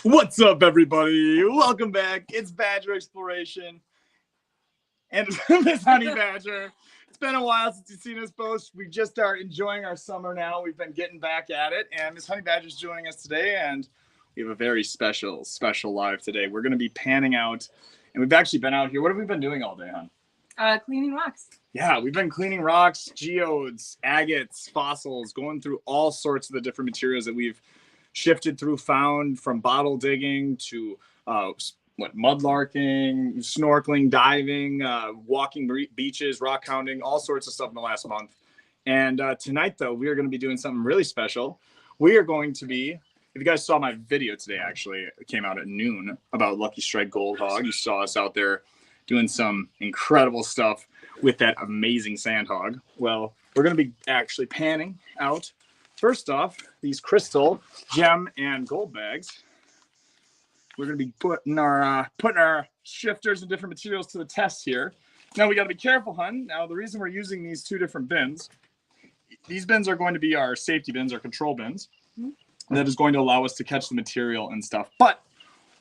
What's up, everybody? Welcome back. It's Badger Exploration and Miss Honey Badger. It's been a while since you've seen us post. We just start enjoying our summer now. We've been getting back at it, and Miss Honey Badger is joining us today, and we have a very special live today. We're going to be panning out, and we've actually been out here. What have we been doing all day, hon? Cleaning rocks. Yeah, we've been cleaning rocks, geodes, agates, fossils, going through all sorts of the different materials that we've shifted through, found, from bottle digging to mudlarking, snorkeling, diving, walking beaches, rock hounding, all sorts of stuff in the last month. And tonight, though, we are going to be doing something really special. We are going to be, if you guys saw my video today, actually, it came out at noon about Lucky Strike Gold Hog. You saw us out there doing some incredible stuff with that amazing sand hog. Well, we're going to be actually panning out, first off, these crystal, gem, and gold bags. We're going to be putting our shifters and different materials to the test here. Now, we got to be careful, hun. Now, the reason we're using these two different bins, these bins are going to be our safety bins, our control bins. That is going to allow us to catch the material and stuff. But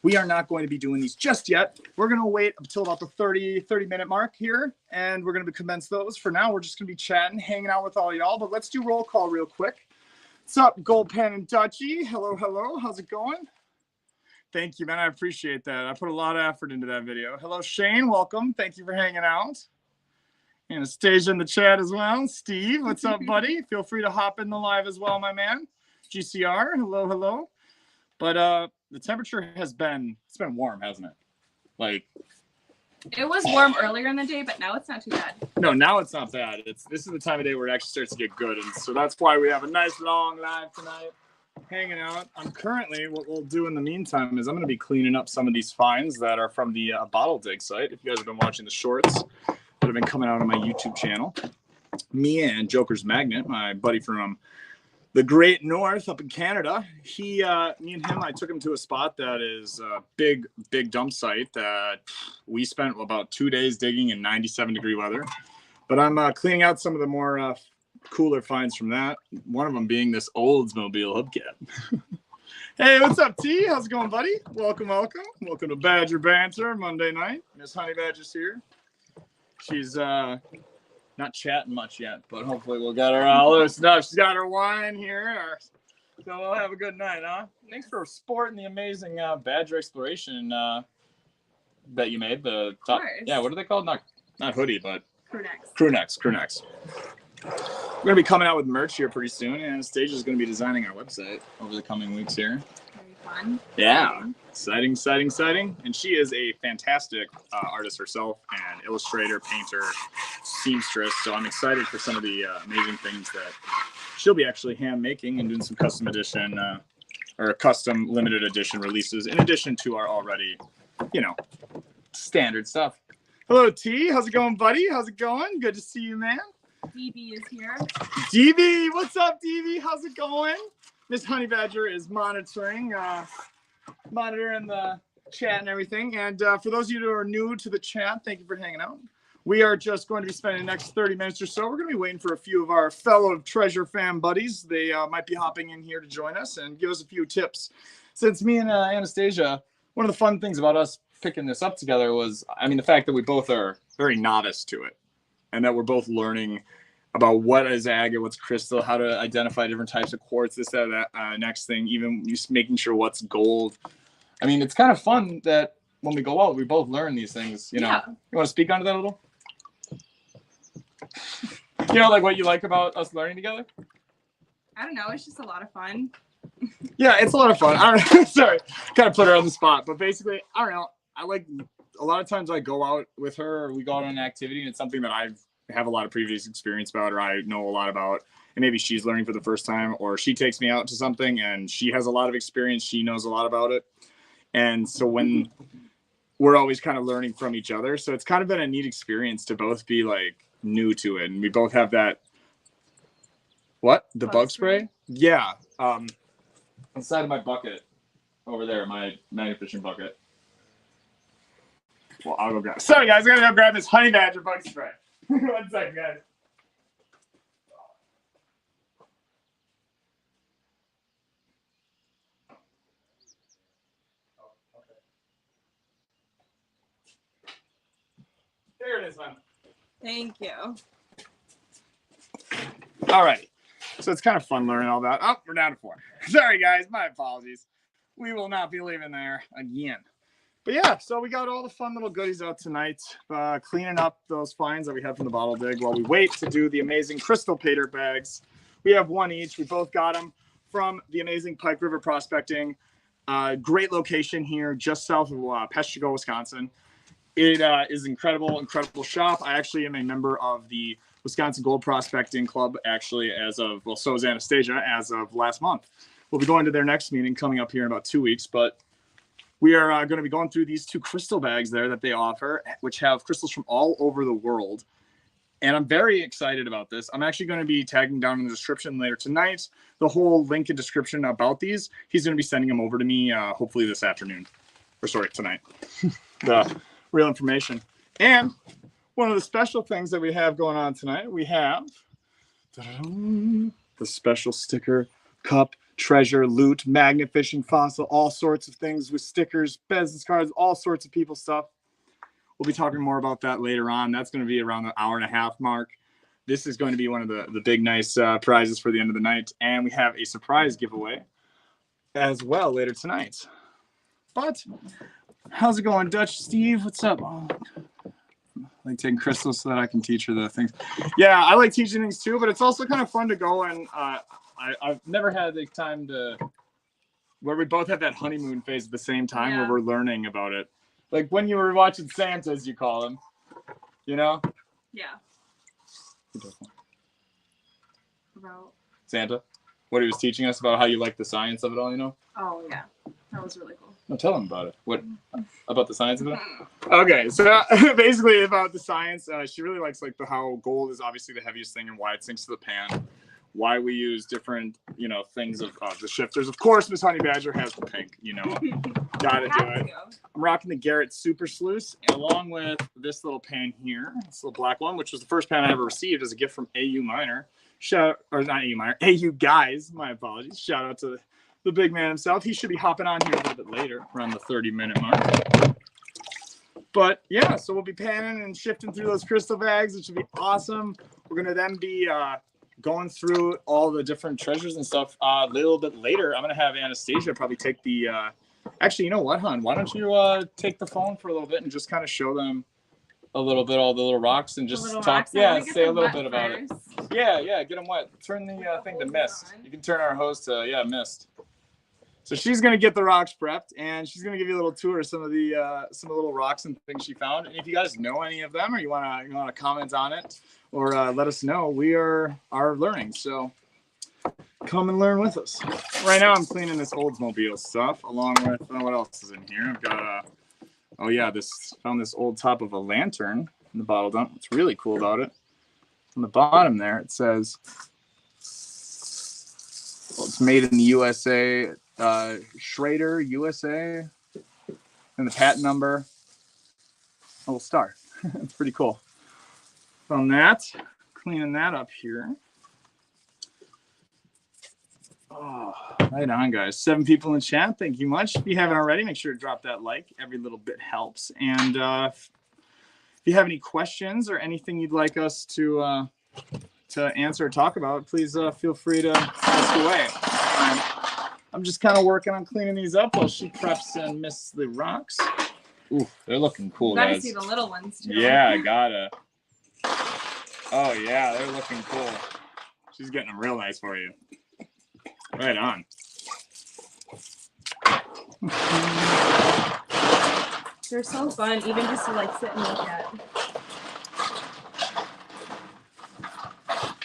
we are not going to be doing these just yet. We're going to wait until about the 30-minute mark here, and we're going to commence those. For now, we're just going to be chatting, hanging out with all y'all. But let's do roll call real quick. What's up, Gold Pan and Dutchie? Hello, hello. How's it going? Thank you, man. I appreciate that. I put a lot of effort into that video. Hello, Shane. Welcome. Thank you for hanging out. Anastasia in the chat as well. Steve, what's up, buddy? Feel free to hop in the live as well, my man. GCR, hello, hello. But the temperature it's been warm, hasn't it? Like, it was warm earlier in the day, but now it's not too bad. No, now it's not bad. This is the time of day where it actually starts to get good, and so that's why we have a nice long live tonight, hanging out. I'm currently, what we'll do in the meantime is I'm going to be cleaning up some of these finds that are from the bottle dig site. If you guys have been watching the shorts that have been coming out on my YouTube channel, me and Joker's Magnet, my buddy from the Great North up in Canada, me and him, I took him to a spot that is a big dump site that we spent about 2 days digging in 97-degree weather. But I'm cleaning out some of the more cooler finds from that. One of them being this Oldsmobile hubcap. Hey, what's up, T? How's it going, buddy? Welcome to Badger Banter Monday night. Miss Honey Badger's here. She's not chatting much yet, but hopefully we'll get her all loosened up. She's got her wine here, so we'll have a good night, huh? Thanks for sporting the amazing Badger Exploration that you made. The top, yeah, what are they called? Not hoodie, but crew necks. We're gonna be coming out with merch here pretty soon, and Anastasia's gonna be designing our website over the coming weeks here. Very fun. Yeah. Exciting. And she is a fantastic artist herself, and illustrator, painter, seamstress. So I'm excited for some of the amazing things that she'll be actually hand making and doing some custom edition or custom limited edition releases in addition to our already, standard stuff. Hello, T. How's it going, buddy? How's it going? Good to see you, man. DB is here. DB, what's up, DB? How's it going? Miss Honey Badger is monitoring the chat and everything. And for those of you who are new to the chat, thank you for hanging out. We are just going to be spending the next 30 minutes or so. We're going to be waiting for a few of our fellow Treasure fam buddies. They might be hopping in here to join us and give us a few tips. Since me and Anastasia, one of the fun things about us picking this up together was, the fact that we both are very novice to it, and that we're both learning about what is agate, what's crystal, how to identify different types of quartz, this, that, next thing, even just making sure what's gold. It's kind of fun that when we go out, we both learn these things, Yeah. You want to speak onto that a little? Like what you like about us learning together? I don't know. It's just a lot of fun. Yeah, it's a lot of fun. I don't know. Sorry, kind of put her on the spot. But basically, I don't know. I like, a lot of times I go out with her, or we go out on an activity, and it's something that I have a lot of previous experience about, or I know a lot about, and maybe she's learning for the first time, or she takes me out to something and she has a lot of experience, she knows a lot about it. And so when we're always kind of learning from each other, so it's kind of been a neat experience to both be like new to it, and we both have that the bug spray. Yeah, inside of my bucket over there, my magnificent bucket. Well, I'll go grab. Sorry, guys, I gotta go grab this Honey Badger bug spray. 1 second, guys. this one. Thank you. All right. So it's kind of fun learning all that. Oh, we're down to 4. Sorry, guys. My apologies. We will not be leaving there again. But yeah, so we got all the fun little goodies out tonight, cleaning up those finds that we had from the bottle dig while we wait to do the amazing crystal pater bags. We have one each. We both got them from the amazing Pike River Prospecting. Great location here, just south of Peshtigo, Wisconsin. It is incredible shop. I actually am a member of the Wisconsin Gold Prospecting Club, actually, as of, well, so is Anastasia, as of last month. We'll be going to their next meeting coming up here in about 2 weeks, but we are going to be going through these 2 crystal bags there that they offer, which have crystals from all over the world. And I'm very excited about this. I'm actually going to be tagging down in the description later tonight the whole link and description about these. He's going to be sending them over to me hopefully this afternoon. Or sorry, tonight. The real information. And one of the special things that we have going on tonight, we have the special sticker cup. Treasure, loot, magnet fishing, fossil, all sorts of things with stickers, business cards, all sorts of people stuff. We'll be talking more about that later on. That's going to be around the 1.5 hour mark. This is going to be one of the big, nice prizes for the end of the night. And we have a surprise giveaway as well later tonight. But how's it going, Dutch Steve? What's up? Oh, I like taking Crystal so that I can teach her the things. Yeah, I like teaching things too, but it's also kind of fun to go and I've never had the time to where we both have that honeymoon phase at the same time where we're learning about it. Like when you were watching Santa, as you call him, you know? Yeah. About Santa? What he was teaching us about how you like the science of it all, you know? Oh, yeah. That was really cool. No, tell him about it. What? About the science of it? Okay, so basically about the science, she really likes like how gold is obviously the heaviest thing and why it sinks to the pan. Why we use different, things of the shifters. Of course, Miss Honey Badger has the pink, Gotta do it. I'm rocking the Garrett Super Sluice, along with this little pan here, this little black one, which was the first pan I ever received as a gift from AU Minor. AU Guys, my apologies. Shout out to the big man himself. He should be hopping on here a little bit later, around the 30-minute mark. But yeah, so we'll be panning and shifting through those crystal bags, which will be awesome. We're going to then be going through all the different treasures and stuff a little bit later. I'm going to have Anastasia probably take the actually, you know what, hon? Why don't you take the phone for a little bit and just kind of show them a little bit, all the little rocks, and just talk. Rocks. Yeah, say a little bit about first. it. Yeah, get them wet. Turn the thing to mist. You can turn our hose to, mist. So she's going to get the rocks prepped, and she's going to give you a little tour of some of the little rocks and things she found. And if you guys know any of them or you want to comment on it or let us know, we are learning. So come and learn with us. Right now I'm cleaning this Oldsmobile stuff along with what else is in here. I've got found this old top of a lantern in the bottle dump. What's really cool about it, on the bottom there it says, it's made in the USA, Schrader USA, and the patent number, a little star. It's pretty cool. Found that, cleaning that up here. Oh, right on, guys. 7 people in the chat. Thank you much. If you haven't already, make sure to drop that like. Every little bit helps. And if you have any questions or anything you'd like us to answer or talk about, please feel free to ask away. I'm just kind of working on cleaning these up while she preps and mists the rocks. Ooh, they're looking cool, you gotta guys. see the little ones too. Yeah, I gotta. Oh yeah, they're looking cool. She's getting them real nice for you. Right on. They're so fun, even just to like sit and look at.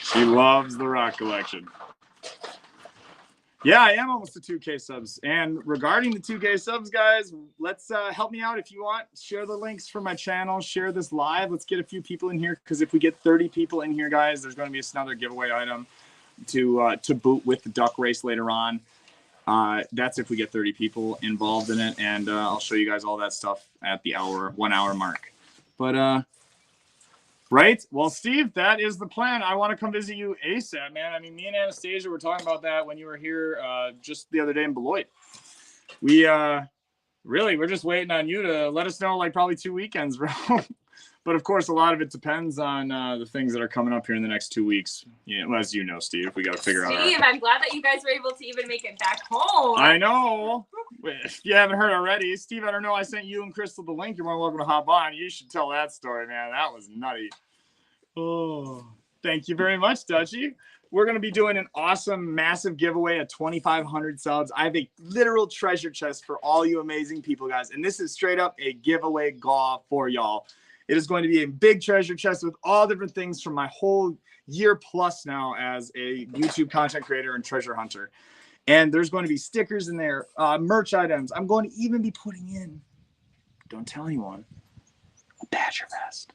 She loves the rock collection. Yeah, I am almost to 2K subs. And regarding the 2K subs, guys, let's help me out if you want. Share the links for my channel. Share this live. Let's get a few people in here, because if we get 30 people in here, guys, there's going to be another giveaway item to boot with the duck race later on. That's if we get 30 people involved in it, and I'll show you guys all that stuff at the 1 hour mark. But right, well, Steve, that is the plan. I want to come visit you ASAP, man. I mean, me and Anastasia were talking about that when you were here just the other day in Beloit. We're just waiting on you to let us know, like probably 2 weekends, bro. But of course, a lot of it depends on the things that are coming up here in the next 2 weeks. Yeah, well, as you know, Steve, we got to figure out. Steve, I'm glad that you guys were able to even make it back home. I know. If you haven't heard already, Steve, I don't know. I sent you and Crystal the link. You're more than welcome to hop on. You should tell that story, man. That was nutty. Oh, thank you very much, Dutchie. We're going to be doing an awesome, massive giveaway at 2,500 subs. I have a literal treasure chest for all you amazing people, guys. And this is straight up a giveaway gaw for y'all. It is going to be a big treasure chest with all different things from my whole year plus now as a YouTube content creator and treasure hunter. And there's going to be stickers in there, merch items. I'm going to even be putting in, don't tell anyone, a Badger vest.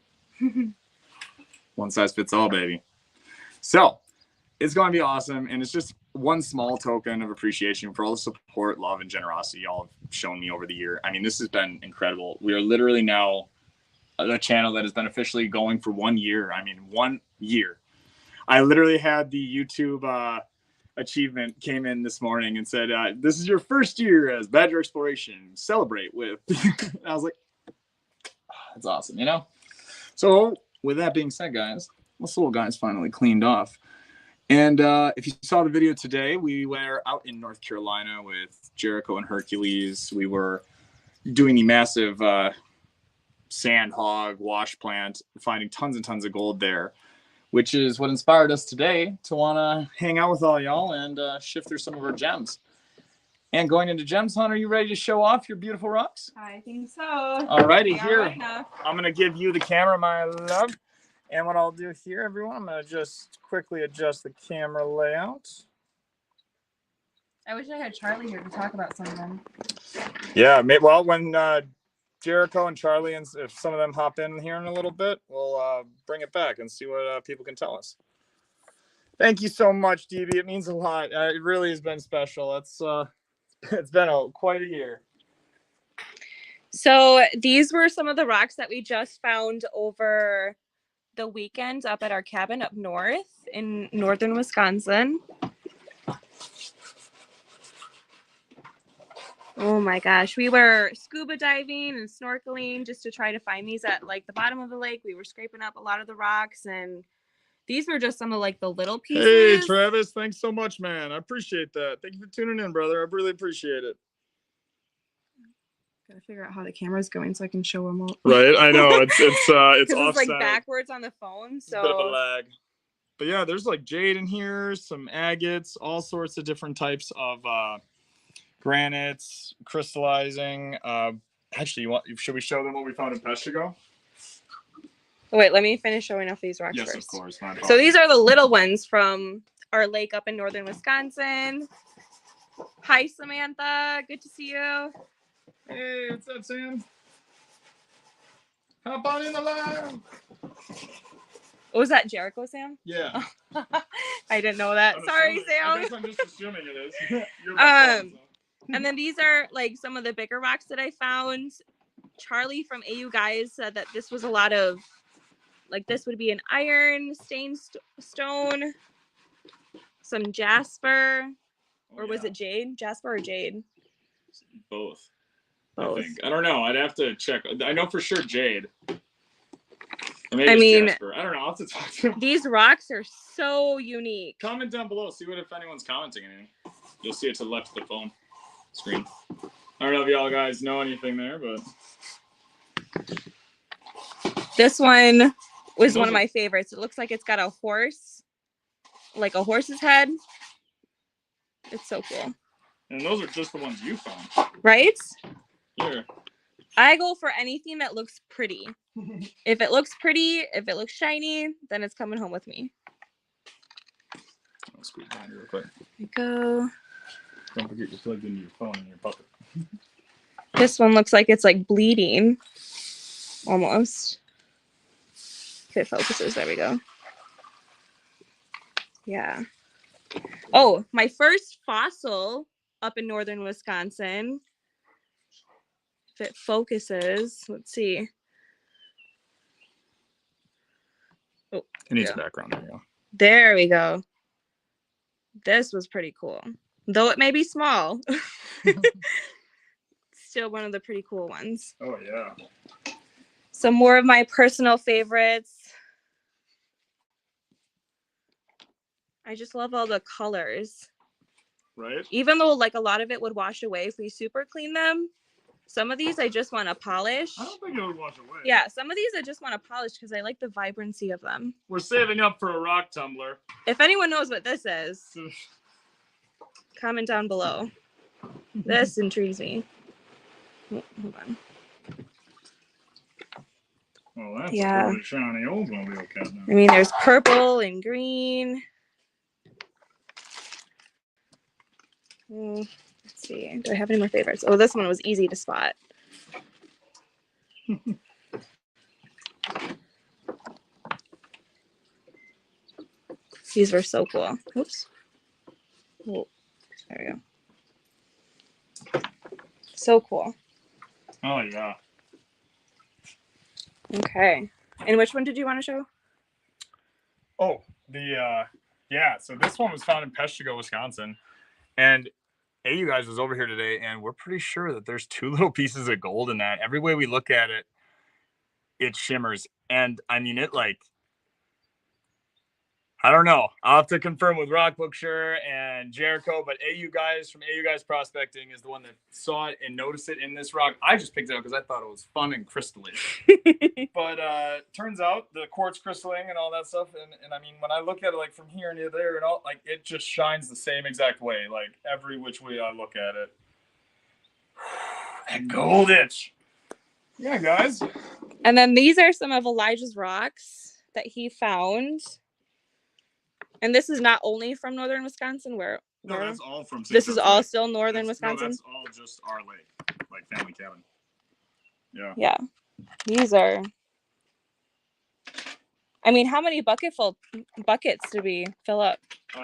One size fits all, baby. So it's going to be awesome. And it's just one small token of appreciation for all the support, love, and generosity y'all have shown me over the year. I mean, this has been incredible. We are literally now a channel that has been officially going for 1 year. I mean, 1 year. I literally had the YouTube achievement came in this morning and said, this is your first year as Badger Exploration. Celebrate with. I was like, oh, that's awesome, you know? So with that being said, guys, this little guy's finally cleaned off. And if you saw the video today, we were out in North Carolina with Jericho and Hercules. We were doing the massive sand hog wash plant, finding tons and tons of gold there, which is what inspired us today to want to hang out with all y'all and shift through some of our gems. And going into Gems Hunt, are you ready to show off your beautiful rocks? I think so. All righty, here. Right, I'm going to give you the camera, my love. And what I'll do here, everyone, I'm going to just quickly adjust the camera layout. I wish I had Charlie here to talk about some of them. Yeah, well, when Jericho and Charlie, and if some of them hop in here in a little bit, we'll bring it back and see what people can tell us. Thank you so much, DB. It means a lot. It really has been special. It's been quite a year. So these were some of the rocks that we just found over the weekend up at our cabin up north in northern Wisconsin. Oh my gosh, we were scuba diving and snorkeling just to try to find these at like the bottom of the lake. We were scraping up a lot of the rocks, and these were just some of like the little pieces. Hey, Travis, thanks so much, man. I appreciate that. Thank you for tuning in, brother. I really appreciate it. Gotta figure out how the camera's going so I can show them all. Right, I know it's It's offset. like backwards on the phone, so a bit of a lag. But yeah, there's like jade in here, some agates, all sorts of different types of granites, crystallizing. Actually, should we show them what we found in Peshtigo? wait, let me finish showing off these rocks Yes, first. of course. So these are the little ones from our lake up in northern Wisconsin. Hi, Samantha. Good to see you. Hey, what's up, Sam? Hop on in the live. Oh, was that Jericho, Sam? Yeah. I didn't know that. Sorry, Sam. I guess I'm just assuming it is. You're my phone, so. And then these are like some of the bigger rocks that I found. Charlie from AU Guys said that this was a lot of, like this would be an iron stained stone, some jasper, or was it jade? Jasper or jade? Both. Both. I think. I don't know. I'd have to check. I know for sure jade. Or maybe it's jasper. I don't know. I'll have to talk to them. These rocks are so unique. Comment down below. See if anyone's commenting anything. You'll see it to the left of the phone screen. I don't know if y'all guys know anything there, but this one was one of my favorites. It looks like it's got a horse, like a horse's head. It's so cool. And those are just the ones you found. Right? Here. I go for anything that looks pretty. If it looks pretty, if it looks shiny, then it's coming home with me. I'll squeeze behind you real quick. There we go. Don't forget you're plugged into your phone and your puppet. This one looks like it's like bleeding. Almost. If it focuses, there we go. Yeah. Oh, my first fossil up in northern Wisconsin. If it focuses, let's see. Oh, It needs a background. There you go. there we go. This was pretty cool. Though it may be small. Still one of the pretty cool ones. Oh, yeah. Some more of my personal favorites. I just love all the colors. Right? Even though like a lot of it would wash away if we super clean them, some of these I just want to polish. I don't think it would wash away. Yeah, some of these I just want to polish because I like the vibrancy of them. We're saving up for a rock tumbler. If anyone knows what this is, comment down below. This intrigues me. Oh, hold on. Well, that's Yeah. a really shiny Oldsmobile cat now. I mean, there's purple and green. Let's see. Do I have any more favorites? Oh, this one was easy to spot. These were so cool. Oops. Oh, there we go. So cool. Oh, yeah. Okay. And which one did you want to show? Oh, yeah. So this one was found in Peshtigo, Wisconsin. And you guys was over here today, and we're pretty sure that there's 2 little pieces of gold in that. Every way we look at it, it shimmers. And I mean, it like, I don't know. I'll have to confirm with Rock Bookshire and Jericho, but AU Guys from AU Guys Prospecting is the one that saw it and noticed it in this rock. I just picked it up because I thought it was fun and crystalline. But turns out the quartz crystalline and all that stuff, and I mean, when I look at it like from here and there and all, like it just shines the same exact way, like every which way I look at it. That gold itch. Yeah, guys. And then these are some of Elijah's rocks that he found. And this is not only from northern Wisconsin, where No, that's all from. this is all still northern Wisconsin. No, that's all just our lake, like family cabin. Yeah. Yeah, these are. I mean, how many buckets did we fill up?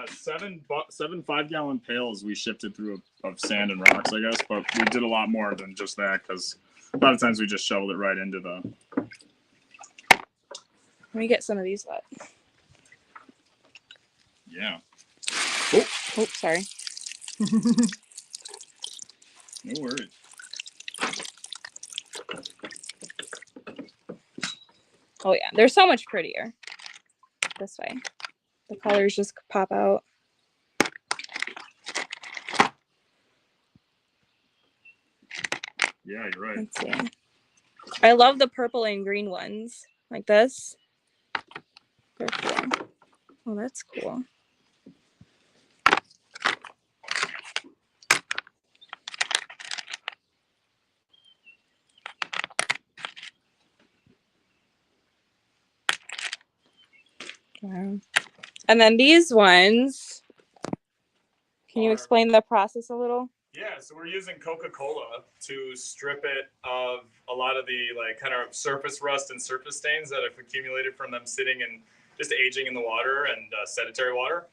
7 5-gallon pails we shifted through of sand and rocks, I guess, but we did a lot more than just that because a lot of times we just shoveled it right into the. Let me get some of these wet. Yeah. Oh, sorry. No worries. Oh yeah, they're so much prettier this way. The colors just pop out. Yeah, you're right. Let's see. I love the purple and green ones like this. They're cool. Oh, that's cool. Wow. And then these ones, can you explain the process a little? Yeah, so we're using Coca-Cola to strip it of a lot of the like kind of surface rust and surface stains that have accumulated from them sitting and just aging in the water and sedentary water.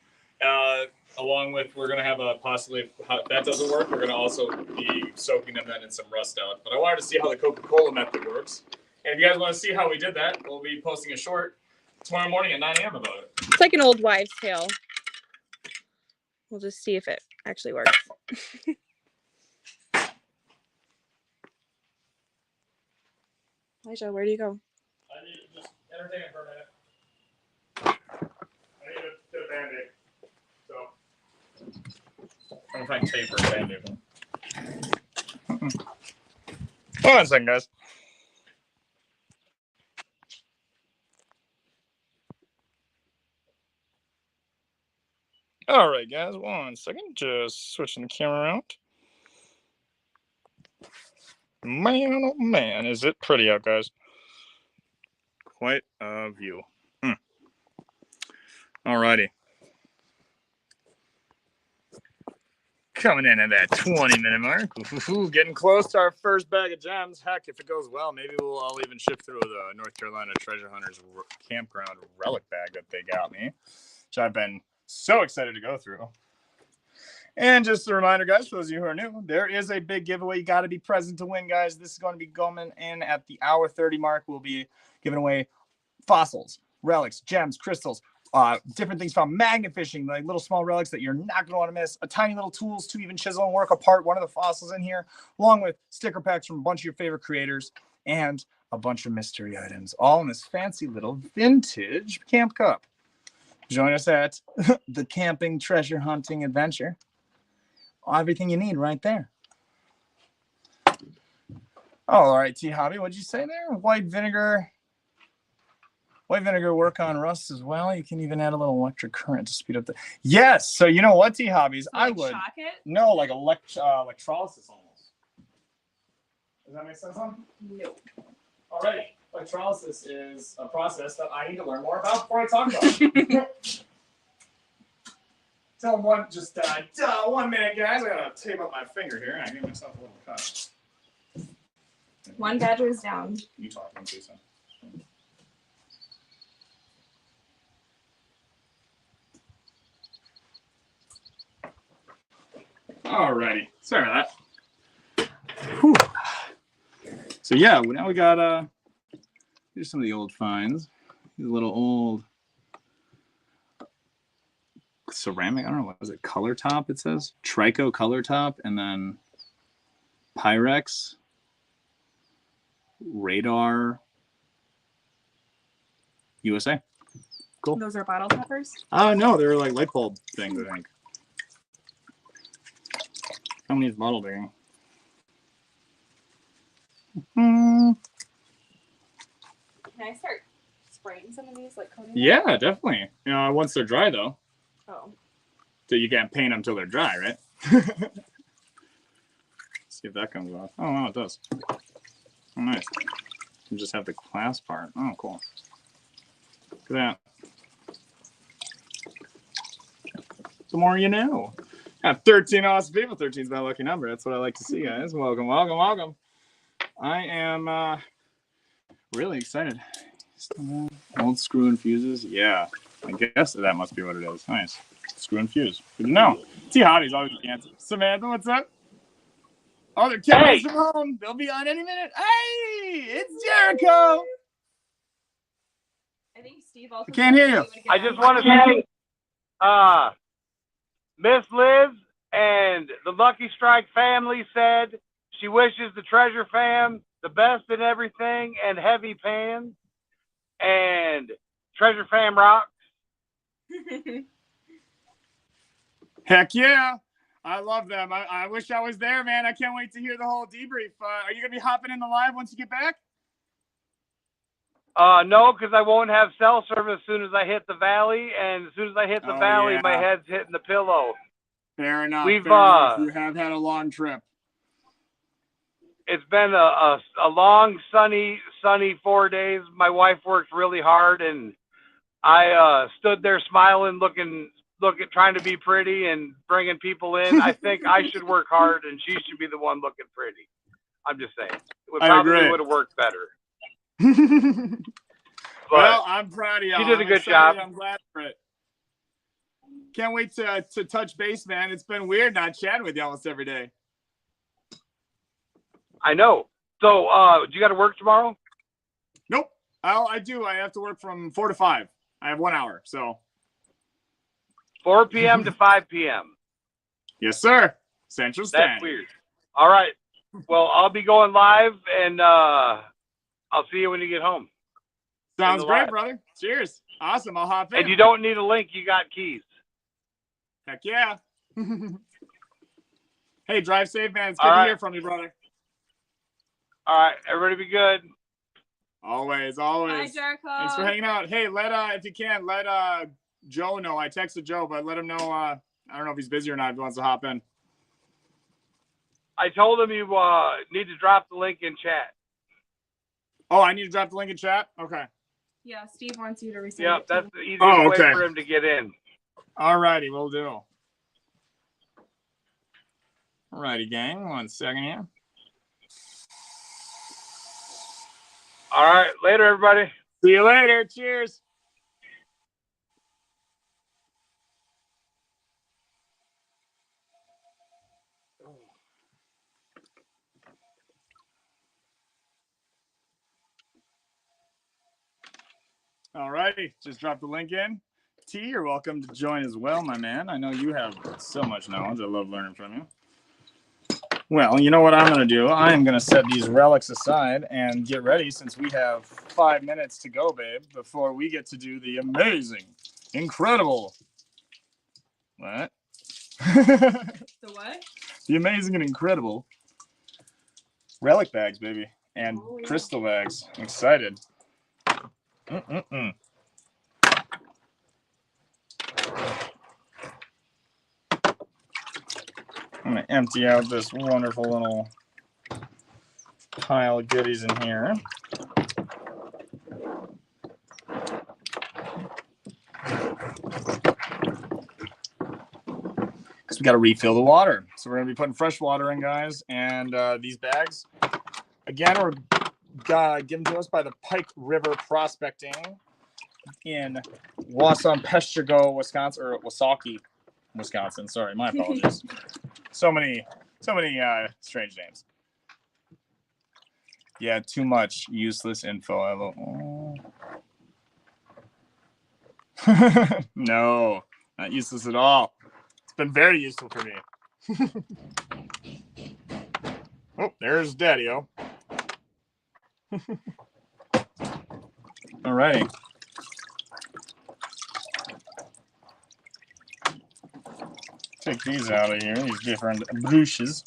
Along with, we're going to have a possibly, if that doesn't work, we're going to also be soaking them then in some rust out. But I wanted to see how the Coca-Cola method works. And if you guys want to see how we did that, we'll be posting a short tomorrow morning at 9 a.m. about it. It's like an old wives' tale. We'll just see if it actually works. Elijah, where do you go? I need to just entertain it for a minute. I need to do a Band-Aid. So, I'm trying to tape for a Band-Aid. Hold on a second, guys. All right, guys, 1 second. Just switching the camera around. Man, oh man, is it pretty out, guys? Quite a view. Alrighty. Coming in at that 20-minute mark. Getting close to our first bag of gems. Heck, if it goes well, maybe I'll even shift through the North Carolina Treasure Hunters Campground relic bag that they got me, which I've been so excited to go through. And just a reminder, guys, for those of you who are new, there is a big giveaway. You got to be present to win, guys. This is going to be going in at the hour 30 mark. We'll be giving away fossils, relics, gems, crystals, different things found, magnet fishing, like little small relics that you're not going to want to miss, a tiny little tools to even chisel and work apart one of the fossils in here, along with sticker packs from a bunch of your favorite creators. and a bunch of mystery items, all in this fancy little vintage camp cup. Join us at the Camping Treasure Hunting Adventure. Everything you need right there. All right, T Hobby, what'd you say there? White vinegar work on rust as well. You can even add a little electric current to speed up the. Yes. So you know what, T Hobbies, So, I like, would. shock it? No, like electrolysis almost. Does that make sense, huh? No. Alrighty. Electrolysis is a process that I need to learn more about before I talk about it. Tell them 1 minute, guys. I gotta tape up my finger here. I give myself a little cut. One badger is down. You talk, I'm Jason. Alrighty. Sorry about that. Whew. So yeah, now we got here's some of the old finds. These little old ceramic, I don't know, what was it? Color top, it says. Trico color top, and then Pyrex, radar, USA. Cool. Those are bottle toppers? No, they're like light bulb things, I think. How many is bottle digging? Can I start spraying some of these, like coating them? Yeah, definitely. You know, once they're dry though. Oh. So you can't paint them till they're dry, right? See if that comes off. Oh, wow, it does. Oh, nice. You just have the clasp part. Oh, cool. Look at that. The more you know. Got 13 awesome people. 13 is my lucky number. That's what I like to see, guys. Welcome, welcome, welcome. I am really excited. Old screw and fuses. Yeah, I guess that must be what it is. Nice. Screw and fuse. Good to know. T Hotty's always the answer. Samantha, what's up? Oh, they're kids from home. They'll be on any minute. Hey, it's Jericho. I think Steve also. I can't hear you. I just want to say, Miss Liz and the Lucky Strike family said she wishes the Treasure Fam the best in everything and heavy pans. And Treasure Fam rocks. Heck yeah. I love them. I wish I was there, man. I can't wait to hear the whole debrief. Are you going to be hopping in the live once you get back? No, because I won't have cell service as soon as I hit the valley. And as soon as I hit the valley, my head's hitting the pillow. Fair enough. We've, fair enough. You have had a long trip. It's been a long, sunny 4 days. My wife worked really hard, and I stood there smiling, looking, trying to be pretty and bringing people in. I think I should work hard, and she should be the one looking pretty. I'm just saying. It probably would have worked better. Well, I'm proud of you. She did a good job. I'm glad for it. Can't wait to touch base, man. It's been weird not chatting with you almost every day. I know. So, do you got to work tomorrow? Nope. I do. I have to work from 4 to 5. I have 1 hour, so. 4 p.m. to 5 p.m. Yes, sir. Central Standard. That's weird. All right. Well, I'll be going live, and I'll see you when you get home. Sounds great, brother. Cheers. Awesome. I'll hop in. And you don't need a link. You got keys. Heck yeah. Hey, drive safe, man. It's good to hear from you, brother. All right. Everybody be good. Always. Hi, Jericho. Thanks for hanging out. Hey, if you can, let Joe know. I texted Joe, but let him know. I don't know if he's busy or not, if he wants to hop in. I told him you need to drop the link in chat. Oh, I need to drop the link in chat? Okay. Yeah, Steve wants you to resend Yep, it. that's the easiest way for him to get in. All righty, we'll do. All righty, gang. 1 second here. All right. Later, everybody. See you later. Cheers. All righty. Just drop the link in. T, you're welcome to join as well, my man. I know you have so much knowledge. I love learning from you. Well, you know what I'm going to do? I am going to set these relics aside and get ready since we have 5 minutes to go, babe, before we get to do the amazing, incredible. What? The what? The amazing and incredible relic bags, baby, and crystal bags. I'm excited. Mm-mm-mm. I'm going to empty out this wonderful little pile of goodies in here. Because we got to refill the water. So we're going to be putting fresh water in, guys. And these bags, again, were given to us by the Pike River Prospecting in Wausau-Peshtigo, Wisconsin, or Wasaukie, Wisconsin. Sorry, my apologies. So many strange names. Yeah, too much useless info. No, not useless at all. It's been very useful for me. Oh, there's Daddy-O. All righty. Take these out of here, these different brushes.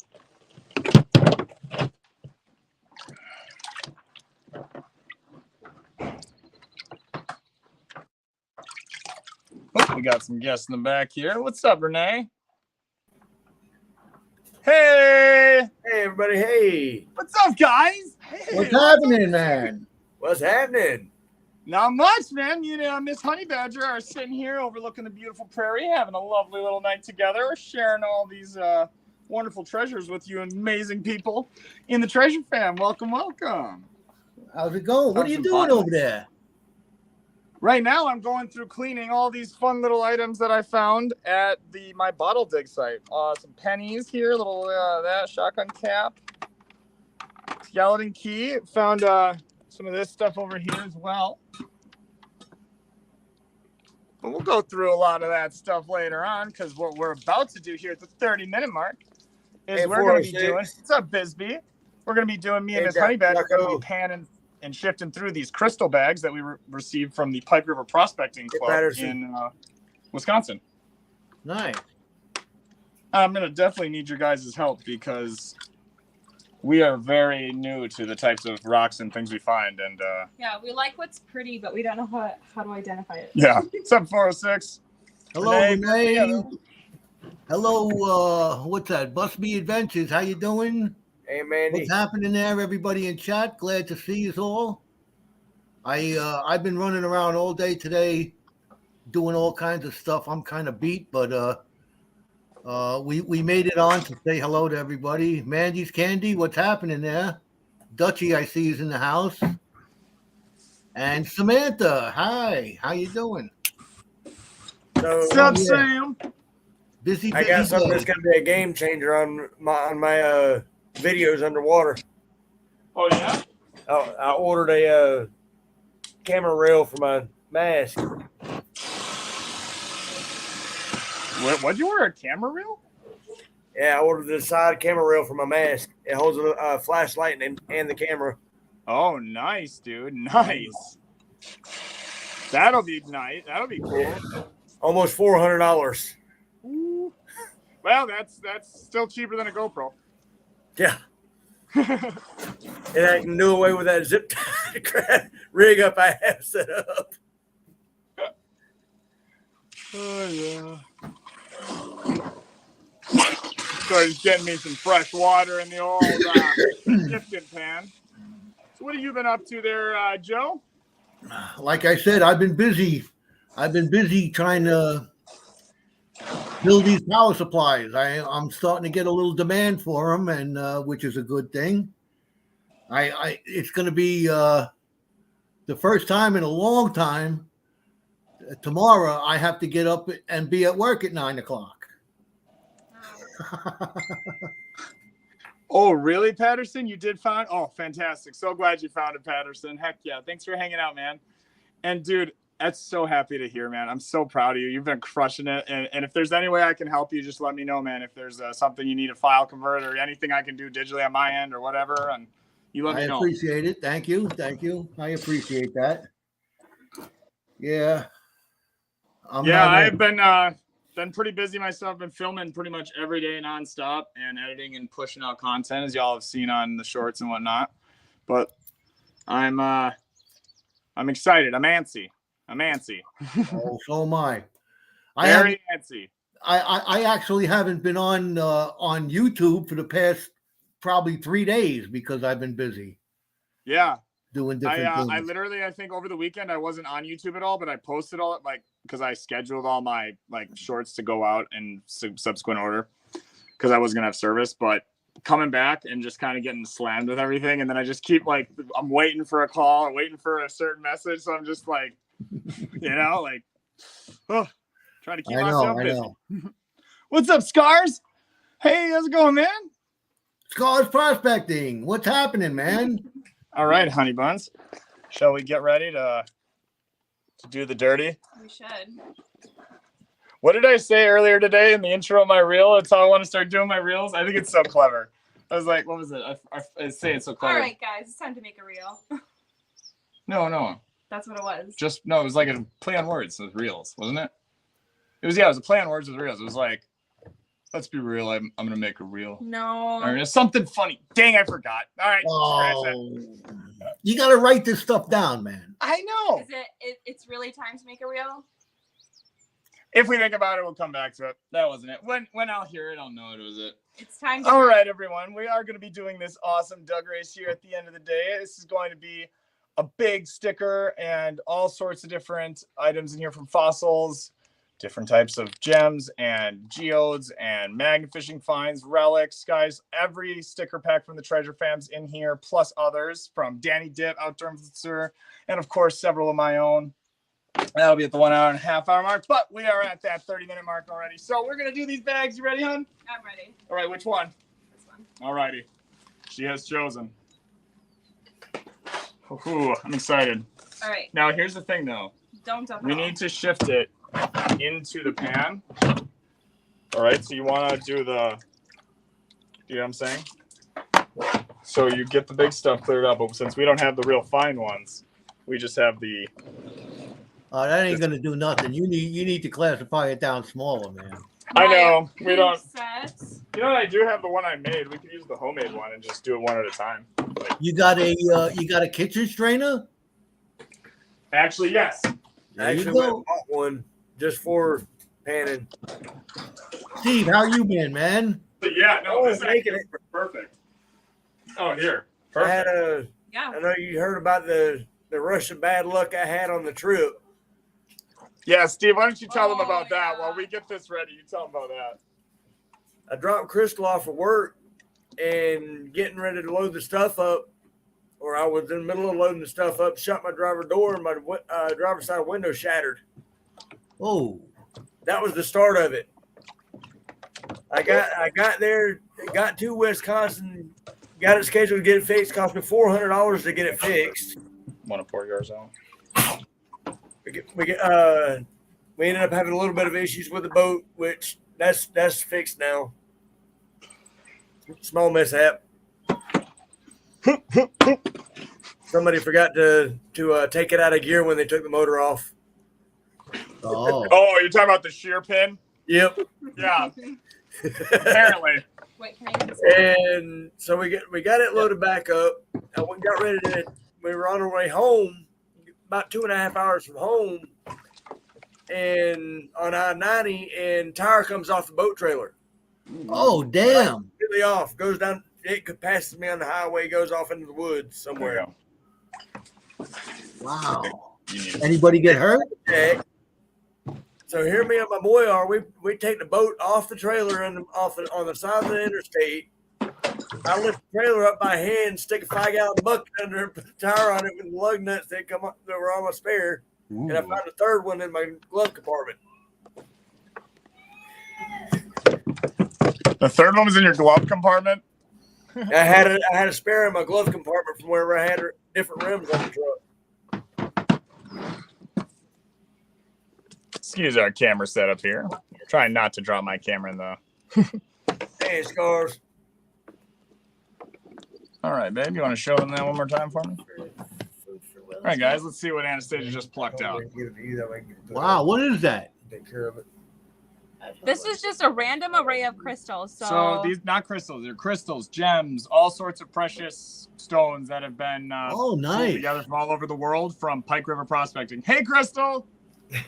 Oh, we got some guests in the back here. What's up, Renee? Hey! Hey, everybody. Hey. What's up, guys? Hey, What's happening, man? What's happening? Not much, man. You know, Miss Honey Badger are sitting here overlooking the beautiful prairie, having a lovely little night together, sharing all these wonderful treasures with you amazing people in the Treasure Fam. Welcome, welcome. How's it going? What are you doing over there? Right now, I'm going through cleaning all these fun little items that I found at my bottle dig site. Some pennies here, little that shotgun cap, skeleton key. Found some of this stuff over here as well. But we'll go through a lot of that stuff later on because what we're about to do here at the 30-minute mark is we're going to be doing. What's up, Bisbee? We're going to be doing. Me and Miss Honey Badger are going to be panning and shifting through these crystal bags that we received from the Pike River Prospecting Club in Wisconsin. Nice. I'm going to definitely need your guys' help because we are very new to the types of rocks and things we find. And yeah, we like what's pretty, but we don't know how to identify it. Yeah. What's up, 406? Hello, Renee. Hello, what's that? Bust Me Adventures. How you doing? Hey, Mandy. What's happening there, everybody in chat? Glad to see you all. I've been running around all day today doing all kinds of stuff. I'm kind of beat, but we made it on to say hello to everybody. Mandy's Candy, what's happening there? Dutchie, I see, is in the house. And Samantha, hi. How you doing? So, What's up, Sam? Busy. I got something that's going to be a game changer on my videos underwater. Oh, yeah? I ordered a camera rail for my mask. What'd you order, a camera reel? Yeah, I ordered the side camera rail for my mask. It holds a flashlight and the camera. Oh, nice, dude. Nice. That'll be nice. That'll be cool. Yeah. Almost $400. Well, that's still cheaper than a GoPro. Yeah. And I can do away with that zip tie rig up I have set up. Oh, yeah. So he's getting me some fresh water in the old gifted pan. So what have you been up to there, Joe? Like I said, I've been busy. Trying to build these power supplies. I'm starting to get a little demand for them, and which is a good thing. It's going to be the first time in a long time. Tomorrow, I have to get up and be at work at 9:00. Oh, really, Patterson? You did find? Oh, fantastic. So glad you found it, Patterson. Heck yeah. Thanks for hanging out, man. And, dude, That's so happy to hear, man. I'm so proud of you. You've been crushing it. And if there's any way I can help you, just let me know, man. If there's something you need a file convert or anything I can do digitally on my end or whatever, and you let me know. I appreciate it. Thank you. I appreciate that. Yeah. I've been pretty busy myself. Been filming pretty much every day nonstop and editing and pushing out content, as y'all have seen on the shorts and whatnot. But I'm excited. I'm antsy. Oh, so am I. Very antsy. I actually haven't been on YouTube for the past probably 3 days because I've been busy. Yeah. Doing different things. I literally, I think over the weekend I wasn't on YouTube at all, but I posted all because I scheduled all my shorts to go out in subsequent order because I was gonna have service. But coming back and just kind of getting slammed with everything, and then I just keep I'm waiting for a call or waiting for a certain message, so I'm just trying to keep myself busy. What's up, Scars? Hey, how's it going, man? Scars Prospecting. What's happening, man? All right, honey buns. Shall we get ready to do the dirty? We should. What did I say earlier today in the intro of my reel? That's how I want to start doing my reels. I think it's so clever. I was like, what was it? I say it's so clever. All right, guys, it's time to make a reel. No. That's what it was. No, it was like a play on words with reels, wasn't it? It was a play on words with reels. It was like, let's be real. I'm gonna make a reel. No. Or it's something funny. Dang, I forgot. All right. Oh, you got to write this stuff down, man. I know. Is it's really time to make a reel? If we think about it, we'll come back to it. That wasn't it. When I'll hear it, I'll know it was it. It's time to. All right, everyone. We are going to be doing this awesome Doug race here at the end of the day. This is going to be a big sticker and all sorts of different items in here from fossils, different types of gems and geodes and magnet fishing finds, relics. Guys, every sticker pack from the Treasure Fam's in here, plus others from Danny Dip, Outdoor Influencer, and of course, several of my own. That'll be at the 1 hour and a half hour mark, but we are at that 30-minute mark already. So we're going to do these bags. You ready, hon? I'm ready. All right, which one? This one. All righty. She has chosen. Ooh, I'm excited. All right. Now, here's the thing, though. Don't dump it. We need to shift it into the pan. All right, so you want to do the, you know what I'm saying? So you get the big stuff cleared up, but since we don't have the real fine ones, we just have the... That ain't gonna do nothing. You need to classify it down smaller, man. I know. We don't. Sets. You know what? I do have the one I made. We could use the homemade one and just do it one at a time. You got a kitchen strainer? Actually, yes. Actually, we bought one just for panning. Steve, how you been, man? But yeah, no, Oh, this is making it. perfect. Oh, here. I had Perfect. I know you heard about the Russian bad luck I had on the trip. Yeah, Steve, why don't you tell them about that yeah. while we get this ready? You tell them about that. I dropped Crystal off of work and getting ready to load the stuff up, or I was in the middle of loading the stuff up, shut my driver door, and my driver's side window shattered. Oh, That was the start of it. I got there, got to Wisconsin, got it scheduled to get it fixed. Cost me $400 to get it fixed. Want to pour yours out? We ended up having a little bit of issues with the boat, which that's fixed now. Small mishap. Somebody forgot to take it out of gear when they took the motor off. oh, Oh, you're talking about the shear pin? Yep. Yeah. Apparently. Wait, can I get this? And so we got it loaded back up. And we got ready to. We were on our way home, about 2.5 hours from home, and on I-90, and tire comes off the boat trailer. oh, damn! Really off. Goes down. It passes me on the highway. Goes off into the woods somewhere. Wow. You need Anybody get hurt? Okay. So here me and my boy are. We take the boat off the trailer and on the side of the interstate. I lift the trailer up by hand, stick a 5-gallon bucket under it, put the tire on it with the lug nuts that come up that were on my spare, and I found a third one in my glove compartment. The third one was in your glove compartment? I had a spare in my glove compartment from wherever I had different rims on the truck. Excuse our camera setup here. Trying not to drop my camera in the. Hey, Scars. All right, babe. You want to show them that one more time for me? All right, guys. Let's see what Anastasia just plucked out. Wow, what is that? Take care of it. This is just a random array of crystals. So these not crystals, they're crystals, gems, all sorts of precious stones that have been Oh, pulled nice. together from all over the world from Pike River prospecting. Hey, Crystal!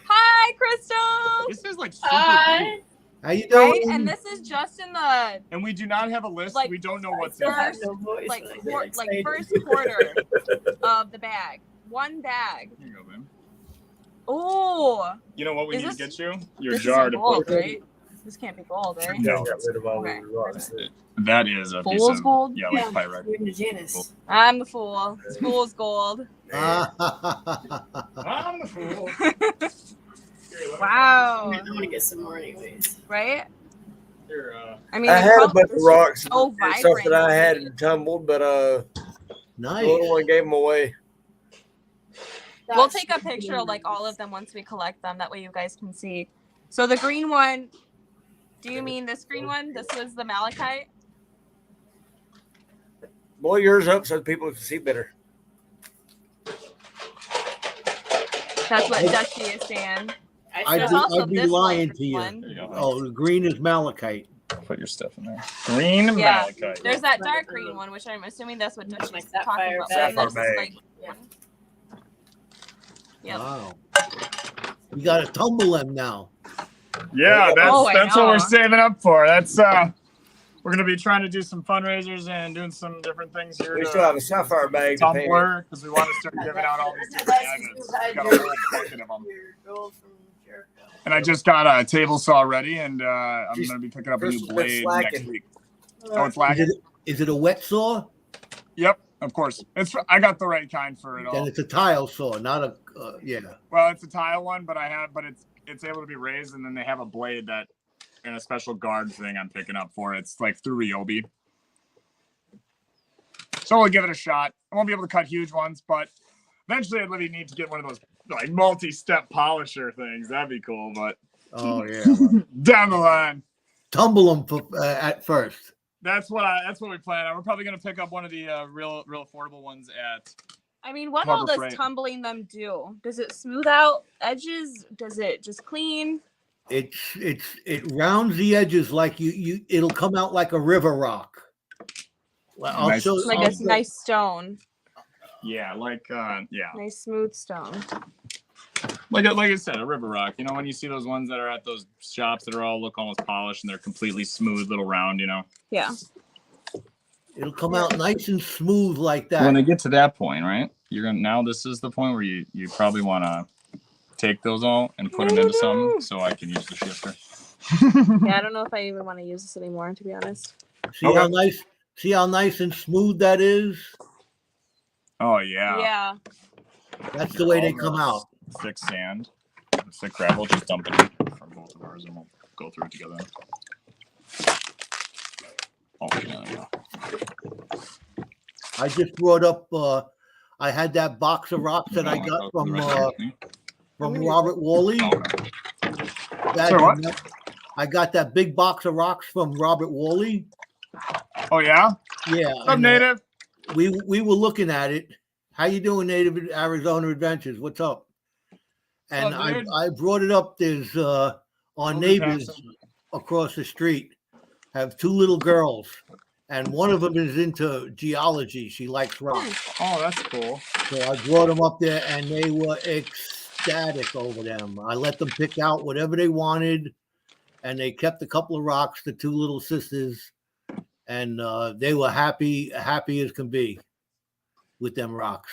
Hi, Crystal. This is like super cool. How you doing? Right, and this is just in the And we do not have a list. Like, We don't know what's in it. first, first quarter of the bag. One bag. Here you go, babe. Oh, You know what we Is need this- to get you? Your this jar isn't to gold, put. right? This can't be gold, right? No, Got rid of all Okay. the rocks. that is a piece Fool's of gold? yeah, like pyrite. Janice. I'm the fool. It's fool's gold. I'm the fool. Wow. I want to get some more anyways. Right? Here, I mean, I the had a color bunch of is rocks so and stuff vibrant. that I had tumbled, but the Nice. little one gave them away. We'll take a picture of like all of them once we collect them. That way you guys can see. So the green one, do you mean this green one? This was the malachite? Blow yours up so people can see better. That's what Dusty is saying. I'd There's be, also I'd be this lying light to you. one. there you go. Oh, the green is malachite. Put your stuff in there. Green Yeah. malachite. There's that dark green one, which I'm assuming that's what Dusty My is talking sapphire about. bag. This is Sapphire like Yeah. one. Yep. Wow. You got to tumble them now. Yeah, that's Oh, I that's what know. we're saving up for. That's we're gonna be trying to do some fundraisers and doing some different things here. We to still have a sapphire bag to pay. Tumblr because we want to start giving out all these different magnets. We got a whole bucket of them. And I just got a table saw ready, and I'm She's- gonna be picking up a new Crystal's been blade next slacking. week. Oh, it's Is lagging. it a wet saw? Yep, of course. I got the right kind for it all. Then it's a tile saw, not a yeah. Well, it's a tile one, but it's able to be raised, and then they have a blade that and a special guard thing I'm picking up for it. It's like through Ryobi. So we'll give it a shot. I won't be able to cut huge ones, but eventually I'd really need to get one of those like multi-step polisher things. That'd be cool, but Oh yeah. down the line. Tumble them for, at first. That's what we plan on. We're probably gonna pick up one of the real affordable ones at. I mean, what Harbor all does Freight. tumbling them do? Does it smooth out edges? Does it just clean? It rounds the edges like it'll come out like a river rock. Well, I'll Nice. show Like I'll a nice stone, Yeah, nice smooth stone. like I said, a river rock. You know, when you see those ones that are at those shops that are all look almost polished and they're completely smooth, little round. You know. Yeah. It'll come out nice and smooth like that. When they get to that point, right? This is the point where you probably want to take those all and put them into something so I can use the shifter. Yeah, I don't know if I even want to use this anymore, to be honest. See how nice and smooth that is? Oh yeah. Yeah. That's the way they come out. Thick sand, thick gravel. Just dump it from both of ours, and we'll go through it together. Oh, yeah, there you go. I just brought up I had that box of rocks that I got from Robert Woolley. Okay. That- Sorry, what? I got that big box of rocks from Robert Woolley. Oh yeah. Yeah. What's up, and, Native? we were looking at it. How you doing, Native Arizona Adventures? What's up? And What's up, dude? I brought it up. There's our neighbors across the street have two little girls, and one of them is into geology. She likes rocks. Oh, that's cool. So I brought them up there, and they were ecstatic over them. I let them pick out whatever they wanted, and they kept a couple of rocks, the two little sisters, and they were happy as can be with them rocks.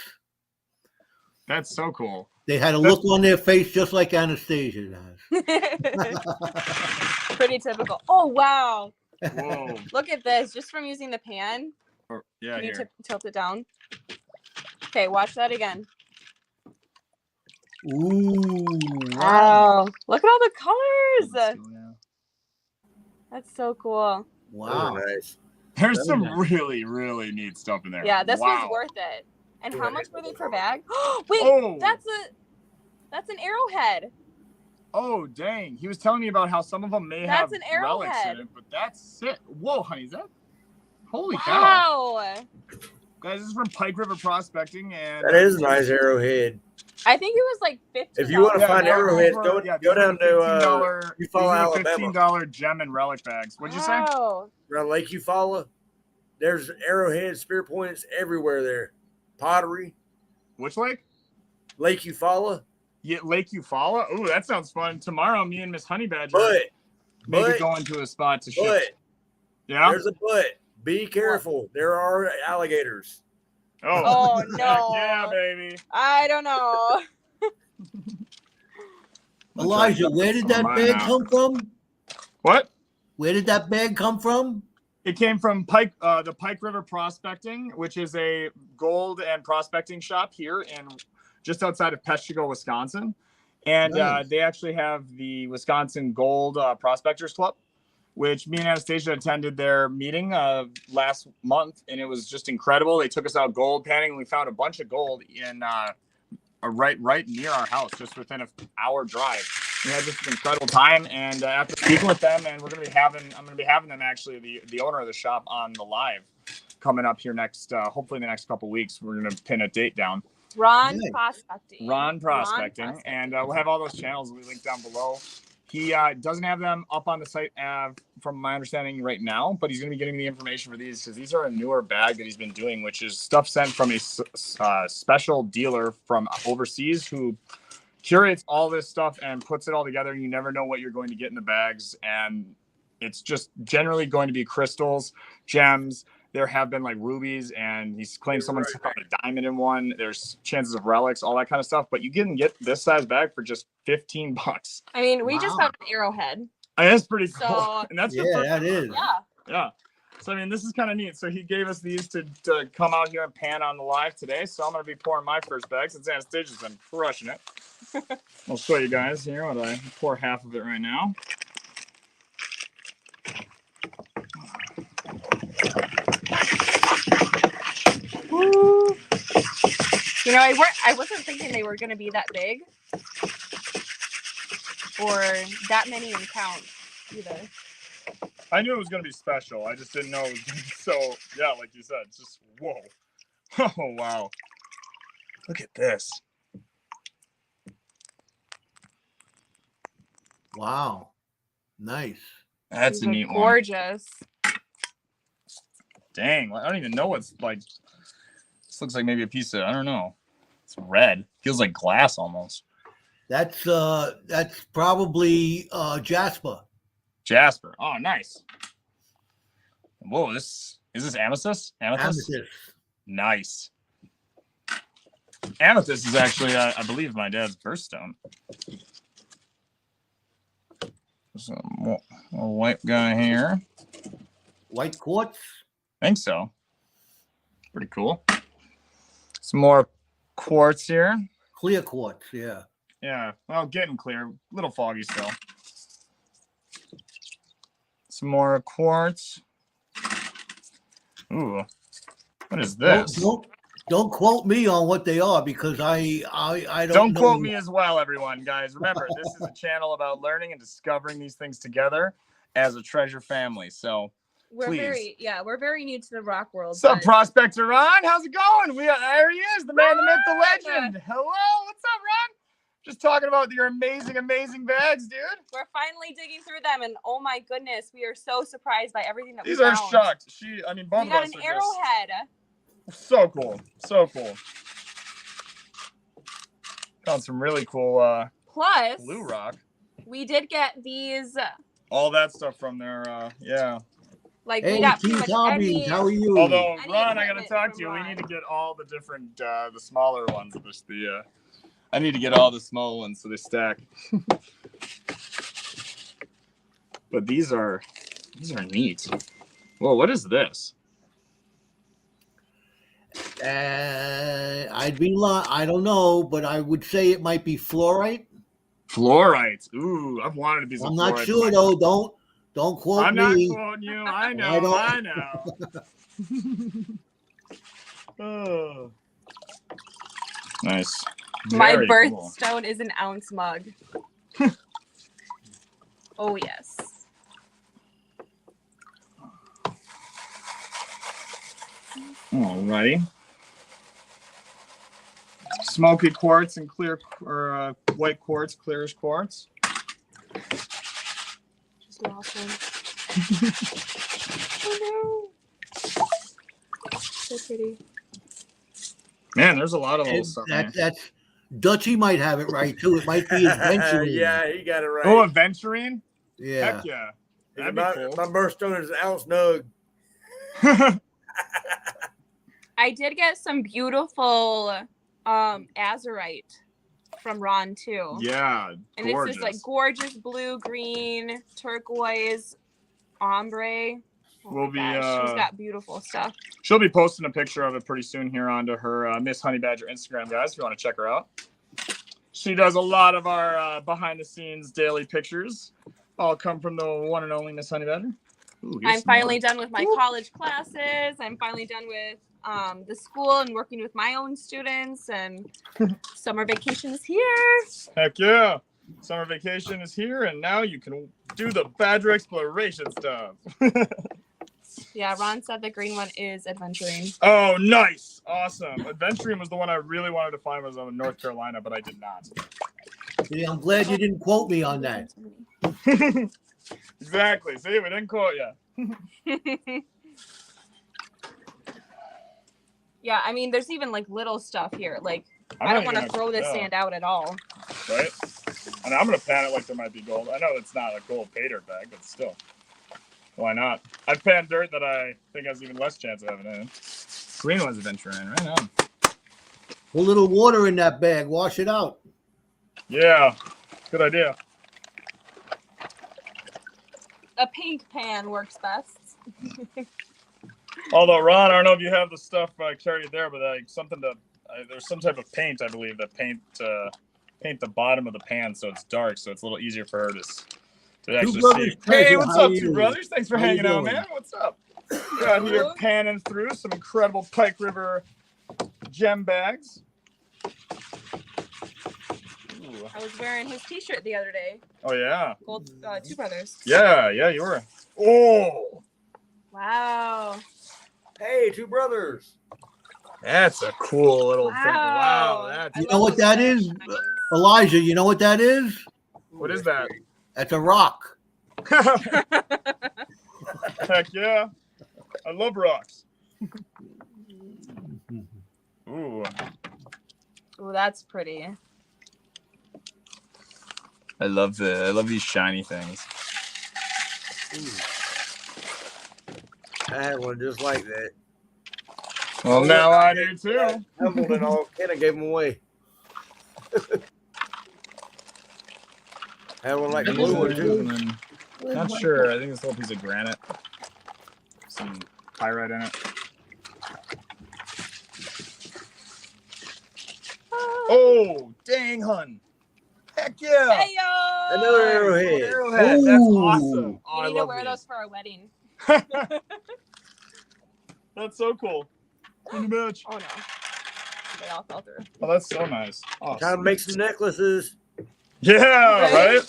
That's so cool. They had a look on their face just like Anastasia has. Pretty typical. Oh, wow. Whoa. Look at this. Just from using the pan. Yeah, Can you here. tilt it down? Okay, watch that again. Ooh, wow. Wow. Look at all the colors. Yeah. That's so cool. Wow. Very nice. There's Very some nice. really, really neat stuff in there. Yeah, this Wow. was worth it. And how much were they per bag? Wait, Oh. that's an arrowhead. Oh, dang. He was telling me about how some of them may have That's an relics in arrowhead. it, but that's it. Whoa, honey, is that? Holy cow. Wow. Guys, this is from Pike River Prospecting. And That is a nice arrowhead. I think it was like $15. If you want to find these arrowheads, were- go these go were down the to $15, you follow these were the Alabama. $15 gem and relic bags. What'd you say? Wow. Around Lake Eufaula. There's arrowheads, spear points everywhere there. Pottery, Which lake? Lake Eufaula. Yeah, Lake Eufaula. Ooh, that sounds fun. Tomorrow, me and Miss Honey Badger maybe but- going to a spot to But ship. Yeah. there's a but. Be careful. There are alligators. Oh, Heck no. yeah, baby. I don't know. Elijah, where did that Mine bag now. come from? What? Where did that bag come from? It came from the Pike River Prospecting, which is a gold and prospecting shop here in just outside of Peshtigo, Wisconsin. And Nice. they actually have the Wisconsin Gold Prospectors Club, which me and Anastasia attended their meeting last month, and it was just incredible. They took us out gold panning, and we found a bunch of gold in right near our house, just within an hour drive. We had just an incredible time, and after speaking with them, and I'm going to be having them actually, the owner of the shop, on the live coming up here next, hopefully in the next couple weeks. We're going to pin a date down. Ron Nice. Prospecting. Ron Prospecting, and we'll have all those channels we link down below. He doesn't have them up on the site from my understanding right now, but he's going to be getting me the information for these because these are a newer bag that he's been doing, which is stuff sent from a special dealer from overseas who curates all this stuff and puts it all together. You never know what you're going to get in the bags, and it's just generally going to be crystals, gems. There have been like rubies, and he's claimed someone found a diamond in one. There's chances of relics, all that kind of stuff. But you can get this size bag for just $15. I mean, we just Wow. found an arrowhead. And that's pretty cool. So- And that's Yeah, your first. that is. Yeah. Yeah. So, I mean, this is kind of neat. So he gave us these to come out here and pan on the live today. So I'm going to be pouring my first bag since Anastasia's been crushing it. I'll show you guys here what I pour half of it right now. Woo. You know, I wasn't thinking they were going to be that big or that many in count either. I knew it was going to be special. I just didn't know it was going to be so, yeah, like you said, it's just, whoa. Oh, wow. Look at this. Wow. Nice. That's These a are neat one. gorgeous. Dang, I don't even know what's like. This looks like maybe a piece of, I don't know. It's red. Feels like glass almost. That's probably Jasper. Jasper. Oh, nice. Whoa, is this amethyst? Amethyst. Nice. Amethyst is actually, I believe, my dad's birthstone. So, a white guy here. White quartz. I think so. Pretty cool. Some more quartz here. Clear quartz. Yeah. Yeah, well, getting clear. A little foggy still. Some more quartz. Ooh, what is this? Don't quote me on what they are because I Don't know. quote me as well, everyone, guys. Remember, this is a channel about learning and discovering these things together as a treasure family. So, We're please. we're very new to the rock world. what's up, but Prospector Ron? How's it going? There he is, the man, the myth, the legend. Hello, what's up, Ron? Just talking about your amazing, amazing bags, dude. We're finally digging through them, and oh my goodness, we are so surprised by everything that These we are found. shocked. Both We of got us an are arrowhead. just so cool, so cool. Found some really cool Plus, blue rock. we did get these. All that stuff from there, yeah. Like Hey, we got pretty Keith much Hobbies, any. how are you? Although, Any Ron, I gotta equipment talk from to you. We Ron. need to get all the different, the smaller ones. I need to get all the small ones so they stack. But these are neat. Whoa, what is this? I'd be lying. I don't know, but I would say it might be fluorite. Fluorite. Ooh, I've wanted to be some I'm not fluorite. sure though. Don't quote I'm not me. quoting you. I I know. don't- I know. Oh. Nice. My Very cool. birthstone is an ounce mug. Oh, yes. Alrighty. Smoky quartz and clear or white quartz, clearish quartz. Just lost one. Oh no. So pretty. Man, there's a lot of little stuff. Man. That's Dutchy might have it right too. It might be adventuring. Yeah, he got it right. Oh, aventurine? Yeah. Heck yeah. My That'd be cool. birthstone is ounce nug. I did get some beautiful azurite from Ron too. Yeah, and gorgeous. it's this like gorgeous blue, green, turquoise, ombre. We'll be. She's got beautiful stuff. She'll be posting a picture of it pretty soon here onto her Miss Honey Badger Instagram, guys. If you want to check her out, she does a lot of our behind-the-scenes daily pictures. All come from the one and only Miss Honey Badger. Ooh, I'm finally done with my college classes. I'm finally done with the school and working with my own students, and summer vacation is here. Heck yeah. Summer vacation is here, and now you can do the Badger exploration stuff. Yeah, Ron said the green one is adventuring. Oh, nice. Awesome. Adventuring was the one I really wanted to find was in North Carolina, but I did not. See, I'm glad you didn't quote me on that. Exactly. See, we didn't quote you. Yeah, I mean, there's even like little stuff here. Like, I don't want to throw this sand out at all. Right? And I'm going to pan it like there might be gold. I know it's not a gold pay dirt bag, but still. Why not? I've panned dirt that I think has even less chance of having it in. Green one's adventuring, right on. Put a little water in that bag. Wash it out. Yeah. Good idea. A pink pan works best. Although, Ron, I don't know if you have the stuff carried there, but like something to there's some type of paint, I believe, that paint the bottom of the pan so it's dark, so it's a little easier for her to actually see. Hey, what's up, two brothers? Thanks for hanging out, man. What's up? We're out here panning through some incredible Pike River gem bags. Ooh. I was wearing his T-shirt the other day. Oh yeah. Gold, Two Brothers. Yeah, you were. Oh. Wow. Hey, Two Brothers. That's a cool little thing. Wow. That's You know what that is, Elijah? You know what that is? What is that? That's a rock. Heck yeah. I love rocks. Ooh. Oh, that's pretty. I love these shiny things. I had one just like that. Well, now I do too. Humbled and all, kind of gave them away. I had one like a blue one too. Not sure. I think it's a little piece of granite. Some pyrite in it. Oh, dang, hun. Heck yeah. Hey, yo! Another arrowhead. Arrowhead. That's awesome. Oh, We I need to love wear these. those for our wedding. That's so cool. In the match. Oh no. They all fell through. Oh, that's so nice. Awesome. Time to make some necklaces. Yeah, right?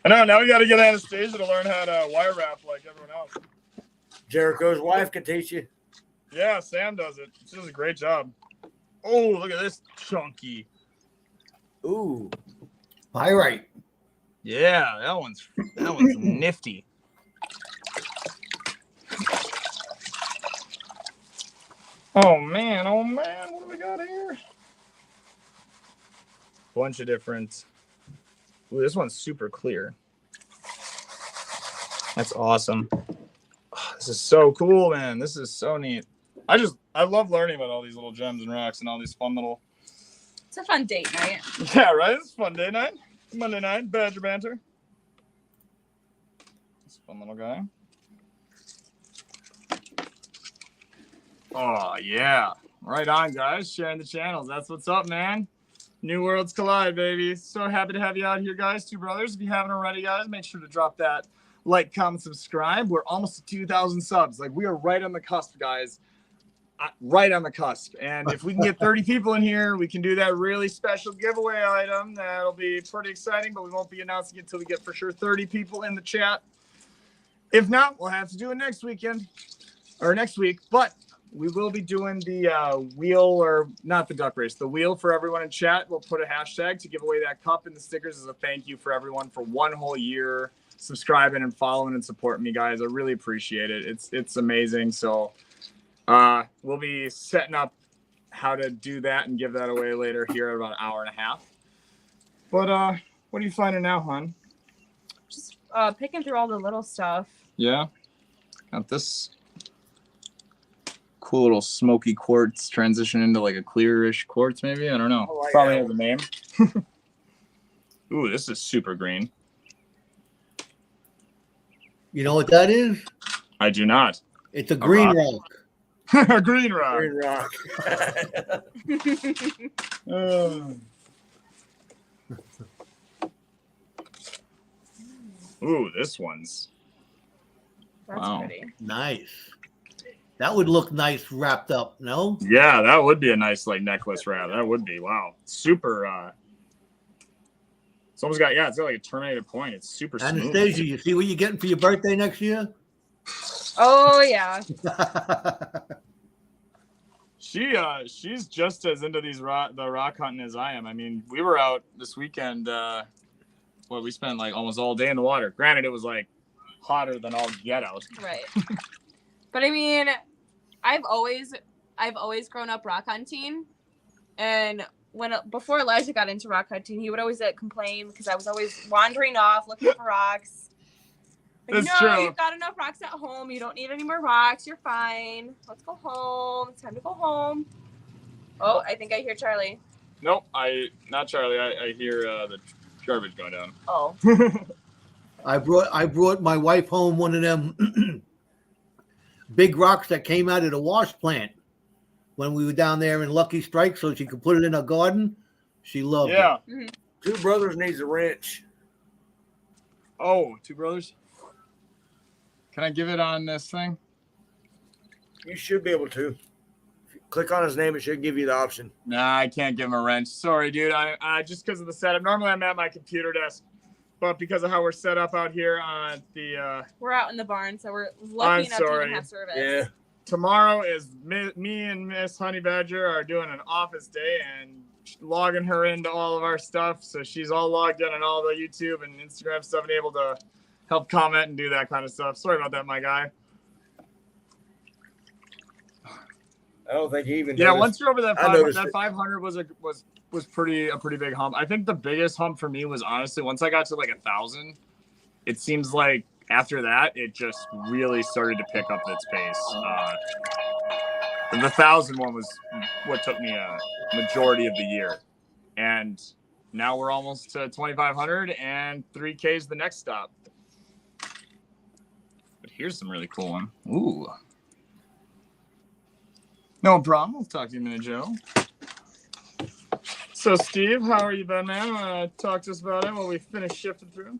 I know. Now we got to get Anastasia to learn how to wire wrap like everyone else. Jericho's wife can teach you. Yeah, Sam does it. She does a great job. Oh, look at this chunky. Ooh. Pyrite. Yeah, that one's nifty. Oh man, what do we got here? Bunch of different. Ooh, this one's super clear. That's awesome. Oh, this is so cool, man. This is so neat. I love learning about all these little gems and rocks and all these fun little. It's a fun date night. Yeah, right? It's a fun day night. Monday night, Badger Banter. It's a fun little guy. Oh, yeah. Right on, guys. Sharing the channels. That's what's up, man. New Worlds Collide, baby. So happy to have you out here, guys. Two brothers. If you haven't already, guys, make sure to drop that like, comment, subscribe. We're almost to 2,000 subs. Like, we are right on the cusp, guys. right on the cusp. And if we can get 30 people in here, we can do that really special giveaway item. That'll be pretty exciting, but we won't be announcing it until we get for sure 30 people in the chat. If not, we'll have to do it next week. But we will be doing the wheel, or not the duck race, the wheel for everyone in chat. We'll put a hashtag to give away that cup and the stickers as a thank you for everyone for one whole year subscribing and following and supporting me, guys. I really appreciate it. It's amazing. So we'll be setting up how to do that and give that away later here in about an hour and a half. But what are you finding now, hon? Just picking through all the little stuff. Yeah. Got this cool little smoky quartz transition into like a clearish quartz, maybe. I don't know. Oh, Probably has a name. Ooh, this is super green. You know what that is? I do not. It's a green rock. A green rock. Green rock. Ooh, this one's. That's Wow. pretty. Nice. That would look nice wrapped up, no? Yeah, that would be a nice like necklace wrap. That would be. Wow. Super. It's almost got, it's got like a terminated point. It's super smooth. Anastasia, you see what you're getting for your birthday next year? Oh yeah. She's just as into the rock hunting as I am. I mean, we were out this weekend. We spent like almost all day in the water. Granted, it was like hotter than all get out. Right. But I mean, I've always grown up rock hunting, and before Elijah got into rock hunting, he would always complain because I was always wandering off looking for rocks. Like, That's no, true. you've got enough rocks at home. You don't need any more rocks. You're fine. Let's go home. It's time to go home. Oh, I think I hear Charlie. Nope, not Charlie. I hear the garbage going down. Oh. I brought my wife home one of them big rocks that came out of the wash plant when we were down there in Lucky Strike, so she could put it in her garden. She loved it. Mm-hmm. Two brothers needs a wrench. Oh, two brothers. Can I give it on this thing? You should be able to. If you click on his name, it should give you the option. Nah, I can't give him a wrench. Sorry, dude. I just because of the setup. Normally, I'm at my computer desk, but because of how we're set up out here on the We're out in the barn, so we're lucky enough to sorry. even have service. Yeah. tomorrow is me and Miss Honey Badger are doing an office day and logging her into all of our stuff. So she's all logged in on all the YouTube and Instagram stuff and able to help comment and do that kind of stuff. Sorry about that, my guy. I don't think he even. Yeah, noticed. once you're over that I 500, noticed that it. 500 was a pretty big hump. I think the biggest hump for me was honestly once I got to like 1,000. It seems like after that it just really started to pick up its pace. The 1,000 one was what took me a majority of the year, and now we're almost to 2,500 and 3K is the next stop. But here's some really cool one. Ooh. No problem. We'll talk to you in a minute, Joe. So, Steve, how are you been, man? Talk to us about it while we finish shifting through.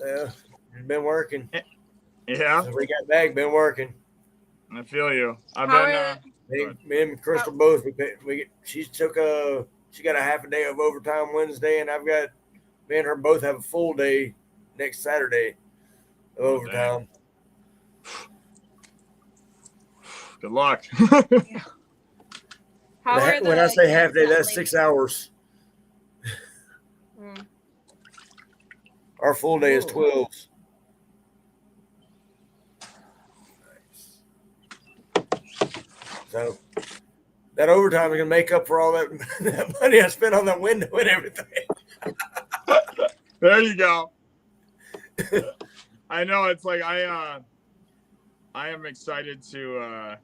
Yeah, it's been working. Yeah, Since we got back, been working. I feel you. I've How been. are- Me and Crystal both. She got a half a day of overtime Wednesday, and me and her both have a full day next Saturday of overtime. Good luck. How are When the I say half day, kids that's at 6 Lake- hours. Mm. Our full day is Ooh. 12. So that overtime is gonna make up for all that, that money I spent on that window and everything. There you go. I know it's like I am excited to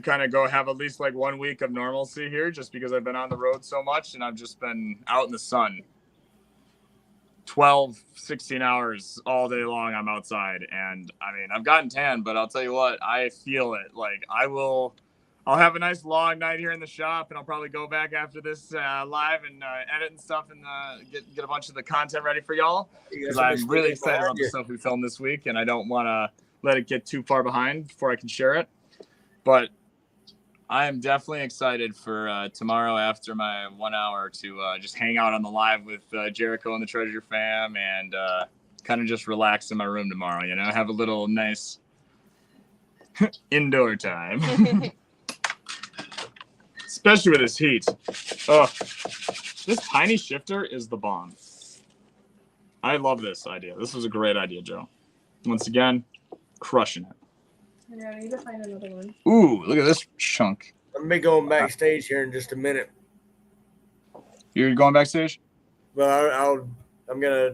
kind of go have at least like 1 week of normalcy here, just because I've been on the road so much and I've just been out in the sun 12, 16 hours all day long. I'm outside, and I mean, I've gotten tan, but I'll tell you what, I feel it. Like I'll have a nice long night here in the shop, and I'll probably go back after this live and edit and stuff and get a bunch of the content ready for y'all, because I'm really excited about the stuff we filmed this week, and I don't want to let it get too far behind before I can share it. But I am definitely excited for tomorrow after my 1 hour to just hang out on the live with Jericho and the Treasure Fam and kind of just relax in my room tomorrow. You know, have a little nice indoor time, especially with this heat. Oh, this tiny shifter is the bomb. I love this idea. This was a great idea, Joe. Once again, crushing it. I need to find another one. Ooh, look at this chunk. I'm gonna be going backstage here in just a minute. You're going backstage? Well, I'm gonna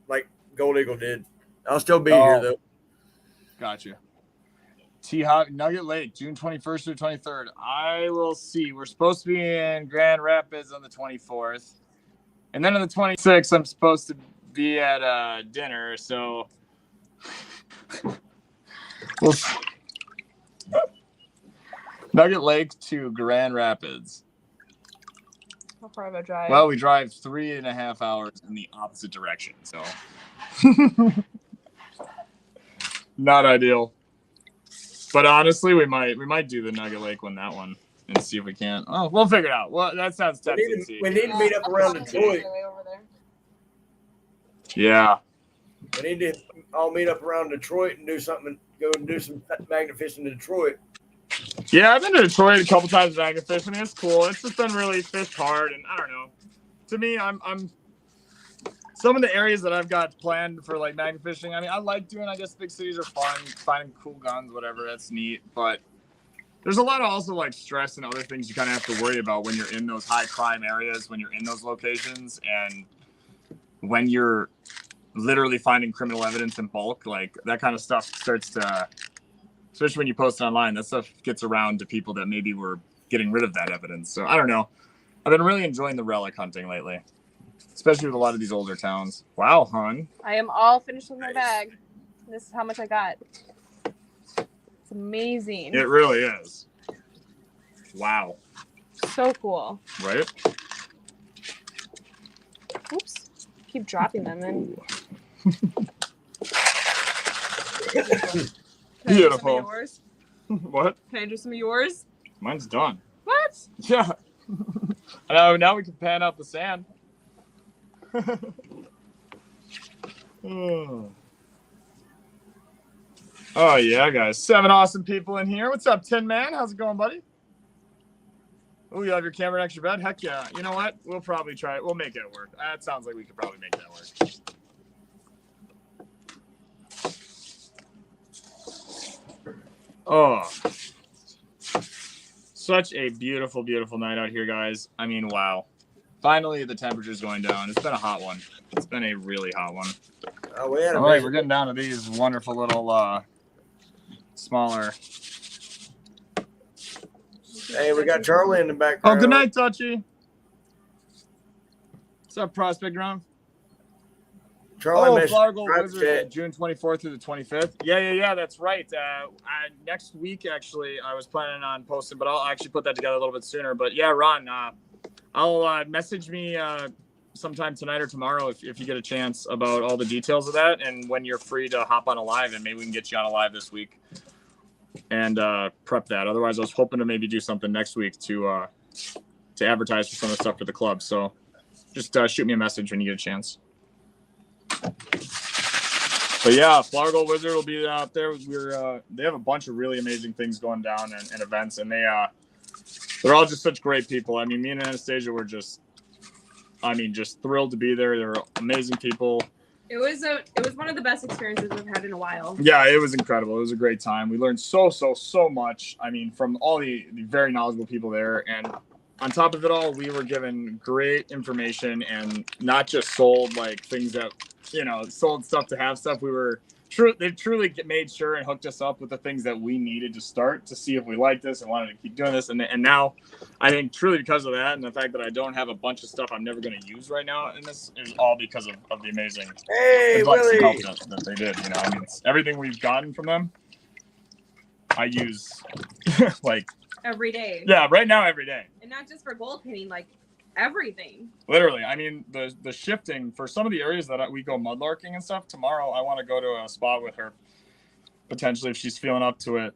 like Gold Eagle did. I'll still be here though. Gotcha. T-Hop, Nugget Lake, June 21st through 23rd. I will see. We're supposed to be in Grand Rapids on the 24th. And then on the 26th, I'm supposed to be at dinner. So we'll see. Nugget Lake to Grand Rapids. How far of a drive? Well, we drive 3.5 hours in the opposite direction. So not ideal. But honestly, we might do the Nugget Lake one, that one, and see if we can. Oh, we'll figure it out. Well, that sounds tempting. We need to meet up around Detroit. Yeah. We need to all meet up around Detroit and do something. Go and do some magnet fishing in Detroit. Yeah, I've been to Detroit a couple times magnet fishing. It's cool. It's just been really fished hard, and I don't know. To me, I'm some of the areas that I've got planned for like magnet fishing. I mean, I like doing. I guess big cities are fun, finding cool guns, whatever. That's neat, but there's a lot of also like stress and other things you kind of have to worry about when you're in those high crime areas, when you're in those locations, and when you're literally finding criminal evidence in bulk. Like that kind of stuff starts to, especially when you post it online, that stuff gets around to people that maybe were getting rid of that evidence. So I don't know. I've been really enjoying the relic hunting lately, especially with a lot of these older towns. Wow, hon. I am all finished with my bag. This is how much I got. It's amazing. It really is. Wow. So cool. Right? Oops. Keep dropping them in. Beautiful. Yours? What? Can I do some of yours? Mine's done. What? Yeah. I know, now we can pan out the sand. Oh yeah, guys. 7 awesome people in here. What's up, Tin Man? How's it going, buddy? Oh, you have your camera next to your bed? Heck yeah. You know what? We'll probably try it. We'll make it work. That sounds like we could probably make that work. Oh. Such a beautiful, beautiful night out here, guys. I mean, wow. Finally, the temperature's going down. It's been a hot one. It's been a really hot one. All right, we're getting down to these wonderful little smaller. Hey, we got Charlie in the background. Oh, good night, Touchy. What's up, Prospect Ground? Charlie Flower Gold Wizard, June 24th through the 25th. Yeah, that's right. Next week, actually, I was planning on posting, but I'll actually put that together a little bit sooner. But yeah, Ron, I'll message me sometime tonight or tomorrow if you get a chance about all the details of that and when you're free to hop on a live, and maybe we can get you on a live this week and prep that. Otherwise, I was hoping to maybe do something next week to advertise for some of the stuff for the club. So just shoot me a message when you get a chance. But yeah, Flower Gold Wizard will be out there. They have a bunch of really amazing things going down and events, and they're all just such great people. I mean, me and Anastasia were just thrilled to be there. They're amazing people. It was one of the best experiences we've had in a while. Yeah, it was incredible. It was a great time. We learned so much. I mean, from all the very knowledgeable people there, and on top of it all, we were given great information and not just sold like things that, sold stuff to have stuff. They truly made sure and hooked us up with the things that we needed to start to see if we liked this and wanted to keep doing this. And now I think truly because of that and the fact that I don't have a bunch of stuff I'm never going to use right now in this is all because of the amazing advice and help that they did. I mean, everything we've gotten from them, I use like every day. Yeah, right now every day. And not just for gold painting, like everything. Literally. I mean, the shifting for some of the areas that we go mudlarking and stuff. Tomorrow I want to go to a spot with her, potentially if she's feeling up to it.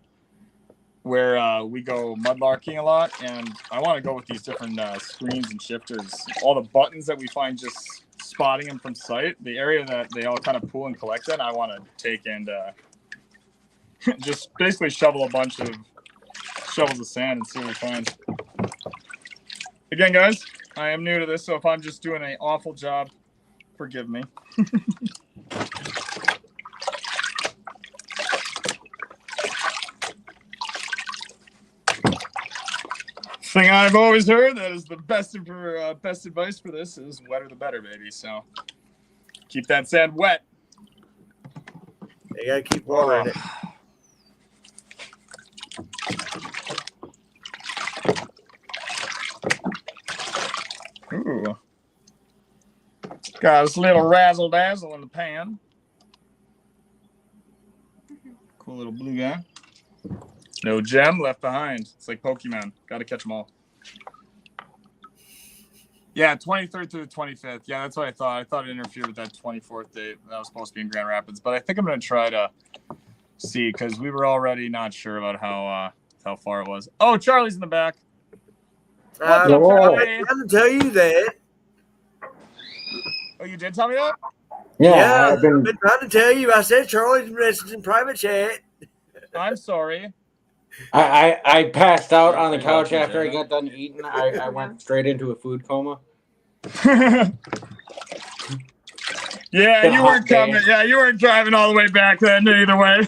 where we go mudlarking a lot, and I want to go with these different screens and shifters. All the buttons that we find just spotting them from sight, the area that they all kind of pool and collect in, I want to take and just basically shovel a bunch of shovels of sand and see what we find. Again, guys, I am new to this, so if I'm just doing an awful job, forgive me. Thing I've always heard that is the best advice for this is wetter the better, baby. So keep that sand wet. You gotta keep watering it. Ooh. Got this little razzle dazzle in the pan. Cool little blue guy. No gem left behind. It's like Pokemon. Got to catch them all. Yeah, 23rd through the 25th. Yeah, that's what I thought. I thought it interfered with that 24th date that was supposed to be in Grand Rapids. But I think I'm going to try to see because we were already not sure about how far it was. Oh, Charlie's in the back. I'm trying to tell you that. Oh, you did tell me that? Yeah, I've been trying to tell you. I said Charlie's messaging private chat. I'm sorry. I passed out on the couch after I got done eating. I went straight into a food coma. Yeah, you weren't coming. Yeah, you weren't driving all the way back then either way.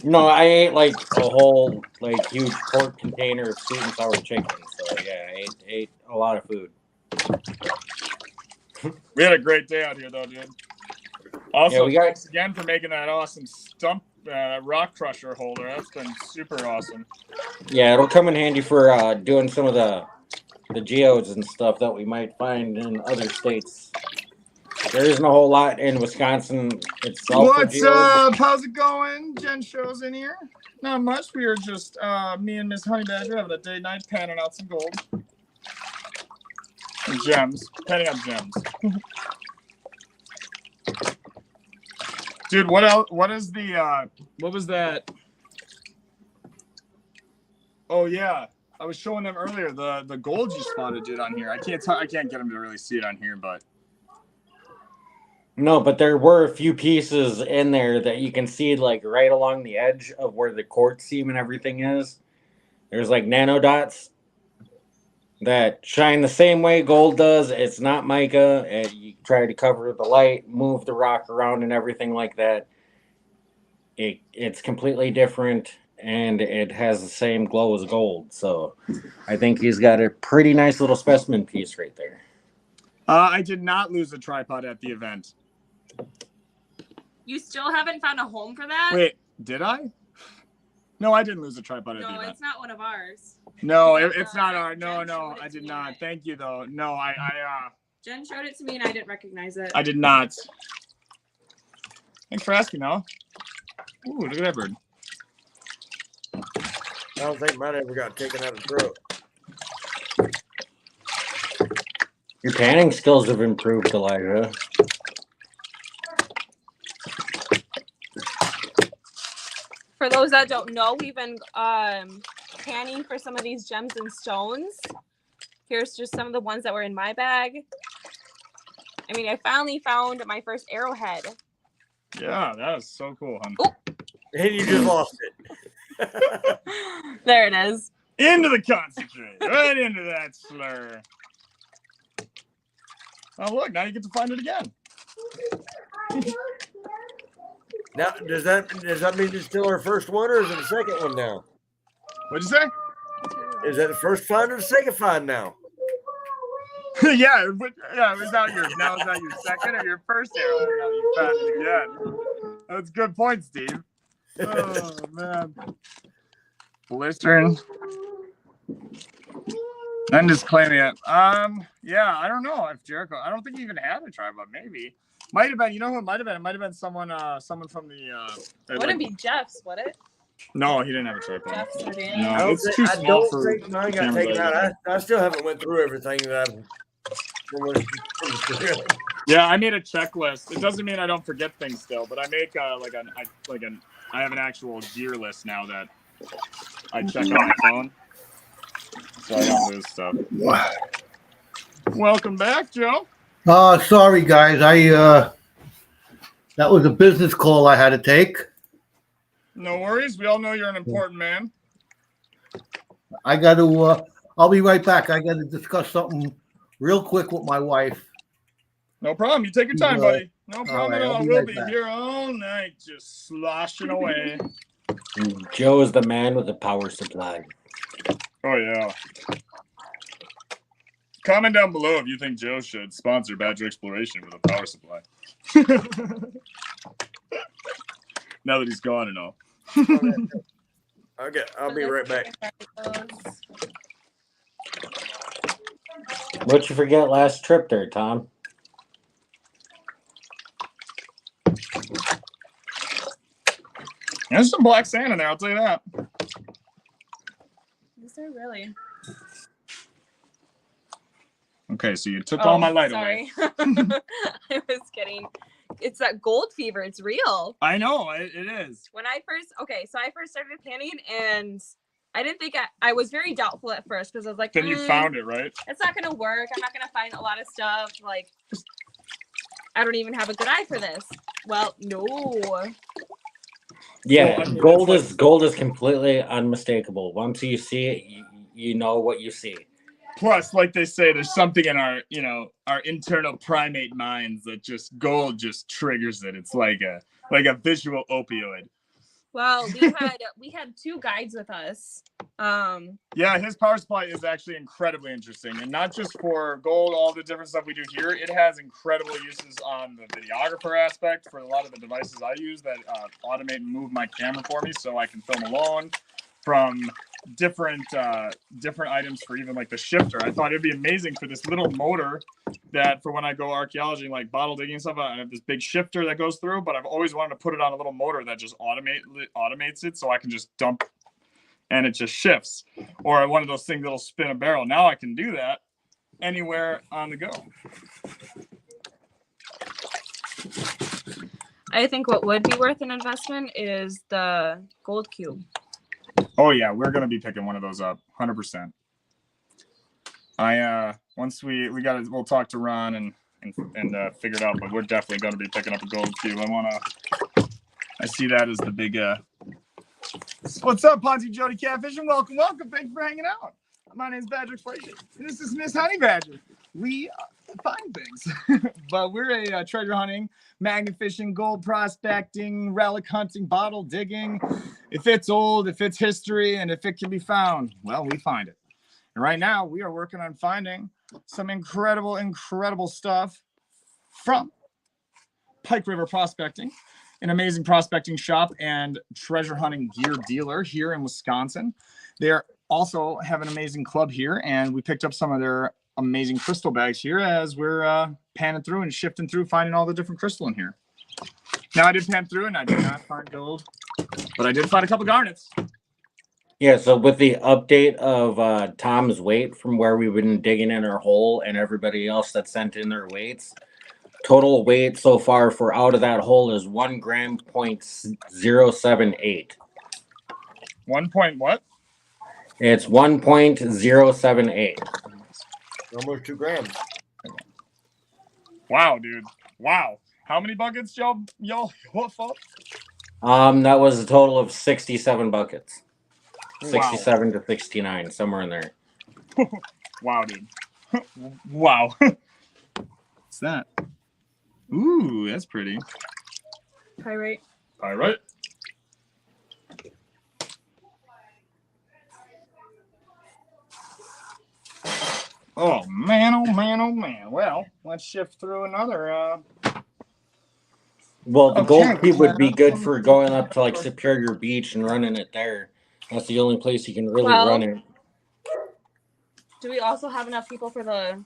No, I ate like a whole huge pork container of sweet and sour chicken. So yeah, I ate a lot of food. We had a great day out here though, dude. Also, yeah, thanks again for making that awesome stump rock crusher holder. That's been super awesome. Yeah, it'll come in handy for doing some of the geodes and stuff that we might find in other states. There isn't a whole lot in Wisconsin itself. What's up? How's it going? Jen shows in here. Not much. We were just me and Miss Honey Badger having a date night, panning out some gold and gems, panning out gems. Dude, what else? What is the? What was that? Oh yeah, I was showing them earlier the gold you spotted, dude, on here. I can't get them to really see it on here, but. No, but there were a few pieces in there that you can see like right along the edge of where the quartz seam and everything is. There's like nano dots that shine the same way gold does. It's not mica. You try to cover the light, move the rock around and everything like that. It's completely different and it has the same glow as gold. So I think he's got a pretty nice little specimen piece right there. I did not lose a tripod at the event. You still haven't found a home for that? Wait, did I? No, I didn't lose a tripod at the event. No, it's not one of ours. No, it's not our. No, I did not. Thank you, though. No, I Jen showed it to me and I didn't recognize it. I did not. Thanks for asking, though. Ooh, look at that bird. I don't think mine ever got taken out of the truck. Your panning skills have improved, Elijah. For those that don't know, we've been panning for some of these gems and stones. Here's just some of the ones that were in my bag. I mean, I finally found my first arrowhead. Yeah, that is so cool, hon. Ooh. And you just lost it. There it is. Into the concentrate. Right into that slur. Oh, look, now you get to find it again. Now, does that mean it's still our first one, or is it the second one now? What'd you say? Is that the first find or the second find now? Yeah, it was not yours. Now it's not your second or your first arrow. Now you found it again. That's a good point, Steve. Oh man, blistering. I'm just claiming it. Yeah, I don't know if Jericho. I don't think he even had a tripod. Maybe. Might have been. You know who it might have been? It might have been someone from the. Wouldn't be Jeff's, would it? No, he didn't have a tripod. Jeff's or Danny? No, it's too small I for. don't think mine got taken out. I still haven't went through everything that I've. Yeah, I made a checklist. It doesn't mean I don't forget things still, but I make I have an actual gear list now that I check on my phone so I don't lose stuff. Welcome back, Joe. Sorry guys, that was a business call I had to take. No worries. We all know you're an important man. I got to. I'll be right back. I got to discuss something real quick with my wife. No problem. You take your time, buddy. No problem right, at all. I'll be We'll right be back. here all night just sloshing away. Joe is the man with the power supply. Oh, yeah. Comment down below if you think Joe should sponsor Badger Exploration with a power supply. Now that he's gone and all. Okay, I'll be right back. What'd you forget last trip there, Tom? There's some black sand in there, I'll tell you that. Is there really? Okay, so you took all my light away. Sorry. I was kidding. It's that gold fever. It's real. I know, it is. When I first started panning, and I didn't think I was very doubtful at first because I was like, Then you found it, right? It's not gonna work. I'm not gonna find a lot of stuff. Like, I don't even have a good eye for this. Well, no. Yeah, Well, I mean, gold is completely unmistakable. Once you see it, you know what you see. Plus, like they say, there's something in our internal primate minds that just gold just triggers it. It's like a visual opioid. Well, we had two guides with us. Yeah, his power supply is actually incredibly interesting, and not just for gold, all the different stuff we do here. It has incredible uses on the videographer aspect for a lot of the devices I use that automate and move my camera for me, so I can film alone. From different items for even like the shifter. I thought it'd be amazing for this little motor that for when I go archaeology, like bottle digging and stuff. I have this big shifter that goes through, but I've always wanted to put it on a little motor that just automates it, so I can just dump and it just shifts. Or one of those things that'll spin a barrel. Now I can do that anywhere on the go. I think what would be worth an investment is the gold cube. Oh yeah, we're gonna be picking one of those up, 100%. Once we'll talk to Ron and figure it out, but we're definitely gonna be picking up a gold cube. I see that as the big. What's up, Ponzi Jody Catfish, and welcome. Thanks for hanging out. My name's Badger Exploration, and this is Miss Honey Badger. We find things, but we're a treasure hunting, magnet fishing, gold prospecting, relic hunting, bottle digging. If it's old, if it's history, and if it can be found, well, we find it. And right now, we are working on finding some incredible stuff from Pike River Prospecting, an amazing prospecting shop and treasure hunting gear dealer here in Wisconsin. They also have an amazing club here, and we picked up some of their amazing crystal bags here as we're panning through and shifting through, finding all the different crystal in here. Now, I did pan through and I did not find gold, but I did find a couple garnets. Yeah, so with the update of Tom's weight from where we've been digging in our hole and everybody else that sent in their weights, total weight so far for out of that hole is 1 gram .078. 1 point what? It's 1.078. Almost 2 grams. Wow, dude. Wow. How many buckets y'all woof up? That was a total of 67 buckets. Wow. 67 to 69, somewhere in there. Wow, dude. Wow. What's that? Ooh, that's pretty. Pyrite. Pyrite. Oh man, oh man, oh man. Well, let's shift through another. Well, the Okay. gold cube would be good for going up to like Superior Beach and running it there. That's the only place you can really run it. Do we also have enough people for the...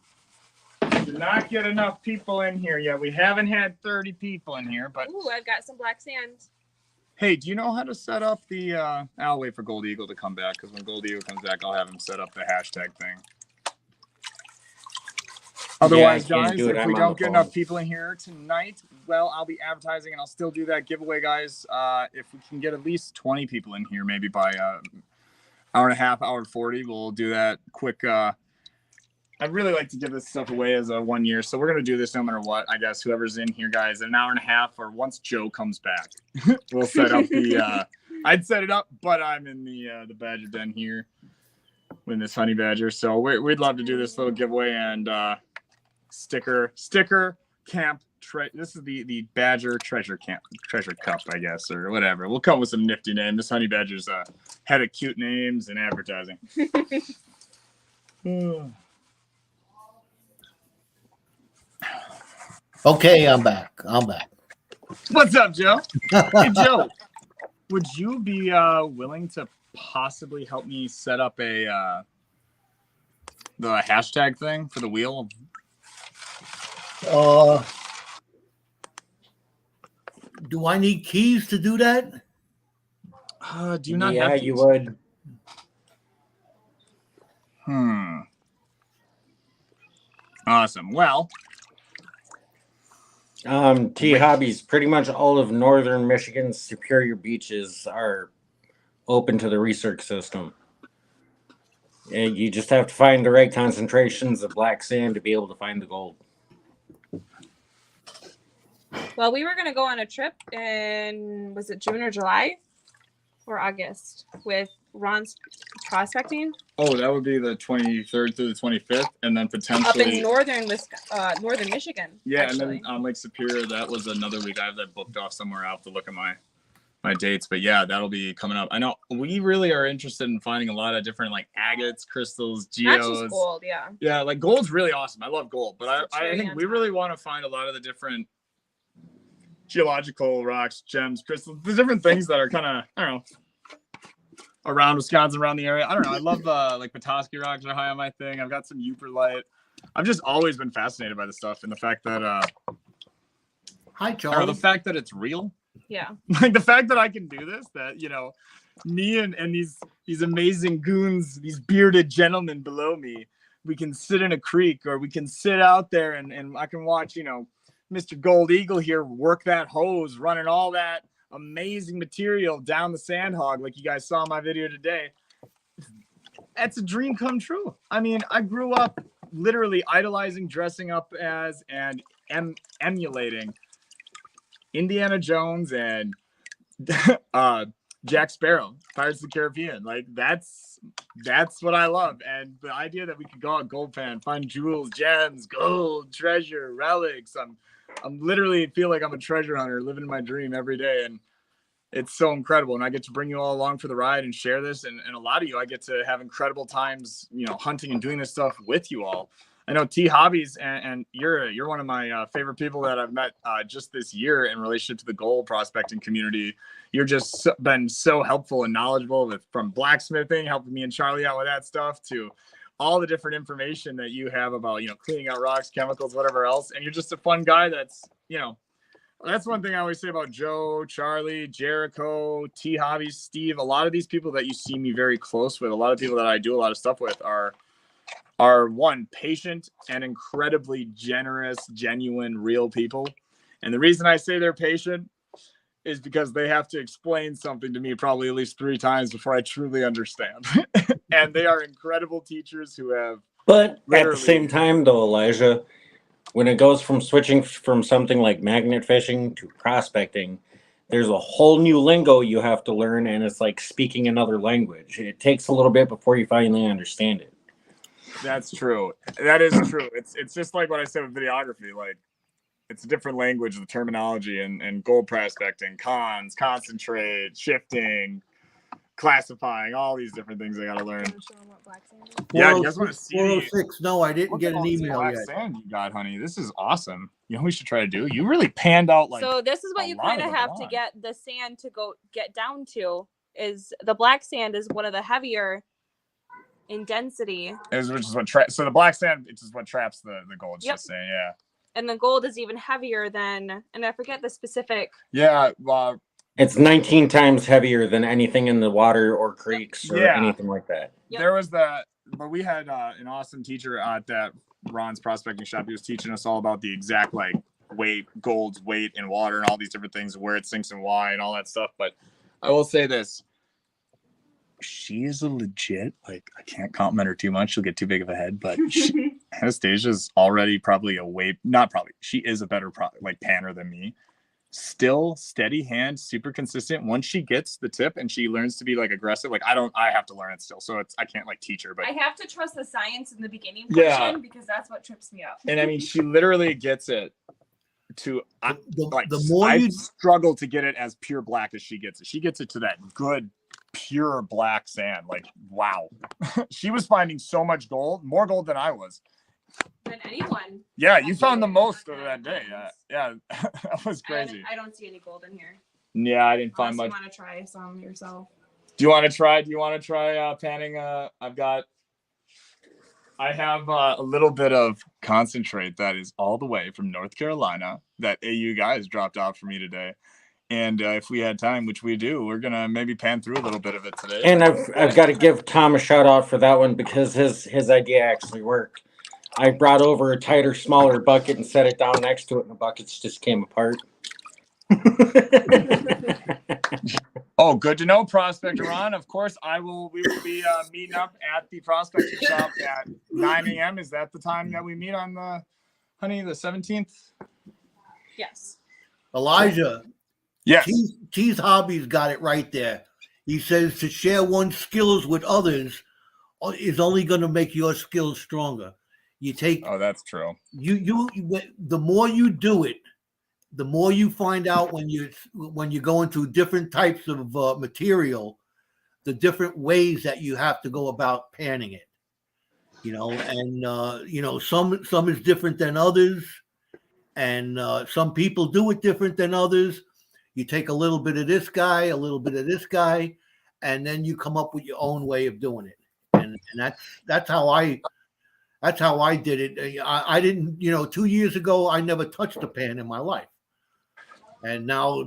Did not get enough people in here yet. We haven't had 30 people in here, but... Ooh, I've got some black sand. Hey, do you know how to set up the... I'll wait for Gold Eagle to come back, because when Gold Eagle comes back, I'll have him set up the hashtag thing. Otherwise, Yeah, I can't guys, do it. if I'm we on don't the get phone. enough people in here tonight, well, I'll be advertising and I'll still do that giveaway, guys. If we can get at least 20 people in here, maybe by hour and a half, hour 40, we'll do that quick. I'd really like to give this stuff away as a 1 year, so we're gonna do this no matter what. I guess whoever's in here, guys, in an hour and a half, or once Joe comes back, we'll set up the. I'd set it up, but I'm in the Badger Den here with this honey badger, so we'd love to do this little giveaway and sticker camp. This is the Badger treasure cup, I guess, or whatever. We'll come with some nifty name. This honey badger's head of cute names and advertising. Okay, I'm back. What's up, Joe? Hey, Joe, would you be willing to possibly help me set up the hashtag thing for the wheel? Do I need keys to do that? Do you not Yeah, have keys? you would. Awesome. Well, T Hobbies, pretty much all of northern Michigan's superior beaches are open to the research system. And you just have to find the right concentrations of black sand to be able to find the gold. Well, we were gonna go on a trip in, was it June or July or August, with Ron's prospecting oh, that would be the 23rd through the 25th, and then up potentially in northern Michigan. yeah, actually. and then on Lake Superior, that was another week. I have that booked off somewhere. I'll have to look at my dates, but yeah, that'll be coming up. I know we really are interested in finding a lot of different like agates, crystals, Not geos. just gold, yeah. Yeah, like gold's really awesome. I love gold, but It's the I cherry think on we top. really want to find a lot of the different geological rocks, gems, crystals, the different things that are kind of, I don't know, around Wisconsin, around the area. I don't know. I love like Petoskey rocks are high on my thing. I've got some Uperlite. I've just always been fascinated by the stuff and the fact that Hi, I don't know, Charlie. the fact that it's real. Yeah. Like the fact that I can do this, that me and these amazing goons, these bearded gentlemen below me, we can sit in a creek or we can sit out there and I can watch, Mr. Gold Eagle here work that hose, running all that amazing material down the sand hog, like you guys saw in my video today. That's a dream come true. I mean, I grew up literally idolizing, dressing up as, and emulating Indiana Jones and Jack Sparrow, Pirates of the Caribbean. Like that's what I love. And the idea that we could go out gold pan, find jewels, gems, gold, treasure, relics. I'm literally feel like I'm a treasure hunter living my dream every day. And it's so incredible. And I get to bring you all along for the ride and share this. And a lot of you, I get to have incredible times, hunting and doing this stuff with you all. I know T Hobbies, and you're one of my favorite people that I've met just this year in relationship to the gold prospecting community. You're just been so helpful and knowledgeable from blacksmithing, helping me and Charlie out with that stuff, to all the different information that you have about cleaning out rocks, chemicals, whatever else. And you're just a fun guy. That's one thing I always say about Joe, Charlie, Jericho, T Hobbies, Steve. A lot of these people that you see me very close with, a lot of people that I do a lot of stuff with are one, patient and incredibly generous, genuine, real people. And the reason I say they're patient is because they have to explain something to me probably at least 3 times before I truly understand. And they are incredible teachers who have. But at literally, the same time, though, Elijah, when it goes from switching from something like magnet fishing to prospecting, there's a whole new lingo you have to learn, and it's like speaking another language. It takes a little bit before you finally understand it. That's true. That is true. It's just like what I said with videography. Like, it's a different language, the terminology, and gold prospecting, cons, concentrate, shifting, classifying, all these different things I got to learn. Yeah, you guys want to see? 406. No, I didn't get an email black yet. sand you got, honey. This is awesome. You know what we should try to do? You really panned out like. So this is what a you lot kind of of the have to blonde. get the sand to get down to, is the black sand is one of the heavier in density, which is what so the black sand, which is what traps the gold. It's Yep. just saying, yeah. and the gold is even heavier than, and I forget the specific. Yeah, It's 19 times heavier than anything in the water or creeks or Yeah. anything like that. Yep. There was but we had an awesome teacher at that Ron's prospecting shop. He was teaching us all about the exact like gold's weight in water and all these different things, where it sinks and why and all that stuff. But I will say this. She is a legit, like, I can't compliment her too much. She'll get too big of a head, but Anastasia's already probably she is a better panner than me. Still steady hand, super consistent. Once she gets the tip and she learns to be like aggressive, like I have to learn it still. So I can't like teach her, but I have to trust the science in the beginning portion because that's what trips me up. And I mean, she literally gets it to the more I you struggle to get it as pure black as she gets it. She gets it to that good pure black sand. Like, wow. She was finding so much gold, more gold than I was. Than anyone. Yeah, you found the most of that day. Yeah, that was crazy. I don't see any gold in here. Yeah, I didn't find much. You want to try some yourself? Do you want to try panning? I have a little bit of concentrate that is all the way from North Carolina that AU guys dropped off for me today. And if we had time, which we do, we're gonna maybe pan through a little bit of it today. And I've got to give Tom a shout out for that one because his idea actually worked. I brought over a tighter, smaller bucket and set it down next to it, and the buckets just came apart. Oh, good to know, Prospector Ron. Of course, we will be meeting up at the prospecting shop at 9 a.m. Is that the time that we meet on the 17th? Yes. Elijah. Yes. T's Hobby's got it right there. He says to share one's skills with others is only going to make your skills stronger. You take. Oh, that's true. The more you do it, the more you find out when you go into different types of material, the different ways that you have to go about panning it. Some is different than others, and some people do it different than others. You take a little bit of this guy, a little bit of this guy, and then you come up with your own way of doing it. And that's how I did it. I didn't, 2 years ago, I never touched a pan in my life. And now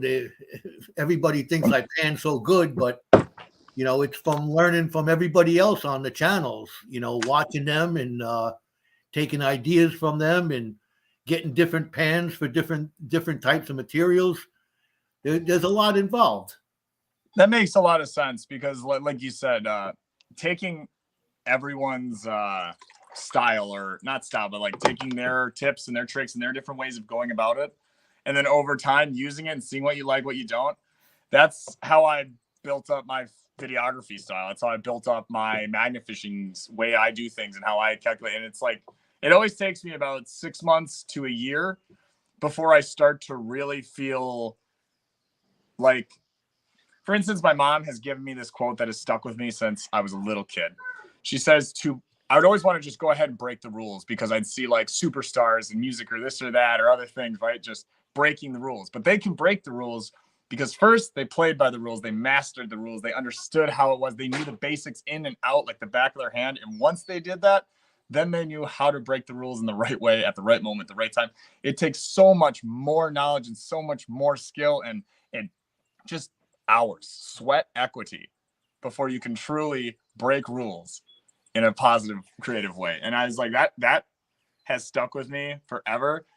everybody thinks I pan so good, but, it's from learning from everybody else on the channels, watching them and taking ideas from them and getting different pans for different types of materials. There's a lot involved. That makes a lot of sense because, like you said, taking everyone's style, or not style, but like taking their tips and their tricks and their different ways of going about it, and then over time using it and seeing what you like, what you don't. That's how I built up my videography style. That's how I built up my magnifishing way I do things and how I calculate. And it's like, it always takes me about 6 months to a year before I start to really feel like, for instance, my mom has given me this quote that has stuck with me since I was a little kid. She says I would always want to just go ahead and break the rules because I'd see like superstars in music or this or that or other things, right? Just breaking the rules. But they can break the rules because first they played by the rules. They mastered the rules. They understood how it was. They knew the basics in and out like the back of their hand. And once they did that, then they knew how to break the rules in the right way at the right moment, the right time. It takes so much more knowledge and so much more skill and just hours, sweat equity before you can truly break rules in a positive, creative way. And I was like, that has stuck with me forever.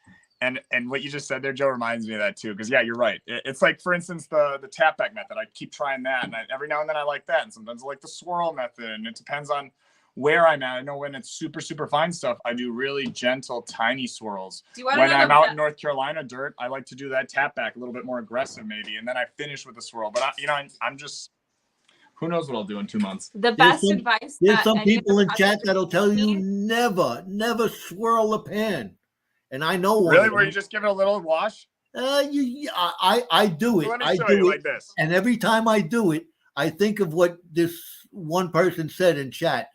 And what you just said there, Joe, reminds me of that too. Because yeah, you're right. It's like, for instance, the tap back method. I keep trying that, and every now and then I like that. And sometimes I like the swirl method, and it depends on where I'm at. I know when it's super, super fine stuff, I do really gentle, tiny swirls. When I'm out in North Carolina dirt, I like to do that tap back a little bit more aggressive maybe. And then I finish with a swirl. But I'm just, who knows what I'll do in 2 months. The best advice. There's some people in chat that'll tell you never swirl a pan. And I know one. Really? Where you just give it a little wash? I do it. Let me I show do you it. like this. And every time I do it, I think of what this one person said in chat.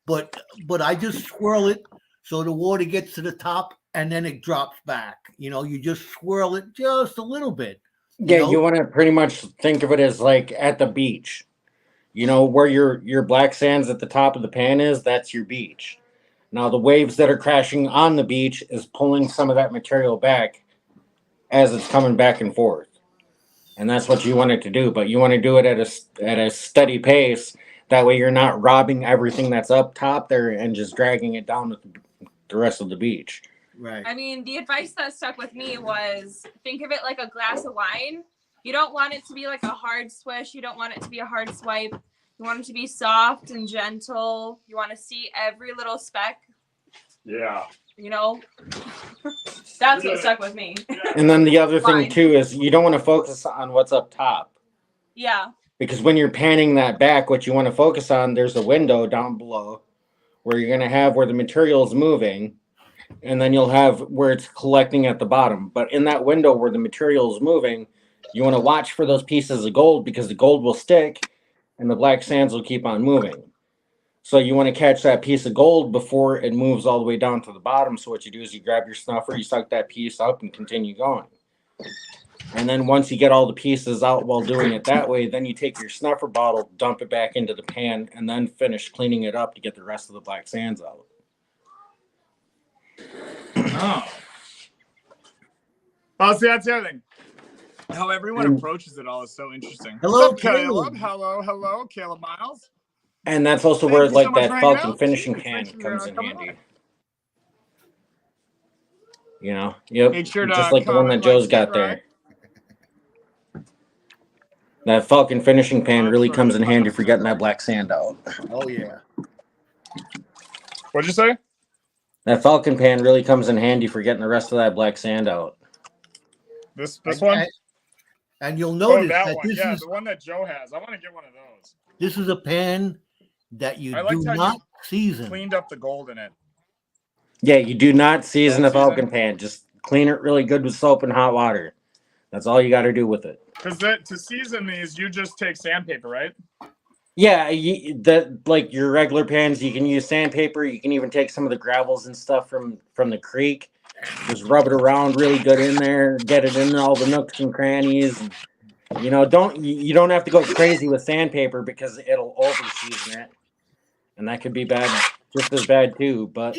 But I just swirl it so the water gets to the top and then it drops back. You just swirl it just a little bit. You want to pretty much think of it as like at the beach. Where your black sands at the top of the pan is, that's your beach. Now the waves that are crashing on the beach is pulling some of that material back as it's coming back and forth. And that's what you want it to do, but you want to do it at a steady pace. That way you're not robbing everything that's up top there and just dragging it down the rest of the beach. Right. I mean, the advice that stuck with me was think of it like a glass of wine. You don't want it to be like a hard swish. You don't want it to be a hard swipe. You want it to be soft and gentle. You want to see every little speck. Yeah. You know, that's what stuck with me. And then the other thing Wine. too is you don't want to focus on what's up top. Yeah. Because when you're panning that back, what you want to focus on, there's a window down below where you're going to have where the material is moving, and then you'll have where it's collecting at the bottom. But in that window where the material is moving, you want to watch for those pieces of gold because the gold will stick and the black sands will keep on moving. So you want to catch that piece of gold before it moves all the way down to the bottom. So what you do is you grab your snuffer, you suck that piece up and continue going. And then once you get all the pieces out while doing it that way, then you take your snuffer bottle, dump it back into the pan, and then finish cleaning it up to get the rest of the black sands out. Oh. Well, see, that's the other thing. How everyone approaches it all is so interesting. Hello, What's up, Caleb. Hello, hello, Caleb Miles. And that's also Thank where you so like much that for hanging Falcon out. finishing Jeez, pan thanks for, comes in coming handy. on. You know, yep, Make sure to just like the one that comment, Joe's like, got subscribe. there. That Falcon finishing pan really Sorry, comes in I'm handy not for getting that black sand out. Oh yeah. What'd you say? That Falcon pan really comes in handy for getting the rest of that black sand out. This And- one? And you'll Oh, notice that that one. this Yeah, is the one that Joe has. I want to get one of those. this is a pan that you I liked do how you not season. Cleaned up the gold in it. Yeah, you do not season a Don't season. Falcon pan. Just clean it really good with soap and hot water. That's all you got to do with it. Because to season these, you just take sandpaper, right? Yeah, that like your regular pans, you can use sandpaper. You can even take some of the gravels and stuff from the creek. Just rub it around really good in there. Get it in all the nooks and crannies. And, you know, you don't have to go crazy with sandpaper because it'll over season it, and that could be bad, just as bad too. But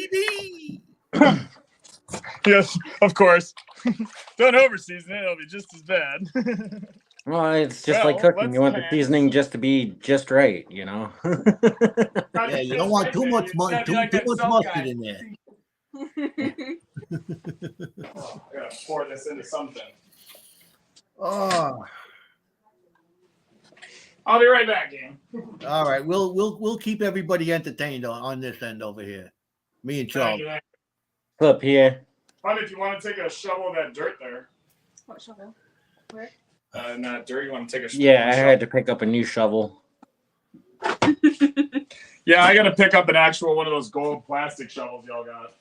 Yes, of course. Don't over season it; it'll be just as bad. well, it's just like Well, cooking. You want the let's seasoning just to be just right, you know. Yeah, you don't want too much too much mustard in there. Oh, I gotta pour this into something. Oh, I'll be right back, gang. all right. We'll keep everybody entertained on this end over here. Me and Charles. Thank you. Up here. Honey, if you want to take a shovel of that dirt there, What shovel? Where? in that dirt, you want to take a shovel? Yeah, I had to pick up a new shovel. Yeah, I got to pick up an actual one of those gold plastic shovels y'all got.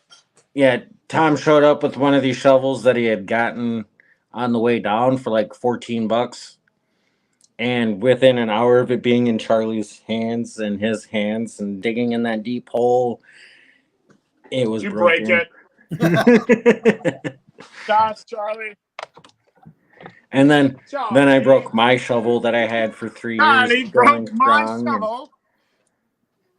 Yeah, Tom showed up with one of these shovels that he had gotten on the way down for like $14. And within an hour of it being in Charlie's hands and his hands and digging in that deep hole, it was You broken. break it. Shots, Charlie. And then Charlie. I broke my shovel that I had for 3 years. Charlie going broke my strong. shovel.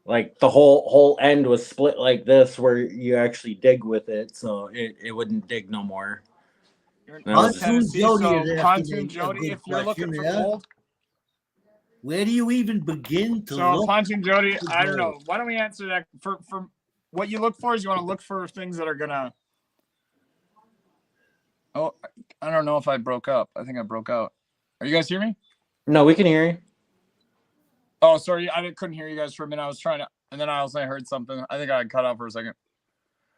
Like the whole end was split like this where you actually dig with it, so it wouldn't dig no more. That was- Tennessee, Jody so is asking Pontoon a Jody, good if you're looking question, for yeah. gold. Where do you even begin to So look? Pontoon Jody, for I don't know. gold? Why don't we answer that for what you look for is you want to look for things that are gonna. Oh, I don't know if I broke up. I think I broke out. Are you guys hear me? No, we can hear you. Oh, sorry, couldn't hear you guys for a minute. I was trying to, and then I heard something. I think I cut out for a second.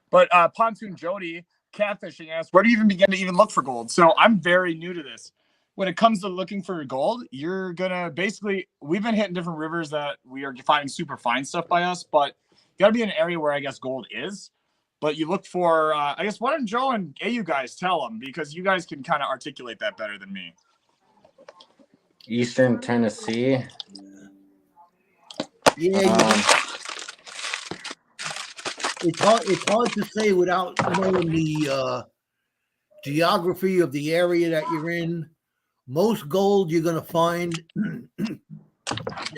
But Pontoon Jody, catfishing asked, where do you even begin to even look for gold? So I'm very new to this. When it comes to looking for gold, you're gonna basically, we've been hitting different rivers that we are finding super fine stuff by us, but you gotta be in an area where I guess gold is. But you look for, I guess, why don't Joe and AU guys tell them, because you guys can kind of articulate that better than me. Eastern Tennessee. Yeah, it's hard to say without knowing the geography of the area that you're in. Most gold you're going to find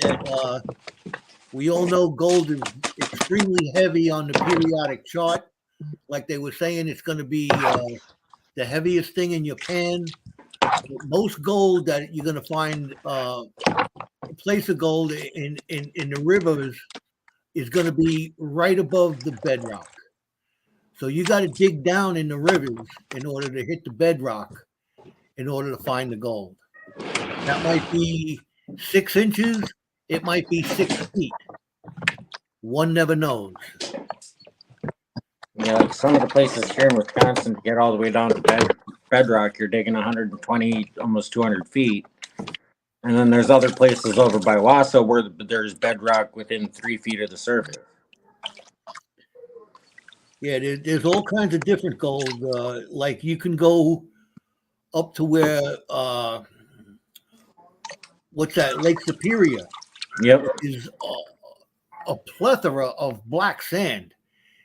that we all know gold is extremely heavy on the periodic chart. Like they were saying, it's going to be the heaviest thing in your pan. Most gold that you're going to find, a place of gold in the rivers is going to be right above the bedrock. So you got to dig down in the rivers in order to hit the bedrock in order to find the gold. That might be 6 inches. It might be 6 feet. One never knows. Yeah, like some of the places here in Wisconsin to get all the way down to bedrock, you're digging 120, almost 200 feet. And then there's other places over by Wausau where there's bedrock within 3 feet of the surface. Yeah, there's all kinds of different gold. Like you can go up to where, what's that, Lake Superior Yep. is a plethora of black sand.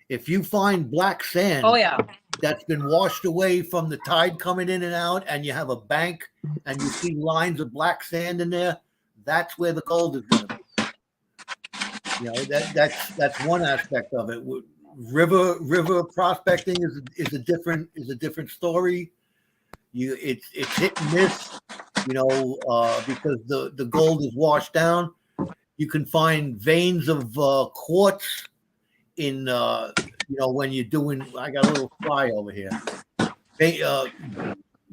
If you find black sand Oh yeah. that's been washed away from the tide coming in and out, and you have a bank and you see lines of black sand in there, that's where the gold is going to be. You know, that's one aspect of it. River prospecting is a different story. It's hit and miss, you know, because the gold is washed down. You can find veins of quartz in you know, when you're doing. I got a little fly over here.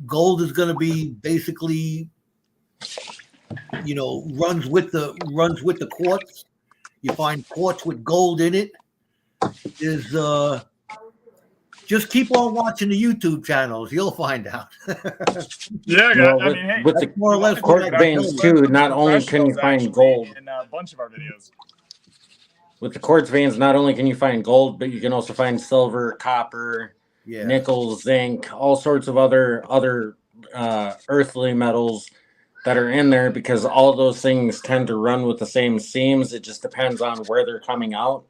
Gold is going to be basically, you know, runs with the quartz. You find quartz with gold in it. Is just keep on watching the YouTube channels. You'll find out. Yeah, Well, I mean, hey, with That's the more or less what quartz I can veins tell you. too, not only can you find Professionals, gold. actually, in a bunch of our videos. With the quartz veins, not only can you find gold, but you can also find silver, copper, Yeah. nickel, zinc, all sorts of other earthly metals that are in there, because all of those things tend to run with the same seams. It just depends on where they're coming out,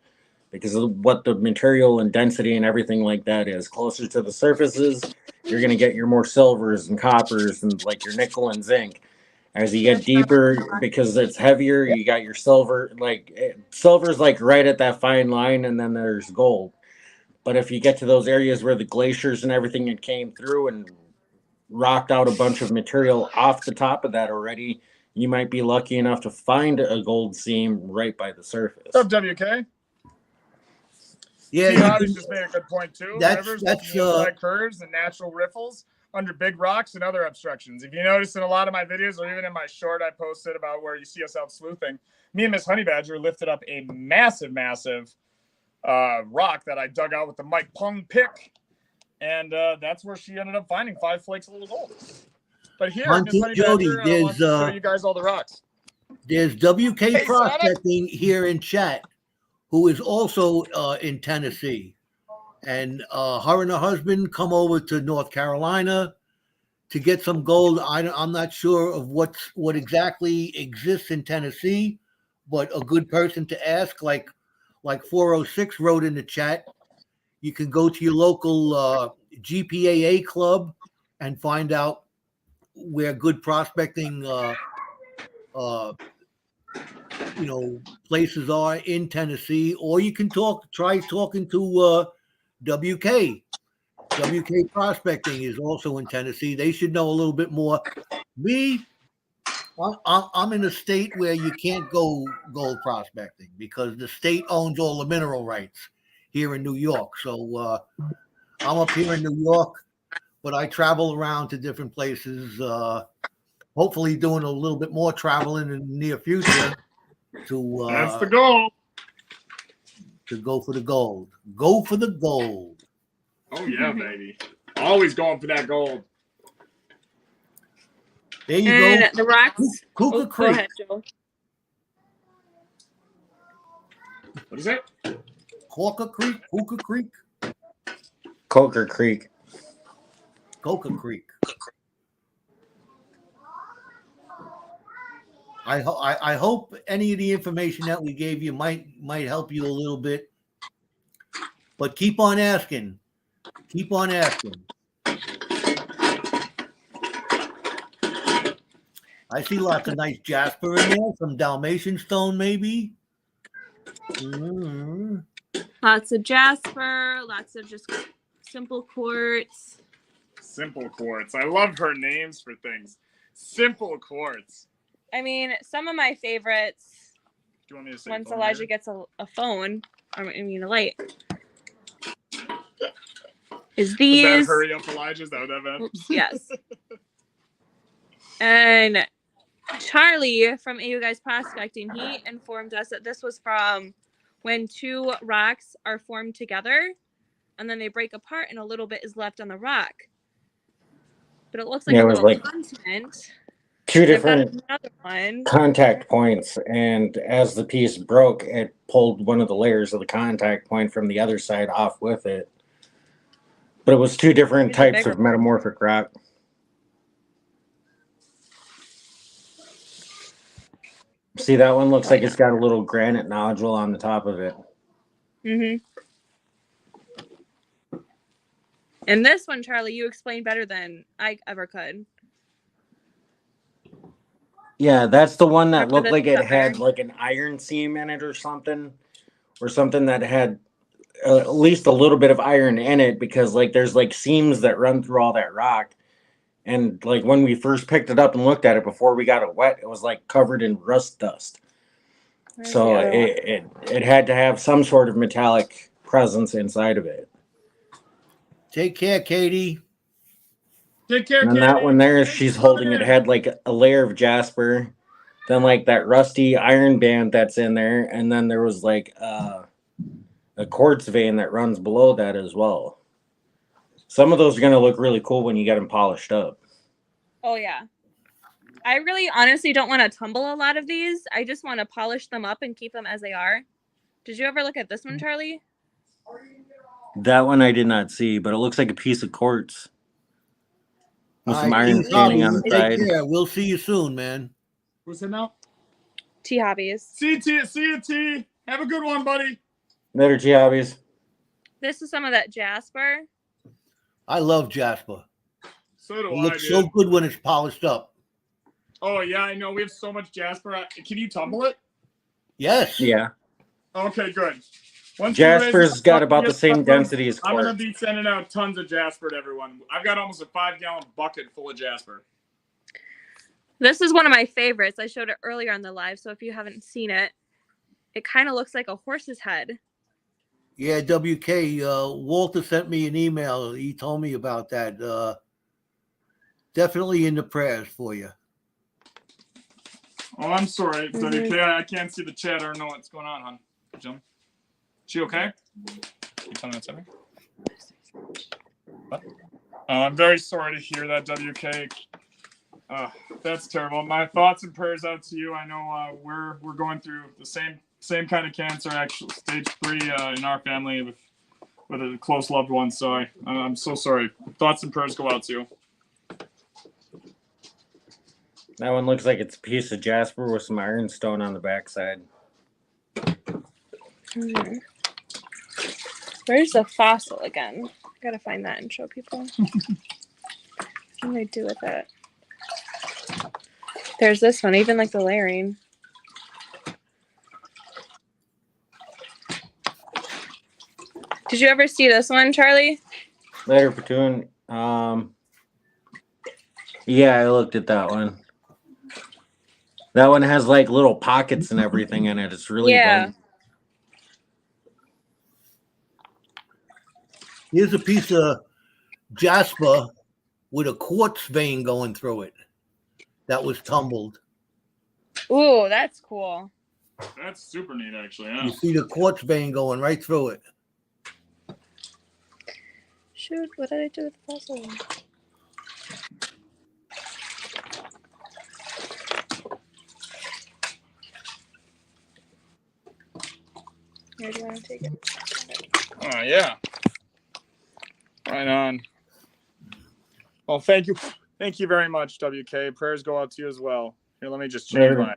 because of what the material and density and everything like that is. Closer to the surfaces, you're going to get your more silvers and coppers and like your nickel and zinc. As you get deeper, because it's heavier, you got your silver. Like silver's like right at that fine line, and then there's gold. But if you get to those areas where the glaciers and everything had came through and rocked out a bunch of material off the top of that already, you might be lucky enough to find a gold seam right by the surface. What's up, WK? Yeah, T. Hotties just made a good point too. that's- Rivers that's, making inside curves and natural riffles under big rocks and other obstructions. If you notice in a lot of my videos, or even in my short I posted about where you see us out sleuthing, me and Miss Honey Badger lifted up a massive rock that I dug out with the Mike Pung pick, and that's where she ended up finding 5 flakes of little gold. But here, Monty, Miss Honey Jody, Badger, I want to show you guys all the rocks. There's WK Hey, Prospecting here in chat, who is also in Tennessee, and her and her husband come over to North Carolina to get some gold. I'm not sure of what exactly exists in Tennessee, but a good person to ask, like 406 wrote in the chat, you can go to your local GPAA club and find out where good prospecting you know, places are in Tennessee, or you can try talking to WK. WK Prospecting is also in Tennessee. They should know a little bit more. I'm in a state where you can't go gold prospecting because the state owns all the mineral rights here in New York. So I'm up here in New York, but I travel around to different places, hopefully doing a little bit more traveling in the near future to That's the goal. to go for the gold. Go for the gold. Oh yeah, baby. Always going for that gold. There you And go. the rocks. Kuka Oh, go Creek. ahead, Joel. What is it? Kuka Creek. Kuka Creek. Coker Creek. Coca Creek. I hope any of the information that we gave you might help you a little bit. But keep on asking. Keep on asking. I see lots of nice jasper in there, some Dalmatian stone maybe. Mm-hmm. Lots of jasper, lots of just simple quartz. Simple quartz. I love her names for things. Simple quartz. I mean, some of my favorites, Do you want me to say once phone Elijah here? gets a phone, I mean a light. is Is that these. hurry up, Elijah? Is that what that meant? Yes. And Charlie from AU Guys Prospecting, he informed us that this was from when two rocks are formed together and then they break apart and a little bit is left on the rock. But it looks like Yeah, a it was little like content. two I've got different another one. contact points, and as the piece broke, it pulled one of the layers of the contact point from the other side off with it. But it was two different Here's a types bigger of metamorphic rock. See, that one looks like it's got a little granite nodule on the top of it. Mm-hmm. And this one, Charlie, you explained better than I ever could. Yeah, that's the one that Remember looked this like it the had iron? like an iron seam in it or something that had at least a little bit of iron in it, because like there's like seams that run through all that rock. And like when we first picked it up and looked at it before we got it wet, it was like covered in rust dust. Where's So the other one? it had to have some sort of metallic presence inside of it. Take care, Katie. Take care, And then that one there, she's holding it, it. had like a layer of jasper, then like that rusty iron band that's in there, and then there was like a quartz vein that runs below that as well. Some of those are going to look really cool when you get them polished up. Oh, yeah. I really honestly don't want to tumble a lot of these. I just want to polish them up and keep them as they are. Did you ever look at this one, Charlie? That one I did not see, but it looks like a piece of quartz with All some right, iron T. standing Hobby, on you the take side. care. We'll see you soon, man. What's it now? T Hobbies. See you, T. Have a good one, buddy. Later, T Hobbies. This is some of that jasper. I love Jasper. So do It I, looks dude. so good when it's polished up. Oh, yeah, I know. We have so much Jasper. Can you tumble it? Yes. Yeah. Okay, good. Once Jasper's got about the same density as I'm going to quartz. be sending out tons of Jasper to everyone. I've got almost a 5-gallon bucket full of Jasper. This is one of my favorites. I showed it earlier on the live, so if you haven't seen it, it kind of looks like a horse's head. Yeah, WK. Walter sent me an email. He told me about that. Definitely in the prayers for you. Oh, I'm sorry. Mhm. WK, I can't see the chat. I don't know what's going on, hon. Jim? She okay? You telling that to me? What? I'm very sorry to hear that, WK. That's terrible. My thoughts and prayers out to you. I know we're going through the same kind of cancer, actually, stage 3 in our family with a close loved one. So I'm so sorry. Thoughts and prayers go out to you. That one looks like it's a piece of jasper with some ironstone on the backside. Mm-hmm. Where's the fossil again? Gotta find that and show people. What do I do with it? There's this one, even like the layering. Did you ever see this one, Charlie? Later, Platoon. Yeah, I looked at that one. That one has like little pockets and everything in it. It's really Yeah. fun. Here's a piece of Jasper with a quartz vein going through it that was tumbled. Ooh, that's cool. That's super neat, actually. Yeah. You see the quartz vein going right through it. Shoot, what did I do with the fossil? Here, do you want to take it? Oh, yeah. Right on. Well, thank you. Thank you very much, WK. Prayers go out to you as well. Here, let me just change Later. my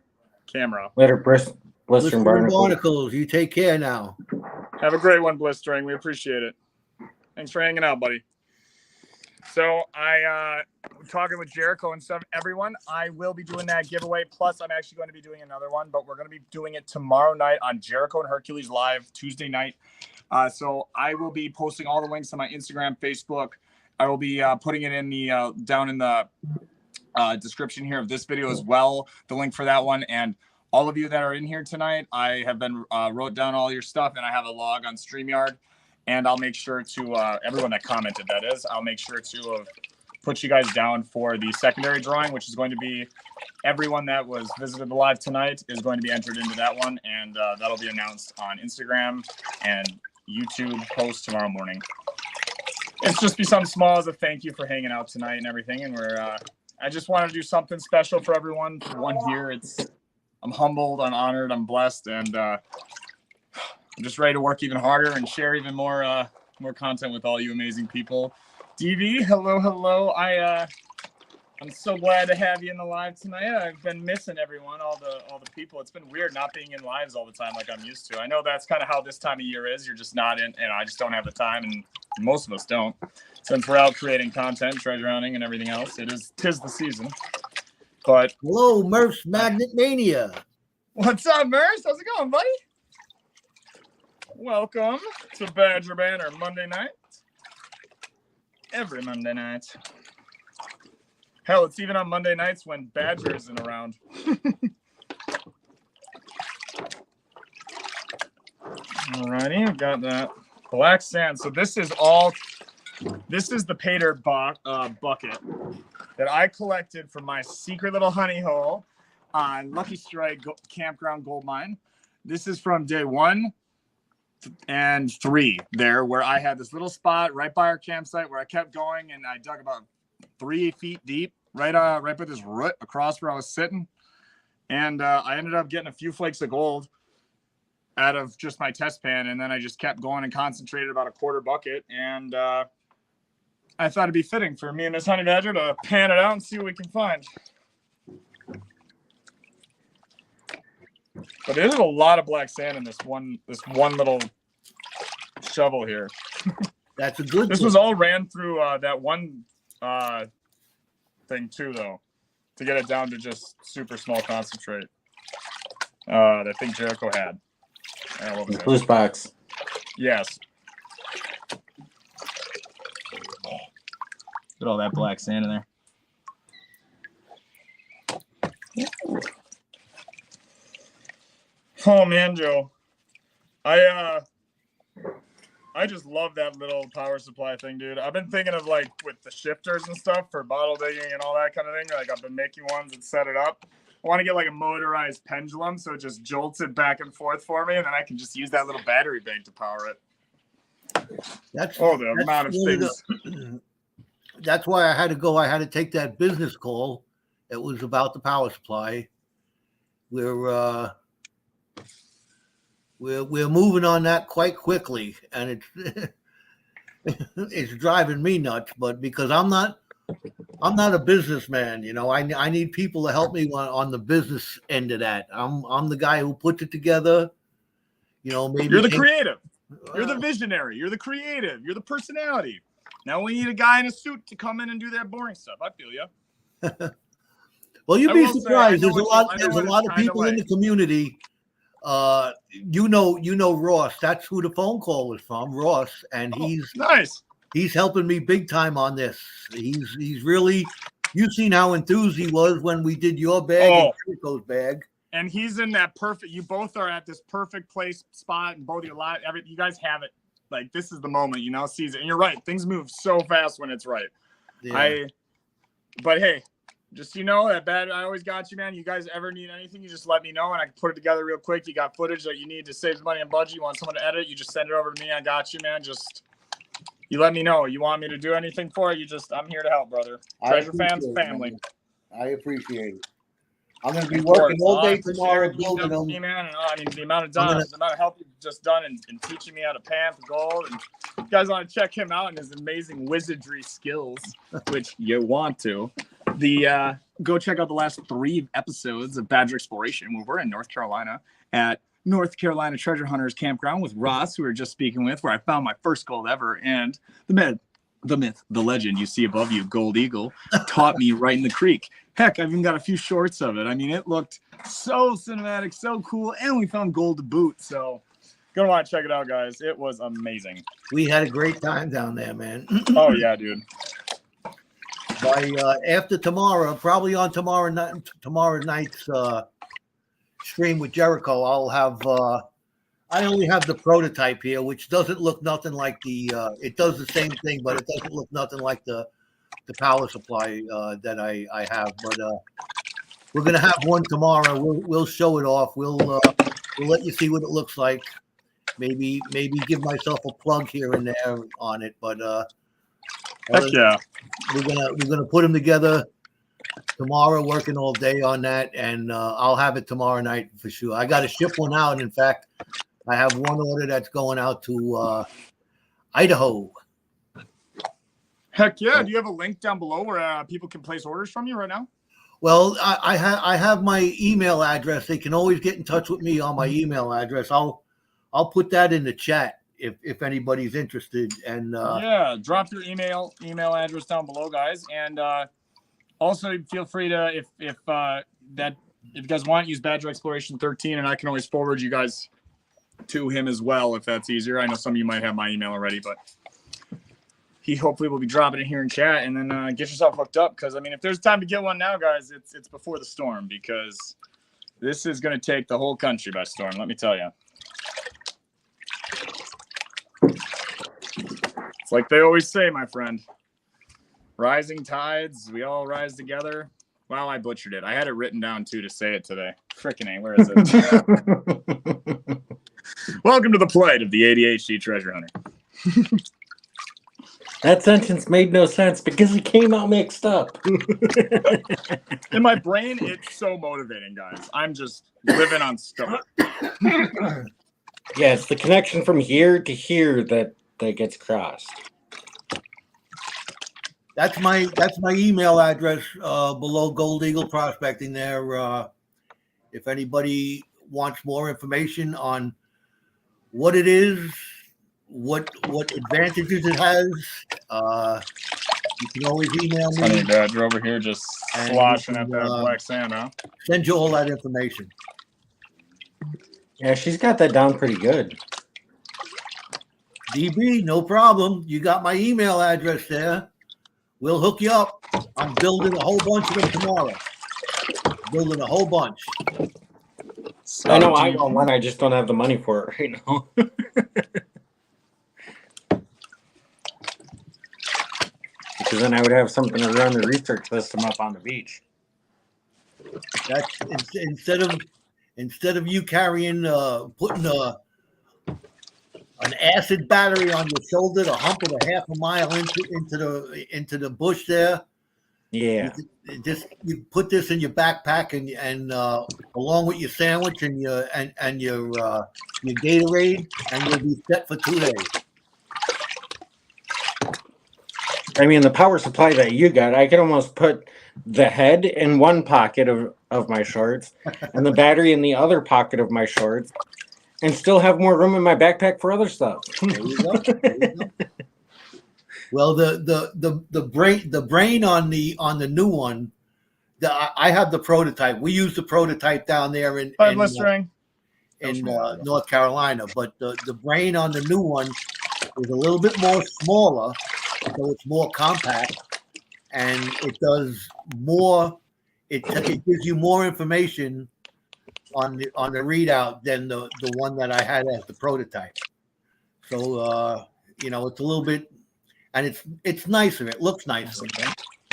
camera. Later, Blistering Blistering Barnacle. Barnacles, you take care now. Have a great one, Blistering. We appreciate it. Thanks for hanging out, buddy. So talking with Jericho and stuff, everyone, I will be doing that giveaway. Plus, I'm actually going to be doing another one, but we're going to be doing it tomorrow night on Jericho and Hercules Live, Tuesday night. So I will be posting all the links on my Instagram, Facebook. I will be putting it in the down in the description here of this video as well, the link for that one. And all of you that are in here tonight, I have been wrote down all your stuff, and I have a log on StreamYard. And I'll make sure to, everyone that commented, that is, I'll make sure to put you guys down for the secondary drawing, which is going to be everyone that was visited the live tonight is going to be entered into that one. And that'll be announced on Instagram and YouTube post tomorrow morning. It's just be something small as a thank you for hanging out tonight and everything. And I just want to do something special for everyone for 1 year. I'm humbled, I'm honored, I'm blessed, and I'm just ready to work even harder and share even more content with all you amazing people. DV, hello. I'm so glad to have you in the live tonight. I've been missing everyone, all the people. It's been weird not being in lives all the time like I'm used to. I know that's kind of how this time of year is. You're just not in, and I just don't have the time, and most of us don't. Since we're out creating content, treasure hunting, and everything else, tis the season. But hello, Murph's Magnet Mania. What's up, Murph? How's it going, buddy? Welcome to Badger Banter Monday night. Every Monday night. Hell, it's even on Monday nights when Badger isn't around. Alrighty, I've got that black sand. So this is the pay dirt bucket that I collected from my secret little honey hole on Lucky Strike Campground Gold Mine. This is from day 1 and 3 there, where I had this little spot right by our campsite where I kept going, and I dug about 3 feet deep, right by this root across where I was sitting, and I ended up getting a few flakes of gold out of just my test pan, and then I just kept going and concentrated about a quarter bucket, and I thought it'd be fitting for me and Miss Honey Badger to pan it out and see what we can find. But there's a lot of black sand in this one little shovel here. That's a good. This was all ran through that one thing too, though, to get it down to just super small concentrate. That thing Jericho had. What was it? Loose box. Yes. Look at all that black sand in there. Oh man, Joe, I just love that little power supply thing, dude. I've been thinking of, like, with the shifters and stuff for bottle digging and all that kind of thing. Like, I've been making ones and set it up. I want to get like a motorized pendulum so it just jolts it back and forth for me, and then I can just use that little battery bank to power it. That's the amount of things. That's why I had to go. I had to take that business call. It was about the power supply. We're moving on that quite quickly, and it's driving me nuts. But because I'm not a businessman, you know, I need people to help me on the business end of that. I'm the guy who puts it together. You know, maybe you're the creative, you're the visionary, you're the creative, you're the personality. Now we need a guy in a suit to come in and do that boring stuff. I feel you. Well, you'd be surprised. There's a lot of people in the community. You know Ross. That's who the phone call was from, Ross, and he's nice. He's helping me big time on this. He's really. You've seen how enthused he was when we did your bag and Jericho's bag. And he's in that perfect. You both are at this perfect place spot, and both your lot. You guys have it. Like, this is the moment, you know, sees it. And you're right. Things move so fast when it's right. Yeah. But hey, just, you know, I always got you, man. You guys ever need anything, you just let me know, and I can put it together real quick. You got footage that you need to save money and budget. You want someone to edit, you just send it over to me. I got you, man. Just, you let me know. You want me to do anything for it, I'm here to help, brher. Treasure fans, family. I appreciate it. I'm going to be working all day tomorrow building them. Man, and, I mean, the amount of help you've just done in teaching me how to pan for gold. And you guys want to check him out and his amazing wizardry skills, which you want to. Go check out the last 3 episodes of Badger Exploration, where we're in North Carolina at North Carolina Treasure Hunters Campground with Ross, who we were just speaking with, where I found my first gold ever. And the myth, the legend you see above you, Gold Eagle, taught me right in the creek. Heck, I've even got a few shorts of it. I mean, it looked so cinematic, so cool, and we found gold to boot. So, gonna want to check it out, guys. It was amazing. We had a great time down there, man. Oh yeah, dude. By after tomorrow, probably on tomorrow night's stream with Jericho, I only have the prototype here, which doesn't look nothing like the. It does the same thing, but it doesn't look nothing like the power supply that I have. But we're gonna have one tomorrow. We'll show it off. We'll let you see what it looks like. Maybe give myself a plug here and there on it. But Heck yeah. we're gonna put them together tomorrow. Working all day on that, and I'll have it tomorrow night for sure. I got to ship one out. In fact, I have one order that's going out to Idaho. Heck yeah. Do you have a link down below where people can place orders from you right now? Well, I have my email address. They can always get in touch with me on my email address. I'll put that in the chat if anybody's interested. And yeah, drop your email address down below, guys. And also feel free to if you guys want, use Badger Exploration 13, and I can always forward you guys to him as well if that's easier. I know some of you might have my email already, but he hopefully will be dropping it here in chat, and then get yourself hooked up, because I mean, if there's time to get one now, guys, it's before the storm, because this is going to take the whole country by storm, let me tell you. It's like they always say, my friend, rising tides, we all rise together. Well, I butchered it. I had it written down too to say it today. Frickin' A, where is it? Welcome to the plight of the ADHD treasure hunter. That sentence made no sense because it came out mixed up. In my brain, it's so motivating, guys. I'm just living on stuff. Yeah, it's the connection from here to here that gets crossed. that's my email address below Gold Eagle Prospecting there. If anybody wants more information on what it is, what advantages it has, you can always email me. Honey Badger over here just sloshing at that black sand, huh? Send you all that information. Yeah, she's got that down pretty good. DB, no problem. You got my email address there. We'll hook you up. I'm building a whole bunch of them tomorrow. Building a whole bunch. I know I want one. I just don't have the money for it right now. Because then I would have something to run the research system up on the beach. That's instead of you carrying putting an acid battery on your shoulder to hump it a half a mile into the bush there. Yeah. You put this in your backpack and along with your sandwich and your Gatorade, and you'll be set for 2 days. I mean, the power supply that you got, I could almost put the head in one pocket of my shorts and the battery in the other pocket of my shorts, and still have more room in my backpack for other stuff. There you go. There you go. Well, the brain on the new one, I have the prototype. We use the prototype down there in North Carolina, but the brain on the new one is a little bit more smaller, so it's more compact, and it does more. It gives you more information on the readout than the one that I had as the prototype. So it's a little bit, and it's nicer. It looks nicer.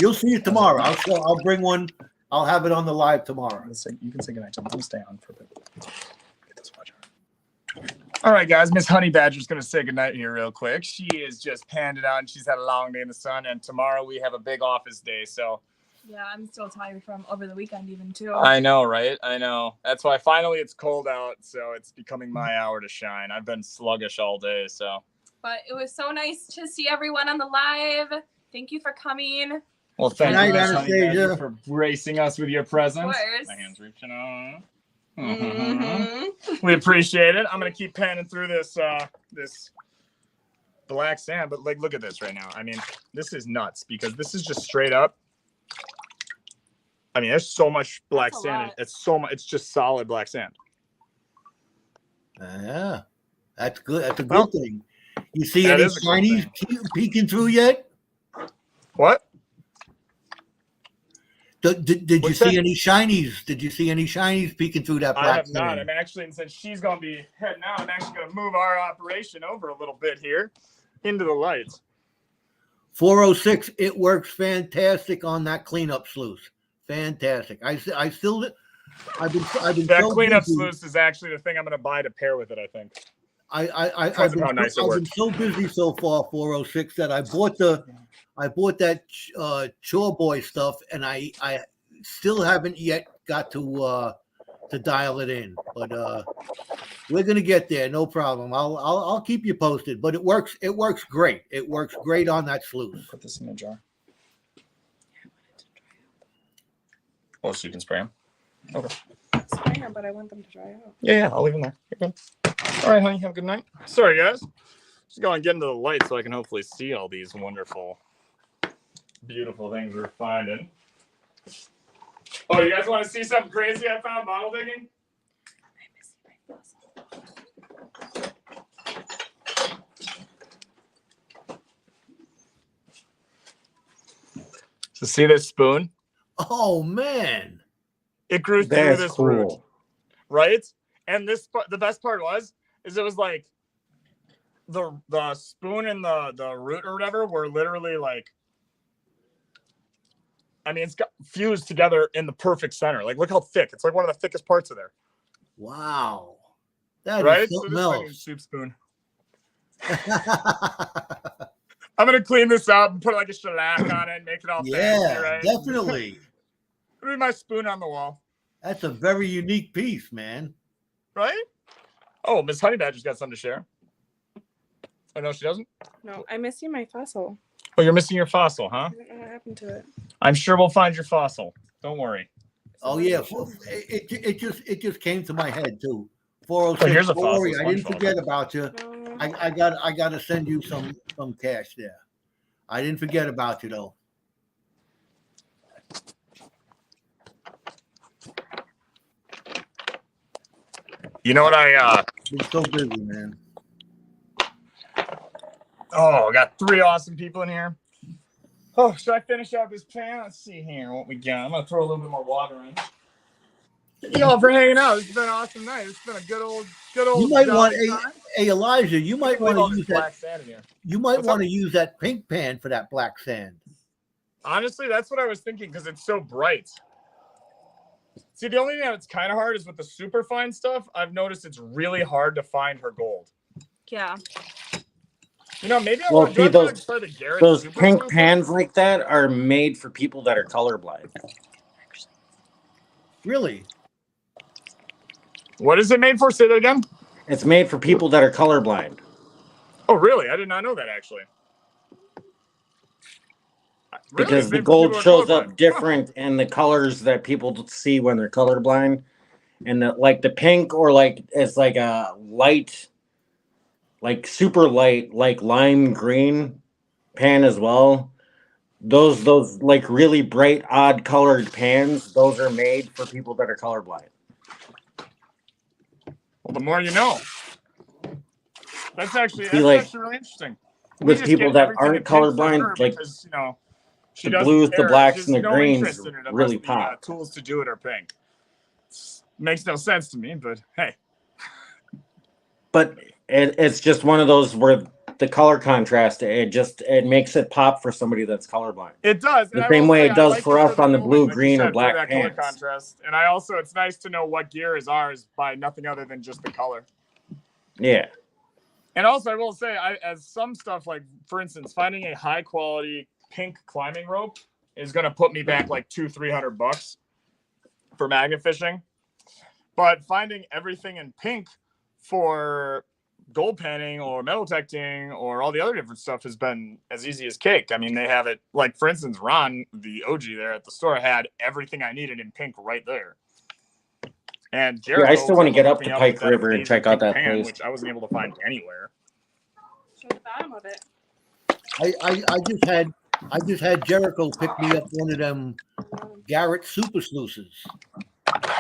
You'll see it tomorrow. I'll bring one. I'll have it on the live tomorrow. You can say goodnight. I'm going to stay on for a bit. All right, guys. Miss Honey Badger's going to say goodnight here real quick. She is just panned it out, and she's had a long day in the sun. And tomorrow we have a big office day. So Yeah, I'm still tired from over the weekend even too. I know, right? I know. That's why finally it's cold out, so it's becoming my hour to shine. I've been sluggish all day, so. But it was so nice to see everyone on the live. Thank you for coming. Well, thank Good you, night, Miss Honey Badger, Anastasia. for gracing us with your presence. Of course. My hand's reaching out. Mhm. We appreciate it. I'm gonna keep panning through this this black sand, but like, look at this right now. I mean, this is nuts because this is just straight up. I mean, there's so much black That's a sand. lot. It's so much. It's just solid black sand. Yeah, that's good. That's a good Well, thing. You see that any is a good shinies peeking through yet? What? Did you What's see that? any shinies? Did you see any shinies peeking through that I black have not. sand? I'm actually, and since she's going to be heading out, I'm actually going to move our operation over a little bit here into the lights. 406, it works fantastic on that cleanup sluice. Fantastic. I've been That so cleanup busy. sluice is actually the thing I'm going to buy to pair with it, I think. I've Because of been, how nice it I've been works. so busy so far, 406, that I bought that chore boy stuff, and I still haven't yet got to dial it in. But we're gonna get there, no problem. I'll keep you posted. But it works great. It works great on that sluice. Put this in a jar. Oh, so you can spray them. Okay. Spray them, but I want them to dry out. Yeah, I'll leave them there. You're good. All right, honey. Have a good night. Sorry, guys. Just going to get into the light so I can hopefully see all these wonderful, beautiful things we're finding. Oh, you guys want to see something crazy I found bottle digging? So see this spoon? Oh man, it grew through That's this root, cool. right? And the best part is it was like the spoon and the root or whatever were literally like, I mean, it's got fused together in the perfect center. Like, look how thick. It's like one of the thickest parts of there. wow, that Right? is So something this is my new else. soup spoon. I'm gonna clean this up and put like a shellac on it and make it all fancy, Yeah, right? definitely. It'll be my spoon on the wall. That's a very unique piece, man. Right? Oh, Miss Honey Badger's got something to share. Oh no, she doesn't? No, I'm missing my fossil. Oh, you're missing your fossil, huh? I don't know what happened to it. I'm sure we'll find your fossil. Don't worry. Oh yeah, it just came to my head too. 406. Oh, here's a Don't fossil worry, I didn't sponge forget about you. No. I got to send you some cash there. I didn't forget about you though. You know what Been so busy, man. Oh, I got 3 awesome people in here. Oh, should I finish out this pan? Let's see here what we got. I'm gonna throw a little bit more water in. Thank you all for hanging out. It's been an awesome night. It's been a good old. You might want jolly time. hey Elijah, you might Leave want all to this use black that. sand in here. You might What's want up? to use that pink pan for that black sand. Honestly, that's what I was thinking because it's so bright. See, the only thing that's kind of hard is with the super fine stuff. I've noticed it's really hard to find her gold. Yeah. You know, maybe I Well, want see, to try the Garrett Those super pink sleuth. pans like that are made for people that are colorblind. Really? What is it made for? Say that again. It's made for people that are colorblind. Oh, really? I did not know that actually. Really? Because It's the made for gold people shows that are up colorblind. different in the colors that people see when they're colorblind. And like the pink or like it's like a light, like super light, like lime green pan as well. Those like really bright, odd colored pans, those are made for people that are colorblind. Well, the more you know. That's actually See, like, really interesting. with just people get that everything aren't in pink for colorblind, her like because, you know, she the doesn't blues, the care. blacks, She has and the no greens interest in it unless really the pop. tools to do it are pink. Makes no sense to me, but hey. But it's just one of those where the color contrast, it makes it pop for somebody that's colorblind. It does. The and I same will way say it I does like for it us the on the tooling, blue, like you green, or said, for black that color pants. contrast. And I also, it's nice to know what gear is ours by nothing other than just the color. Yeah. And also, I will say, as some stuff, like, for instance, finding a high-quality pink climbing rope is going to put me back like $200-300 for magnet fishing. But finding everything in pink for gold panning or metal detecting or all the other different stuff has been as easy as cake. I mean, they have it, like, for instance, Ron, the OG there at the store, had everything I needed in pink right there. And Yeah, I still want to get up to with Pike that River and amazing check out pink that pan, place. which I wasn't able to find anywhere. Show the bottom of it. I just had Jericho pick me up one of them Garrett super sluices.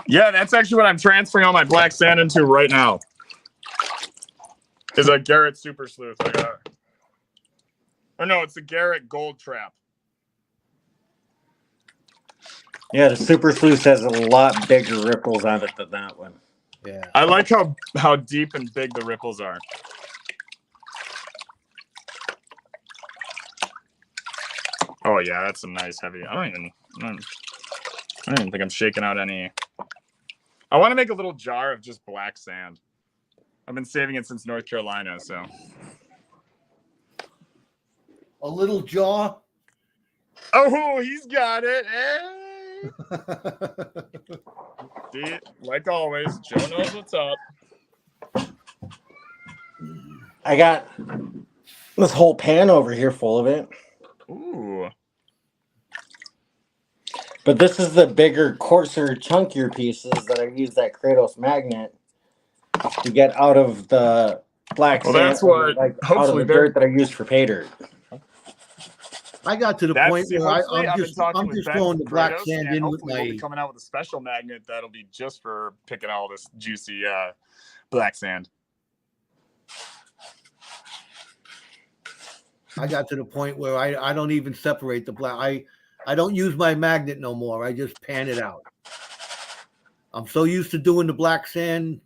Yeah, that's actually what I'm transferring all my black sand into right now. Is a Garrett Super Sleuth. I got. Or no, it's a Garrett Gold Trap. Yeah, the Super Sleuth has a lot bigger ripples on it than that one. Yeah. I like how deep and big the ripples are. Oh yeah, that's some nice heavy. I don't even think I'm shaking out any. I want to make a little jar of just black sand. I've been saving it since North Carolina, so. A little jaw. Oh, he's got it. Hey. See, like always, Joe knows what's up. I got this whole pan over here full of it. Ooh. But this is the bigger, coarser, chunkier pieces that I use that Kratos magnet to get out of the black Well, sand, that's what. like out of Hopefully, the dirt that I use for pay dirt. I got to the That's, point see, where hopefully, I'm just Ben throwing the from black Kratos, sand and in with hopefully we'll be my. coming out with a special magnet that'll be just for picking all this juicy black sand. I got to the point where I don't even separate the black. I don't use my magnet no more. I just pan it out. I'm so used to doing the black sand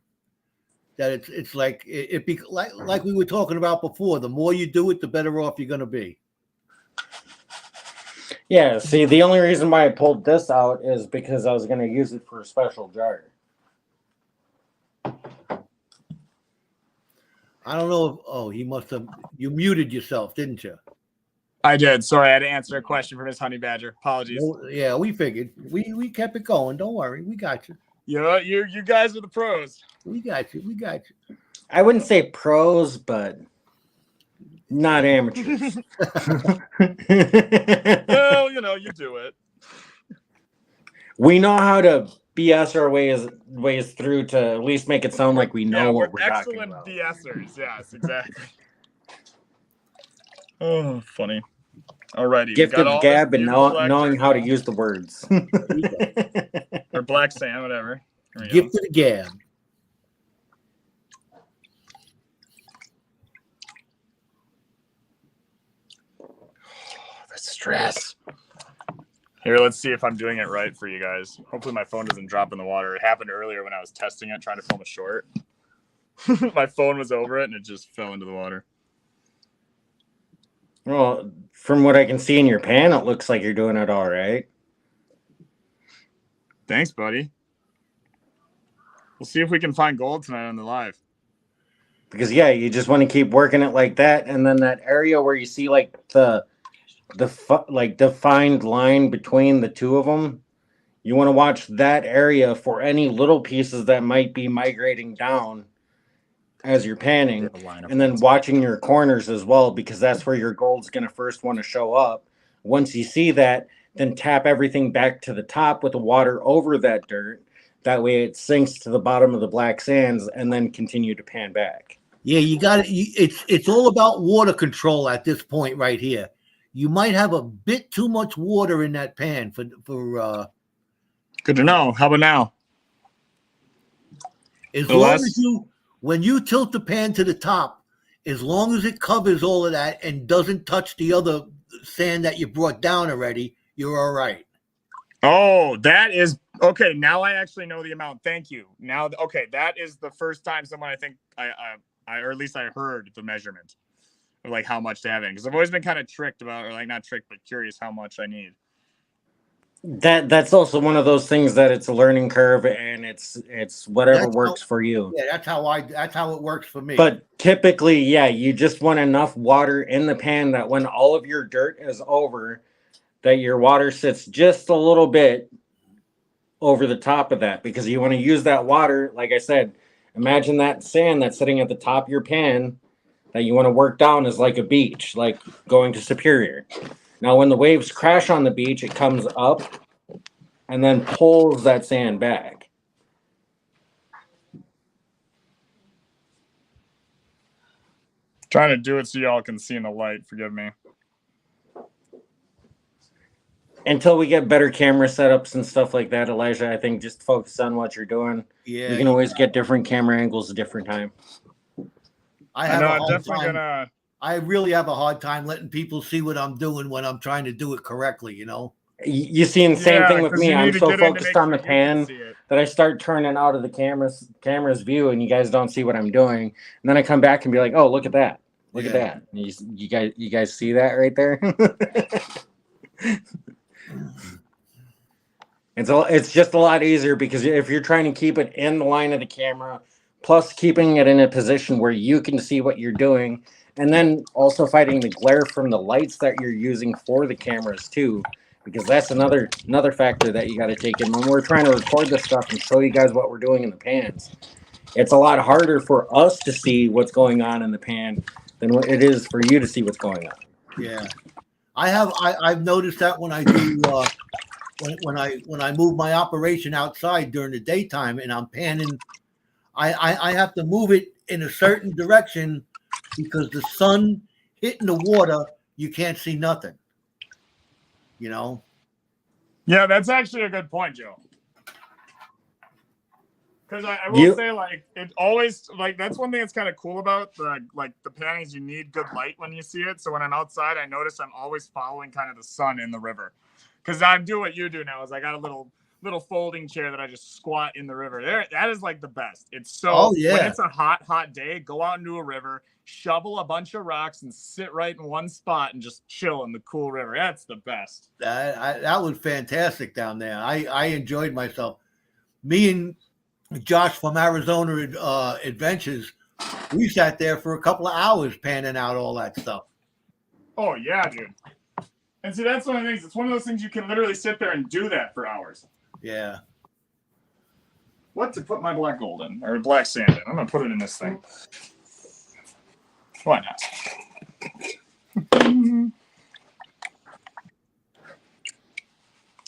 that it's like it be like we were talking about before. The more you do it, the better off you're gonna be. Yeah, see, the only reason why I pulled this out is because I was going to use it for a special jar. I don't know if he must have you muted yourself, didn't you? I did. Sorry, I had to answer a question from Miss Honey Badger. Apologies. No, yeah, we figured. We kept it going. Don't worry, we got you. You guys are the pros. We got you. We got you. I wouldn't say pros, but not amateurs. Well, you do it. We know how to BS our ways through to at least make it sound like we know what we're talking excellent about. BSers. Yes, exactly. Oh, funny. Alrighty. Gift of gab and knowing how to use use the words. or black sand, whatever. Gift of the gab. The stress. Here, let's see if I'm doing it right for you guys. Hopefully my phone doesn't drop in the water. It happened earlier when I was testing it, trying to film a short. My phone was over it and it just fell into the water. Well, from what I can see in your pan, it looks like you're doing it all right. Thanks, buddy. We'll see if we can find gold tonight on the live. Because yeah, you just want to keep working it like that, and then that area where you see like the defined line between the two of them, you want to watch that area for any little pieces that might be migrating down as you're panning, and then watching your corners as well, because that's where your gold's going to first want to show up. Once you see that, then tap everything back to the top with the water over that dirt. That way it sinks to the bottom of the black sands, and then continue to pan back. Yeah, you got it. It's all about water control at this point right here. You might have a bit too much water in that pan for Good to know. How about now? as long as when you tilt the pan to the top, as long as it covers all of that and doesn't touch the other sand that you brought down already, you're all right. Oh, that is okay. Now I actually know the amount. Thank you. Now, okay, that is the first time someone I think or at least I heard the measurement of like how much to have in, because I've always been kind of tricked about, or like not tricked, but curious how much I need. That's also one of those things that it's a learning curve, and it's whatever works for you. Yeah, that's how it works for me. But typically, yeah, you just want enough water in the pan that when all of your dirt is over, that your water sits just a little bit over the top of that, because you want to use that water. Like I said, imagine that sand that's sitting at the top of your pan that you want to work down is like a beach, like going to Superior. Now, when the waves crash on the beach, it comes up and then pulls that sand back. Trying to do it so y'all can see in the light. Forgive me. Until we get better camera setups and stuff like that, Elijah, I think just focus on what you're doing. Yeah, you can always get different camera angles at different time. I really have a hard time letting people see what I'm doing when I'm trying to do it correctly, You seeing the same thing with 'cause me. you need I'm to so get in to focused make on sure the you can pan see it. that I start turning out of the camera's view, and you guys don't see what I'm doing. And then I come back and be like, "Oh, look at that! Look at that! You guys see that right there?" It's just a lot easier because if you're trying to keep it in the line of the camera, plus keeping it in a position where you can see what you're doing, and then also fighting the glare from the lights that you're using for the cameras too, because that's another factor that you got to take in when we're trying to record this stuff and show you guys what we're doing in the pans. It's a lot harder for us to see what's going on in the pan than what it is for you to see what's going on. Yeah, I've noticed that when I do when I move my operation outside during the daytime and I'm panning, I have to move it in a certain direction because the sun hitting the water, you can't see nothing. You know. Yeah, that's actually a good point, Joe. Because I will say, like, it always, like, that's one thing that's kind of cool about the panning is you need good light when you see it. So when I'm outside, I notice I'm always following kind of the sun in the river. Because I do what you do now is I got a little folding chair that I just squat in the river. There, that is like the best. It's so when it's a hot day, go out into a river, shovel a bunch of rocks, and sit right in one spot and just chill in the cool river. That's the best. That was fantastic down there. I enjoyed myself. Me and Josh from Arizona Adventures, we sat there for a couple of hours panning out all that stuff. Oh yeah, dude. And see, that's one of the things. It's one of those things you can literally sit there and do that for hours. Yeah. What to put my black gold in or black sand in? I'm gonna put it in this thing. Why not?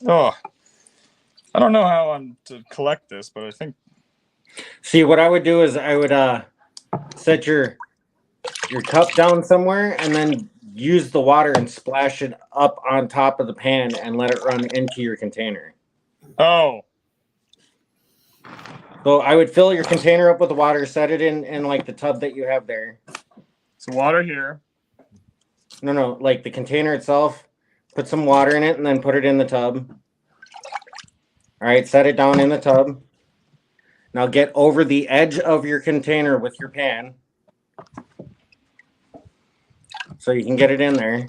Oh, I don't know how I'm to collect this, but I think. See, what I would do is I would set your cup down somewhere and then use the water and splash it up on top of the pan and let it run into your container. Oh. So I would fill your container up with the water, set it in like the tub that you have there. So water here. No, like the container itself. Put some water in it and then put it in the tub. All right, set it down in the tub. Now get over the edge of your container with your pan so you can get it in there.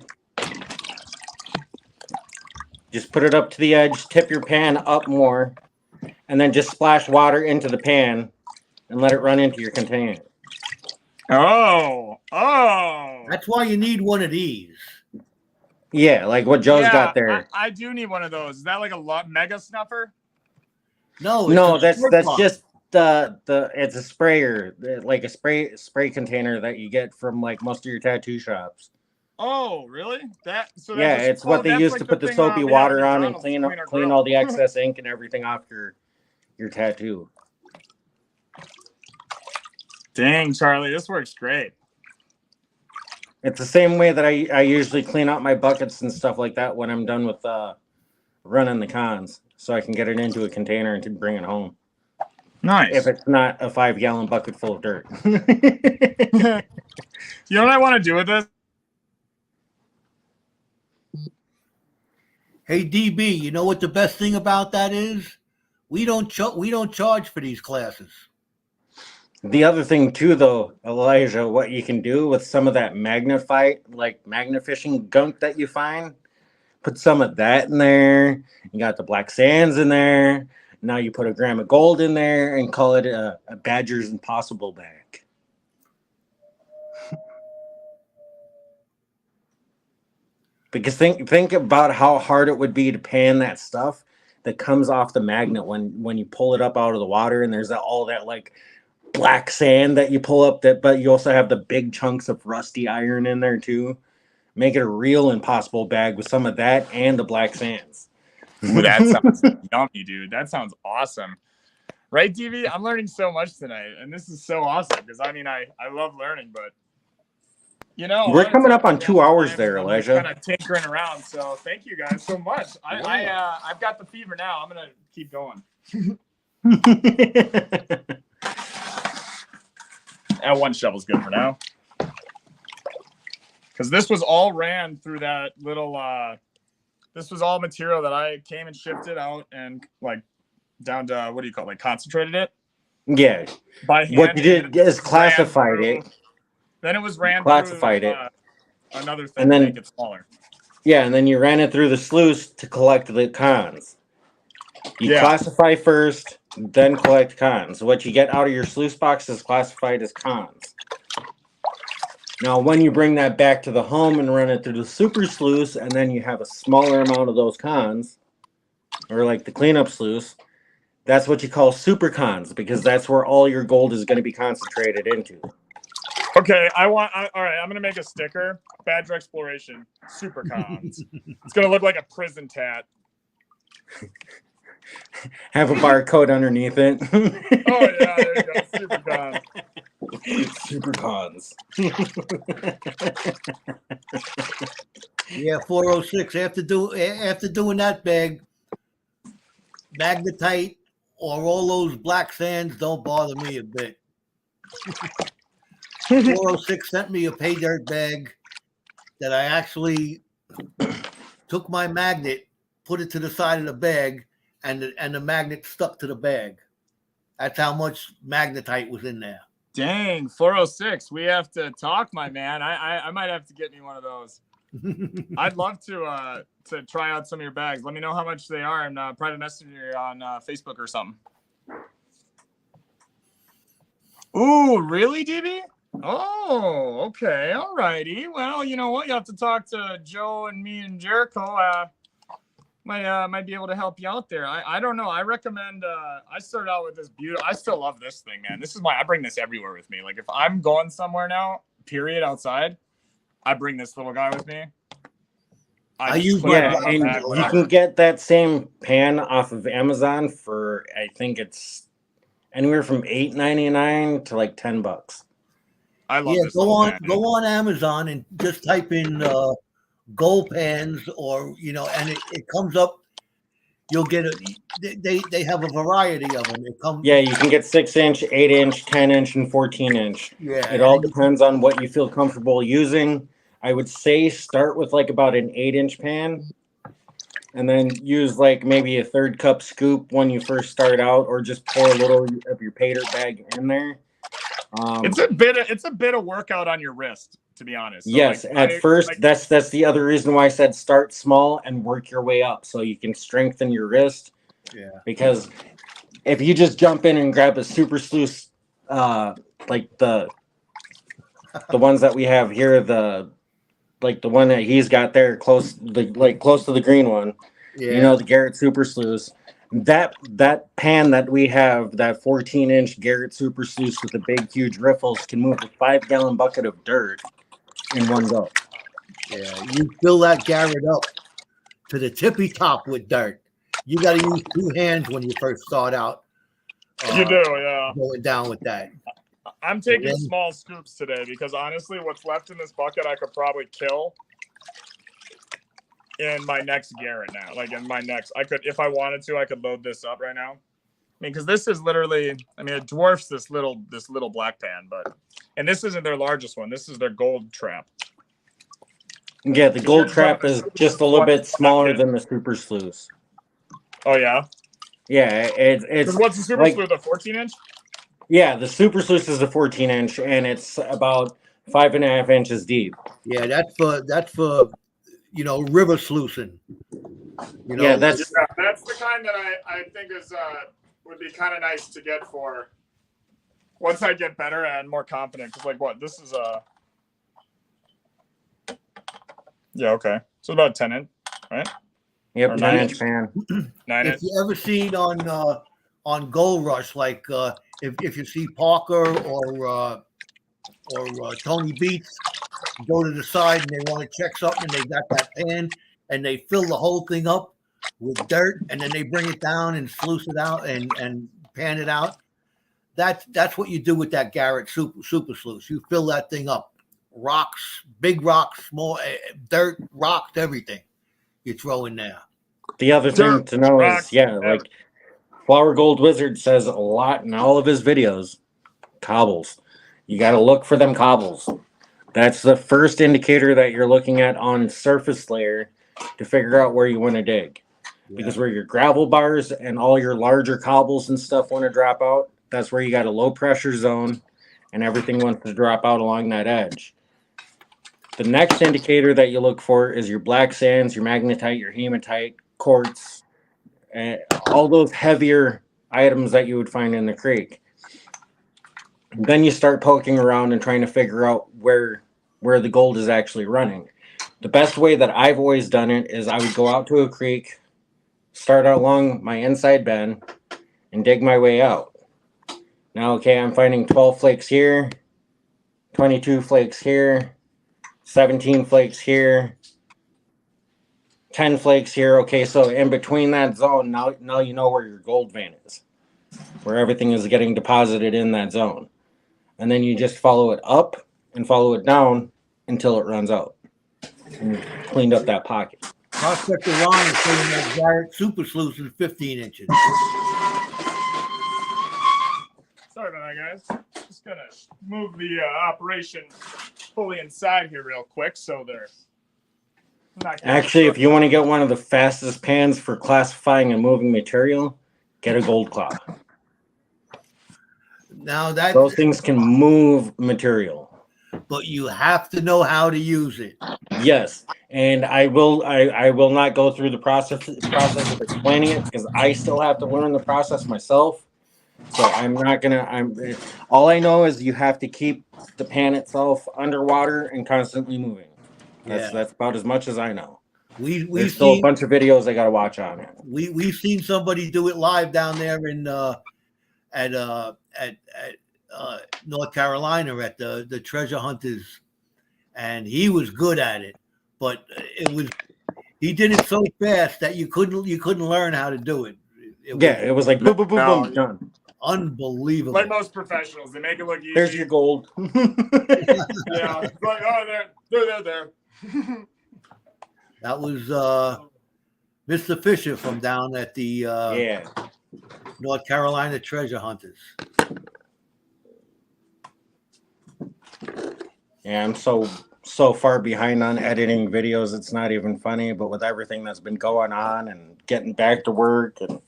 Just put it up to the edge, tip your pan up more, and then just splash water into the pan and let it run into your container. Oh. That's why you need one of these. Yeah, like what Joe's got there. I do need one of those. Is that like a mega snuffer? No, that's just the it's a sprayer, like a spray container that you get from like most of your tattoo shops. Oh, really? It's what they use to put the soapy water on and clean all the excess ink and everything off your tattoo. Dang, Charlie, this works great. It's the same way that I usually clean out my buckets and stuff like that when I'm done with running the cons, so I can get it into a container and bring it home. Nice. If it's not a 5-gallon bucket full of dirt. You know what I want to do with this? Hey DB, you know what the best thing about that is? We don't charge for these classes. The other thing too, though, Elijah, what you can do with some of that magnifishing gunk that you find, put some of that in there. You got the black sands in there. Now you put a gram of gold in there and call it a Badger's Impossible bag. Because think about how hard it would be to pan that stuff that comes off the magnet when you pull it up out of the water, and there's all that like black sand that you pull up, but you also have the big chunks of rusty iron in there too. Make it a real impossible bag with some of that and the black sands. Ooh, that sounds yummy, dude. That sounds awesome. Right, DV? I'm learning so much tonight, and this is so awesome because I love learning, but we're coming up on 2 hours there, Elijah. Kind of tinkering around, so thank you guys so much. I've got the fever now. I'm gonna keep going. One shovel's good for now. Because this was all ran through that little This was all material that I came and shifted out and like down to what do you call it? Like concentrated it Yeah. by hand. What you did is ran classified through- it. Then it was ran Classified through it. another thing And then- to make it smaller. Yeah, and then you ran it through the sluice to collect the cons. You Yeah. classify first, then collect cons. What you get out of your sluice box is classified as cons. Now, when you bring that back to the home and run it through the super sluice, and then you have a smaller amount of those cons, or like the cleanup sluice, that's what you call super cons, because that's where all your gold is going to be concentrated into. Okay, all right, I'm going to make a sticker. Badger Exploration, super cons. It's going to look like a prison tat. Have a barcode underneath it. Oh, yeah, there you go. Super cons. Super cons. Yeah, 406. After doing that bag, magnetite or all those black sands don't bother me a bit. 406 sent me a pay dirt bag that I actually took my magnet, put it to the side of the bag, and the magnet stuck to the bag. That's how much magnetite was in there. Dang, 406. We have to talk, my man. I might have to get me one of those. I'd love to try out some of your bags. Let me know how much they are and private message you on Facebook or something. Ooh, really, DB? Oh, okay, all righty. Well, you know what? You have to talk to Joe and me and Jericho. Might be able to help you out there. I don't know. I recommend. I started out with this beautiful. I still love this thing, man. This is I bring this everywhere with me. Like if I'm going somewhere now, period, outside, I bring this little guy with me. I use my Yeah, and you can get that same pan off of Amazon for I think it's anywhere from $8.99 to like $10. I love Yeah, this. go little pan. on Amazon and just type in gold pans, or and it comes up. You'll get they have a variety of them. It comes. Yeah, you can get 6-inch, 8-inch, 10-inch, and 14-inch. Yeah, It all depends on what you feel comfortable using. I would say start with like about an 8-inch pan, and then use like maybe a 1/3 cup scoop when you first start out, or just pour a little of your pay dirt bag in there. It's a bit of workout on your wrist, to be honest. So yes, like, at first, that's the other reason why I said start small and work your way up, so you can strengthen your wrist. Yeah. Because if you just jump in and grab a super sluice, like the ones that we have here, the one that he's got there, close to the green one. Yeah. The Garrett Super Sluice. That pan that we have, that 14-inch Garrett Super Sluice with the big, huge riffles, can move a 5-gallon bucket of dirt in one go. Yeah, you fill that Garrett up to the tippy top with dirt. You got to use 2 hands when you first start out. You do, yeah. Going down with that. I'm taking small scoops today because honestly, what's left in this bucket, I could probably kill in my next Garrett now. Like in my next, I could, if I wanted to, I could load this up right now. I mean, because this is literally, it dwarfs this little black pan, and this isn't their largest one. This is their gold trap. Yeah, the gold trap is just a little bit smaller than the Super Sluice. Oh yeah. Yeah, it's. What's the Super Sluice? The 14-inch? Yeah, the Super Sluice is a 14-inch, and it's about 5.5 inches deep. Yeah, that's for river sluicing. Yeah, that's the kind that I think is would be kind of nice to get for once I get better and more confident. Because this is a yeah, okay, so about 10-inch, right? Yep, 9-inch pan. 9-inch. If you ever seen on Gold Rush, like if you see Parker or Tony Beats go to the side and they want to check something, they got that pan and they fill the whole thing up with dirt, and then they bring it down and sluice it out and pan it out. That's what you do with that Garrett super sluice. You fill that thing up, rocks, big rocks, small dirt, rocks, everything you throw in there. The other thing to know is, like Flower Gold Wizard says a lot in all of his videos, cobbles. You got to look for them cobbles. That's the first indicator that you're looking at on surface layer to figure out where you want to dig. Because where your gravel bars and all your larger cobbles and stuff want to drop out, that's where you got a low pressure zone and everything wants to drop out along that edge. The next indicator that you look for is your black sands, your magnetite, your hematite, quartz, and all those heavier items that you would find in the creek. Then you start poking around and trying to figure out where the gold is actually running. The best way that I've always done it is I would go out to a creek, start along my inside bend, and dig my way out. Now, okay, I'm finding 12 flakes here, 22 flakes here, 17 flakes here, 10 flakes here. Okay, so in between that zone, now you know where your gold vein is, where everything is getting deposited in that zone. And then you just follow it up and follow it down until it runs out. And you've cleaned up that pocket. Prospector Ron is saying that Garrett Super Sluice is 15 inches. Sorry about that, guys. Just gonna move the operation fully inside here real quick, so they're not gonna Actually, if you want to get one of the fastest pans for classifying and moving material, get a gold claw. Now that Those things can move material. but you have to know how to use it. Yes, and I will not go through the process of explaining it because I still have to learn the process myself. So I'm not gonna. All I know is you have to keep the pan itself underwater and constantly moving. That's about as much as I know. There's still a bunch of videos I got to watch on it. We've seen somebody do it live down there in at North Carolina at the treasure hunters, and he was good at it, but he did it so fast that you couldn't learn how to do it. It was like boom, boom, boom, boom, done. Unbelievable. Like most professionals, they make it look easy. There's your gold. Yeah, it's like, oh, there. That was Mr. Fisher from down at the North Carolina treasure hunters. Yeah, I'm so far behind on editing videos, it's not even funny. But with everything that's been going on and getting back to work, and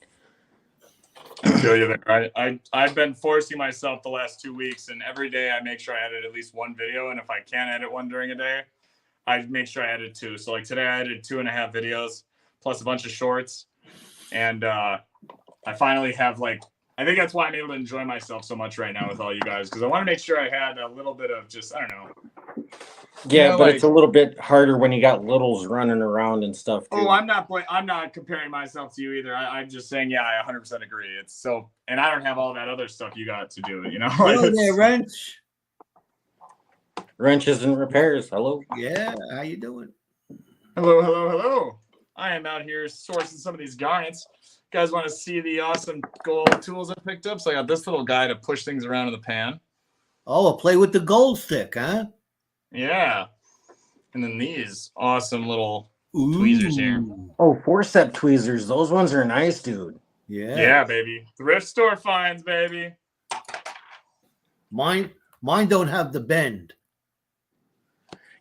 I feel you there. I've been forcing myself the last 2 weeks, and every day I make sure I edit at least one video. And if I can't edit one during a day, I make sure I edit two. So like today I edited 2.5 videos plus a bunch of shorts, and I finally have I think that's why I'm able to enjoy myself so much right now with all you guys, because I want to make sure I had a little bit of just, I don't know. Yeah, but it's a little bit harder when you got littles running around and stuff too. Oh, I'm not comparing myself to you either. I'm just saying, yeah, I 100% agree. It's so, and I don't have all that other stuff you got to do, you know. Hello there, Wrench. Wrenches and repairs. Hello. Yeah, how you doing? Hello. I am out here sourcing some of these garnets. You guys want to see the awesome gold tools I picked up? So I got this little guy to push things around in the pan. Oh, play with the gold stick, huh? Yeah. And then these awesome little tweezers here. Oh, forcep tweezers. Those ones are nice, dude. Yeah. Yeah, baby. Thrift store finds, baby. Mine don't have the bend.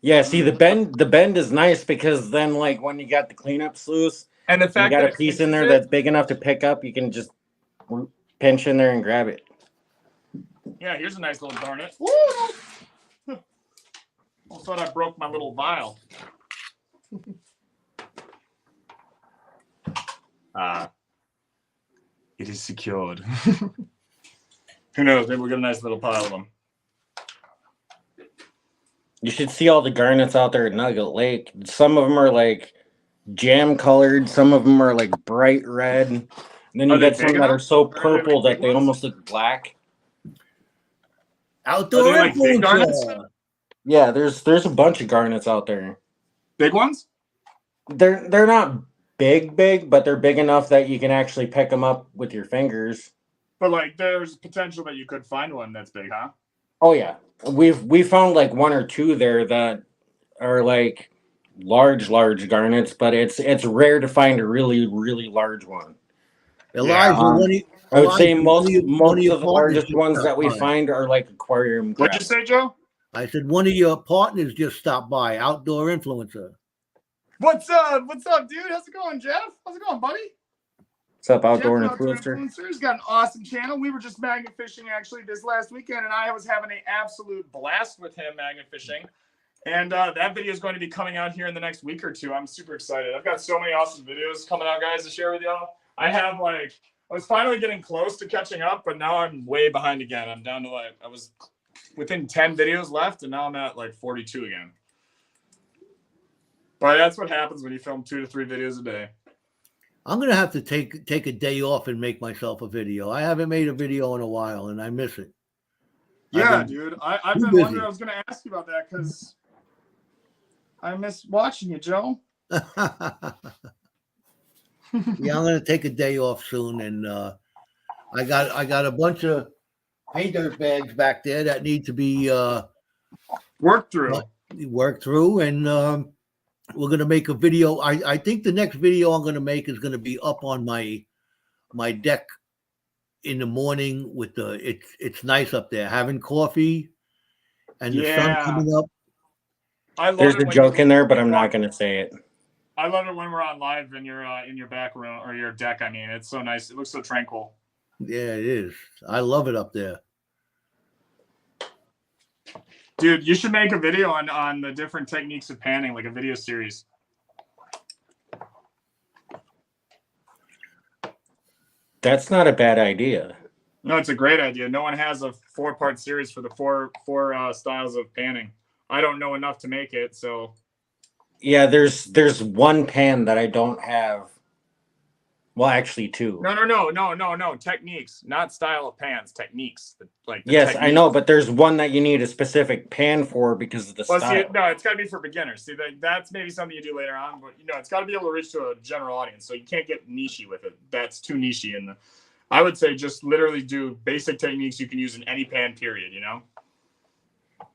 Yeah, see the bend is nice because then when you got the cleanup sluice and the fact you got that a piece in there that's big enough to pick up, you can just pinch in there and grab it. Yeah, here's a nice little garnet. Woo! I thought I broke my little vial. It is secured. Who knows? Maybe we'll get a nice little pile of them. You should see all the garnets out there at Nugget Lake. Some of them are jam colored. Some of them are bright red. And then you get some that are so purple that they almost look black. Outdoor big garnets? Yeah, there's a bunch of garnets out there. Big ones? They're not big, but they're big enough that you can actually pick them up with your fingers. But there's potential that you could find one that's big, huh? Oh yeah, we found one or two there that are large garnets, but it's rare to find a really large one. Elijah, I would say most of the largest ones that we find are aquarium crabs. What'd you say, Joe? I said one of your partners just stopped by, Outdoor Influencer. What's up? What's up, dude? How's it going, Jeff? How's it going, buddy? What's up, Jeff Outdoor from Outdoor Influencer? Influencer's got an awesome channel. We were just magnet fishing actually this last weekend, and I was having an absolute blast with him magnet fishing. And that video is going to be coming out here in the next week or two. I'm super excited. I've got so many awesome videos coming out, guys, to share with y'all. I was finally getting close to catching up, but now I'm way behind again. I'm down to I was within 10 videos left, and now I'm at 42 again. But that's what happens when you film 2 to 3 videos a day. I'm gonna have to take a day off and make myself a video. I haven't made a video in a while, and I miss it. Yeah, dude. I've been wondering. I was going to ask you about that because I miss watching you, Joe. Yeah, I'm gonna take a day off soon, and I got a bunch of painter bags back there that need to be worked through, and we're gonna make a video. I think the next video I'm gonna make is gonna be up on my deck in the morning with it's nice up there having coffee and the sun coming up. There's a joke in there, but I'm not gonna say it. I love it when we're on live in your back room or your deck. I mean, it's so nice. It looks so tranquil. Yeah, it is. I love it up there. Dude, you should make a video on the different techniques of panning, like a video series. That's not a bad idea. No, it's a great idea. No one has a 4-part series for the four styles of panning. I don't know enough to make it, so. Yeah, there's one pan that I don't have. Well, actually 2. No. Techniques, not style of pans. Techniques. Yes, techniques. I know, but there's one that you need a specific pan for because of the style. See, no, it's got to be for beginners. See, that's maybe something you do later on, but it's got to be able to reach to a general audience. So you can't get nichey with it. That's too nichey. And I would say just literally do basic techniques you can use in any pan. Period.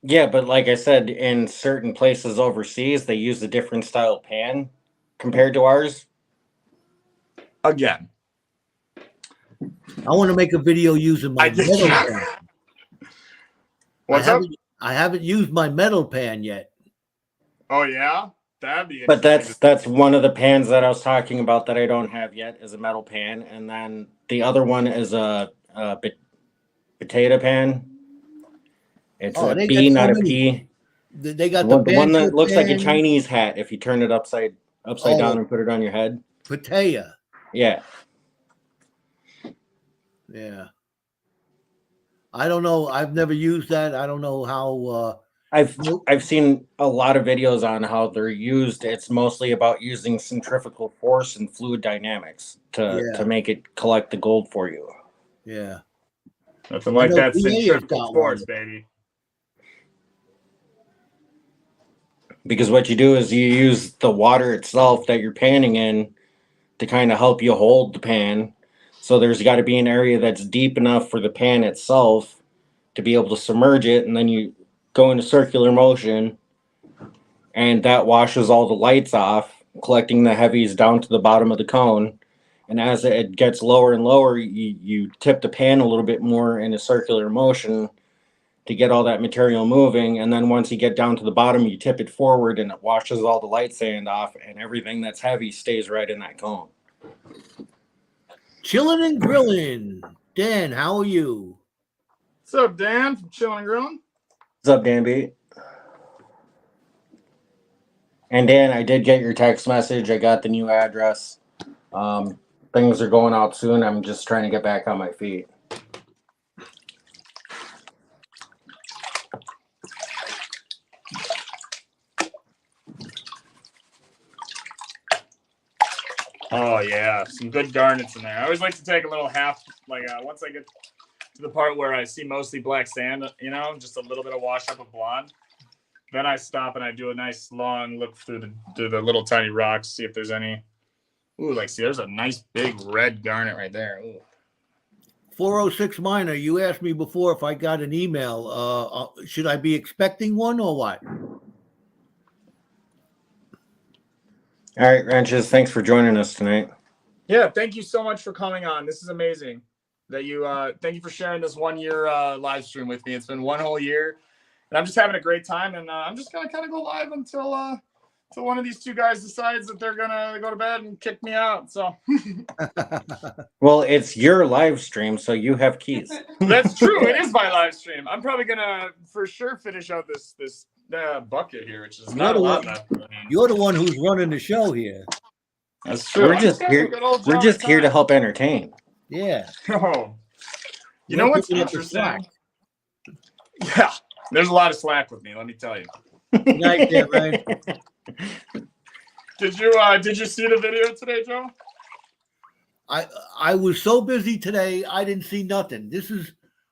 Yeah, but like I said, in certain places overseas, they use a different style pan compared to ours. Again, I want to make a video using my metal pan. What's up? I haven't used my metal pan yet. Oh yeah, that'd be. But that's one of the pans that I was talking about that I don't have yet is a metal pan, and then the other one is a potato pan. It's a B, not a P. They got the one that Banter looks like a pan. Chinese hat if you turn it upside down and put it on your head. Potato. Yeah. Yeah. I don't know. I've never used that. I don't know how. I've seen a lot of videos on how they're used. It's mostly about using centrifugal force and fluid dynamics to make it collect the gold for you. Yeah. Nothing like that centrifugal force, baby. Because what you do is you use the water itself that you're panning in to kind of help you hold the pan. So there's got to be an area that's deep enough for the pan itself to be able to submerge it, and then you go into circular motion, and that washes all the lights off, collecting the heavies down to the bottom of the cone. And as it gets lower and lower, you tip the pan a little bit more in a circular motion to get all that material moving. And then once you get down to the bottom, you tip it forward and it washes all the light sand off, and everything that's heavy stays right in that cone. Chilling and grilling. Dan, how are you? What's up, Dan from Chilling and Grilling? What's up, Dan B? And Dan, I did get your text message. I got the new address. Things are going out soon. I'm just trying to get back on my feet. Oh yeah, some good garnets in there. I always like to take a little half, once I get to the part where I see mostly black sand, just a little bit of wash up of blonde. Then I stop and I do a nice long look through the little tiny rocks, see if there's any. Ooh, see, there's a nice big red garnet right there. Ooh. 406 Miner, you asked me before if I got an email. Should I be expecting one or what? All right, Ranches, thanks for joining us tonight. Yeah, thank you so much for coming on. This is amazing. Thank you for sharing this 1 year live stream with me. It's been 1 whole year, and I'm just having a great time. And I'm just gonna kind of go live until till one of these two guys decides that they're gonna go to bed and kick me out. So Well, it's your live stream, so you have keys. that's true. It is my live stream. I'm probably gonna for sure finish out this bucket here, which is not a lot left. You're the one who's running the show here. That's true. We're just here. We're just here to help entertain. Yeah. Oh, you You're know what's picking up the slack. interesting? Yeah, there's a lot of slack with me. Let me tell you. Night there, man. Did you see the video today, Joe? I was so busy today, I didn't see nothing.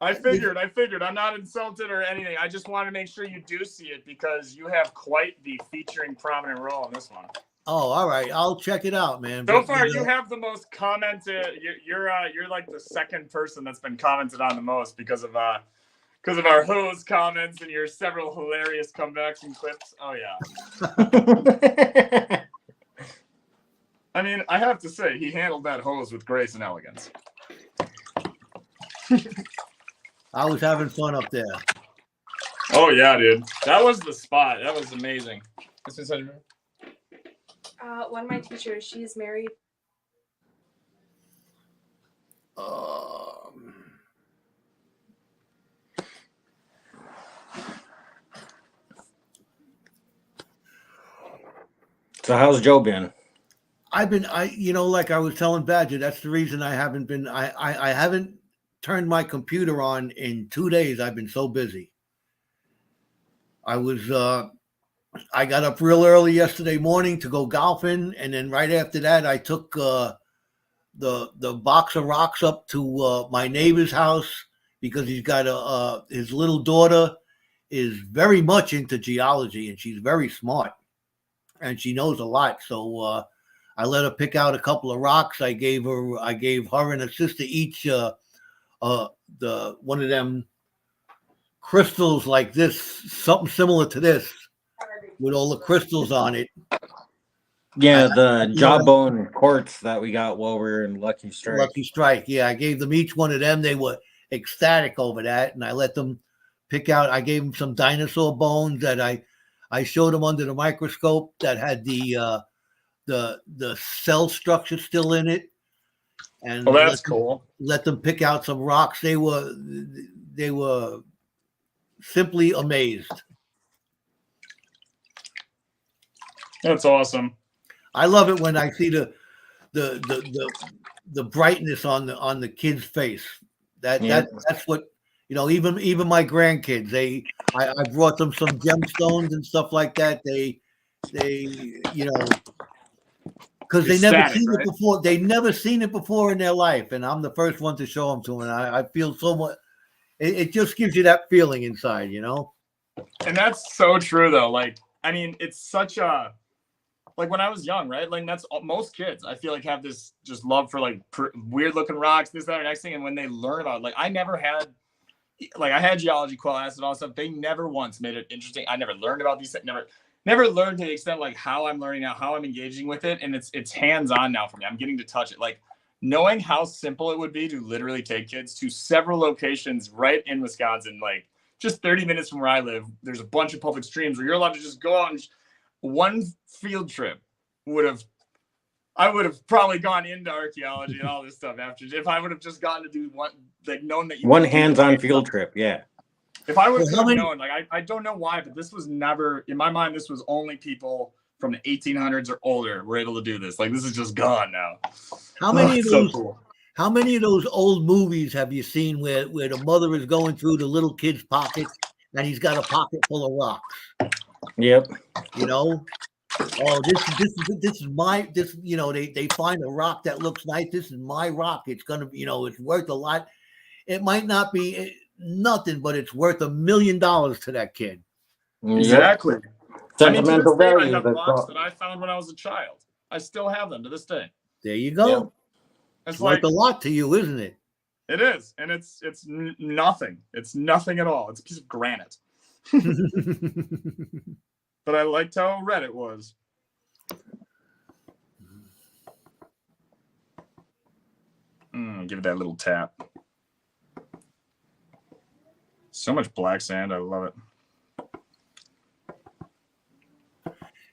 I figured. I'm not insulted or anything. I just want to make sure you do see it because you have quite the featuring prominent role in this one. Oh, all right. I'll check it out, man. So far, you have the most commented. You're like the second person that's been commented on the most because of our hose comments and your several hilarious comebacks and clips. Oh yeah. I mean, I have to say, he handled that hose with grace and elegance. I was having fun up there. Oh yeah, dude. That was the spot. That was amazing. One of my teachers, she's married. So how's Joe been? Like I was telling Badger, that's the reason I haven't turned my computer on in 2 days. I've been so busy. I got up real early yesterday morning to go golfing, and then right after that, I took the box of rocks up to my neighbor's house because he's got his little daughter is very much into geology, and she's very smart, and she knows a lot. So I let her pick out a couple of rocks. I gave her and her sister each one of them crystals like this, something similar to this, with all the crystals on it. Yeah, the jawbone quartz that we got while we were in Lucky Strike. Lucky Strike. Yeah, I gave them each one of them. They were ecstatic over that, and I let them pick out. I gave them some dinosaur bones that I showed them under the microscope that had the cell structure still in it. And well, that's cool. Let them pick out some rocks. They were simply amazed. That's awesome. I love it when I see the brightness on the kid's face. That's what, even my grandkids, I brought them some gemstones and stuff like that. They because they never seen it before. They never seen it before in their life, and I'm the first one to show them to them. And I feel so much. It just gives you that feeling inside, And that's so true, though. Like, I mean, it's such a like when I was young, right? Like that's most kids. I feel like have this just love for like weird looking rocks, this, that, or next thing. And when they learn about it, like I never had. Like I had geology class and all that stuff. They never once made it interesting. I never learned about these things. Never learned to the extent like how I'm learning now, how I'm engaging with it, and it's hands-on now for me. I'm getting to touch it. Like knowing how simple it would be to literally take kids to several locations right in Wisconsin, like just 30 minutes from where I live. There's a bunch of public streams where you're allowed to just go out and one field trip I would have probably gone into archaeology and all this stuff after if I would have just gotten to do one, like known that you one hands-on field trip. Yeah. If I would have known, like I don't know why, but this was never in my mind. This was only people from the 1800s or older were able to do this. Like this is just gone now. How many How many of those old movies have you seen where the mother is going through the little kid's pockets and he's got a pocket full of rocks? Yep. Oh, this is my they find a rock that looks nice. This is my rock. It's gonna it's worth a lot. It might not be nothing, but it's worth $1 million to that kid. Exactly. Sentimental value. I have rocks that I found when I was a child. I still have them to this day. There you go. Yep. It's worth a lot to you, isn't it? It is, and it's nothing. It's nothing at all. It's a piece of granite. But I liked how red it was. Give it that little tap. So much black sand. I love it.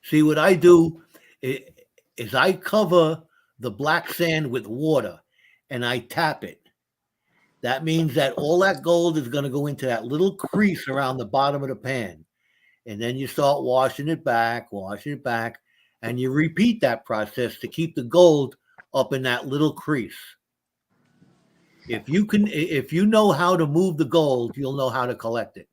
See, what I do is I cover the black sand with water and I tap it. That means that all that gold is going to go into that little crease around the bottom of the pan. And then you start washing it back, and you repeat that process to keep the gold up in that little crease. If you know how to move the gold, you'll know how to collect it.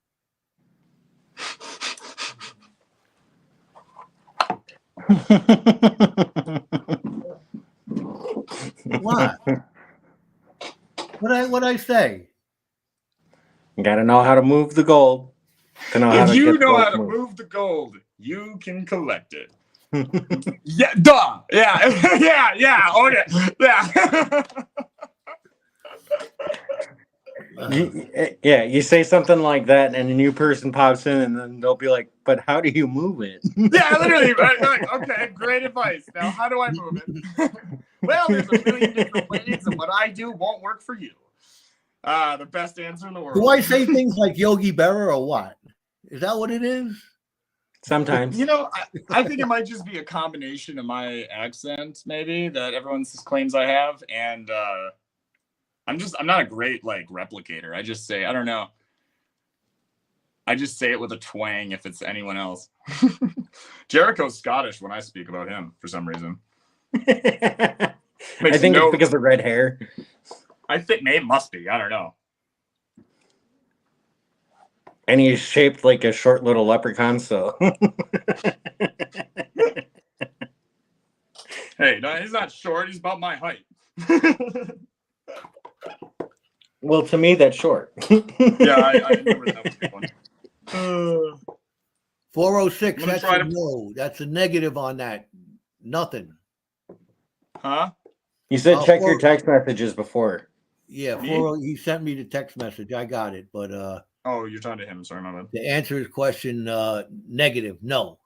What? What I say? You gotta know how to move the gold. To know how If to you get know gold how to moved. move the gold, you can collect it. Yeah, duh. Yeah, yeah. Okay, yeah. You say something like that, and a new person pops in, and then they'll be like, "But how do you move it?" Yeah, literally. Like, okay, great advice. Now, how do I move it? Well, there's a million different ways, and what I do won't work for you. The best answer in the world. Do I say things like Yogi Berra or what? Is that what it is? Sometimes. You know, I think it might just be a combination of my accent, maybe, that everyone claims I have, and I'm not a great like replicator. I just say, I don't know. I just say it with a twang if it's anyone else. Jericho's Scottish when I speak about him for some reason. I think it's because of red hair. I think it must be. I don't know. And he's shaped like a short little leprechaun, so. Hey, no, he's not short. He's about my height. Well, to me, that's short. Yeah, I remember that was a good one. 406, that's a no. That's a negative on that. Nothing. Huh? You said check your text messages before. Yeah, he sent me the text message. I got it, but oh, you're talking to him. Sorry, my bad. To answer his question, negative. No.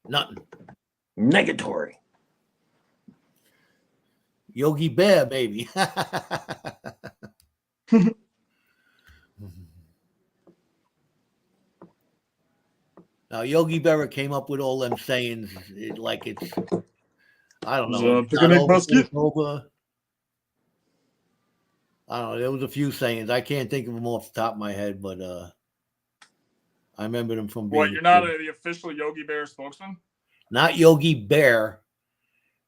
Nothing. Negatory. Yogi Bear, baby. Now, Yogi Berra came up with all them sayings like it's, I don't know. Picnic basket. Over. I don't know. There was a few sayings. I can't think of them off the top of my head, but I remember them from being. What, you're not the official Yogi Bear spokesman? Not Yogi Bear.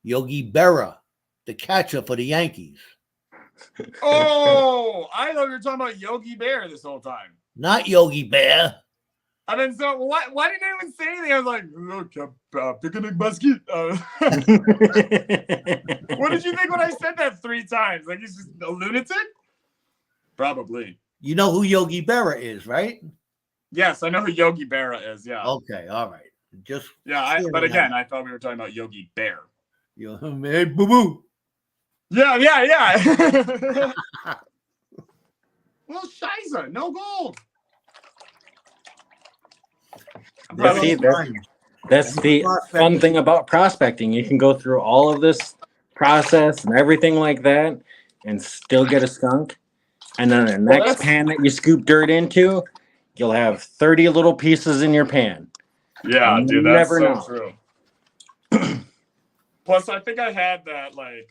Yogi Berra, the catcher for the Yankees. Oh, I thought you were talking about Yogi Bear this whole time. Not Yogi Bear. And then so why didn't anyone say anything? I was like, look, picnic basket. What did you think when I said that 3 times? Like he's just a lunatic? Probably. You know who Yogi Berra is, right? Yes, I know who Yogi Berra is. Yeah. Okay, all right. Just but again, I thought we were talking about Yogi Bear. Yo, hey, boo boo. Yeah. Well, Shiza, no gold. That's the fun thing about prospecting. You can go through all of this process and everything like that and still get a skunk. And then the next pan that you scoop dirt into, you'll have 30 little pieces in your pan. Yeah, dude, that's so true. Plus, I think I had that, like...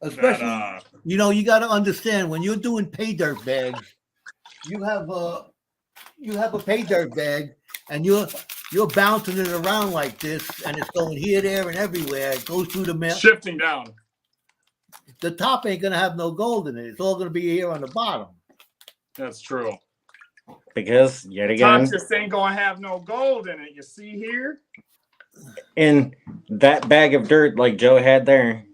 Especially, you got to understand, when you're doing pay dirt bags, you have a pay dirt bag, and you're bouncing it around like this, and it's going here, there, and everywhere. It goes through the mill. Shifting down. The top ain't going to have no gold in it. It's all going to be here on the bottom. That's true. Because, yet again... The top just ain't going to have no gold in it. You see here? In that bag of dirt like Joe had there,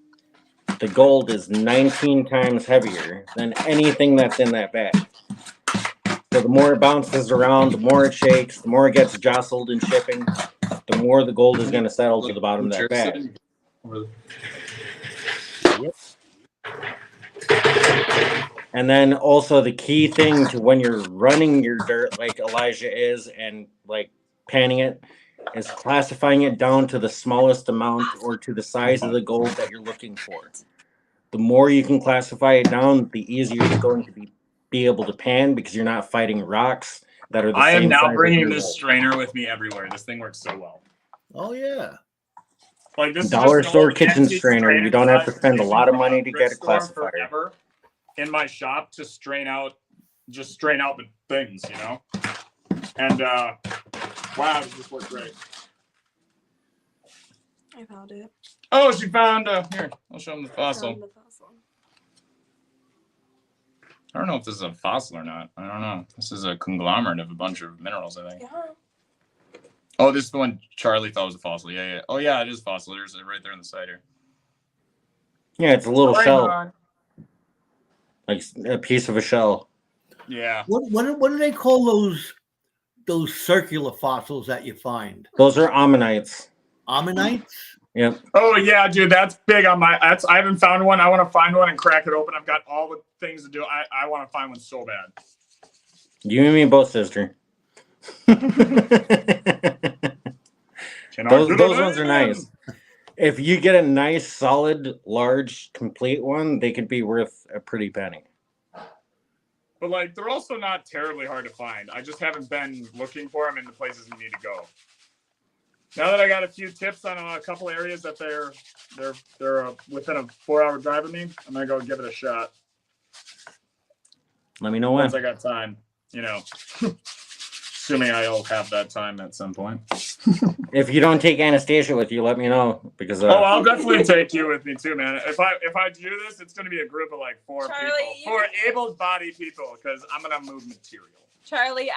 the gold is 19 times heavier than anything that's in that bag. So the more it bounces around, the more it shakes, the more it gets jostled in shipping, the more the gold is going to settle to the bottom of that bag. Yep. And then also the key thing to when you're running your dirt like Elijah is and like panning it is classifying it down to the smallest amount or to the size of the gold that you're looking for. The more you can classify it down, the easier it's going to be able to pan because you're not fighting rocks that are the same size. I am now bringing this strainer with me everywhere. This thing works so well. Oh yeah. Like this Dollar is just an store old kitchen antique strainer. You strainer don't that have to I've spend a taken lot of from money a to thrift get a store classifier. forever in my shop to strain out the things, you know. And wow, this worked great. I found it. Oh, she found here. I'll show them the I fossil. found the fossil. I don't know if this is a fossil or not. I don't know. This is a conglomerate of a bunch of minerals, I think. Yeah. Oh, this is the one Charlie thought was a fossil. Yeah, yeah. Oh, yeah, it is fossil. There's it right there on the side here. Yeah, it's a little Right shell, on. like a piece of a shell. Yeah. What do they call those circular fossils that you find? Those are ammonites. Ammonites? Yep. Oh yeah, dude, that's big on my. I haven't found one. I want to find one and crack it open. I've got all the things to do. I want to find one so bad. You and me both, sister. Those ones are nice. If you get a nice, solid, large, complete one, they could be worth a pretty penny. But like, they're also not terribly hard to find. I just haven't been looking for them in the places you need to go. Now that I got a few tips on a couple areas that they're within a 4-hour drive of me, I'm gonna go give it a shot. Let me know when. Once I got time, you know. Assuming I'll have that time at some point. If you don't take Anastasia with you, let me know because. I'll definitely take you with me too, man. If I do this, it's gonna be a group of like 4 Charlie, people, 4 able-bodied people, because I'm gonna move material. Charlie,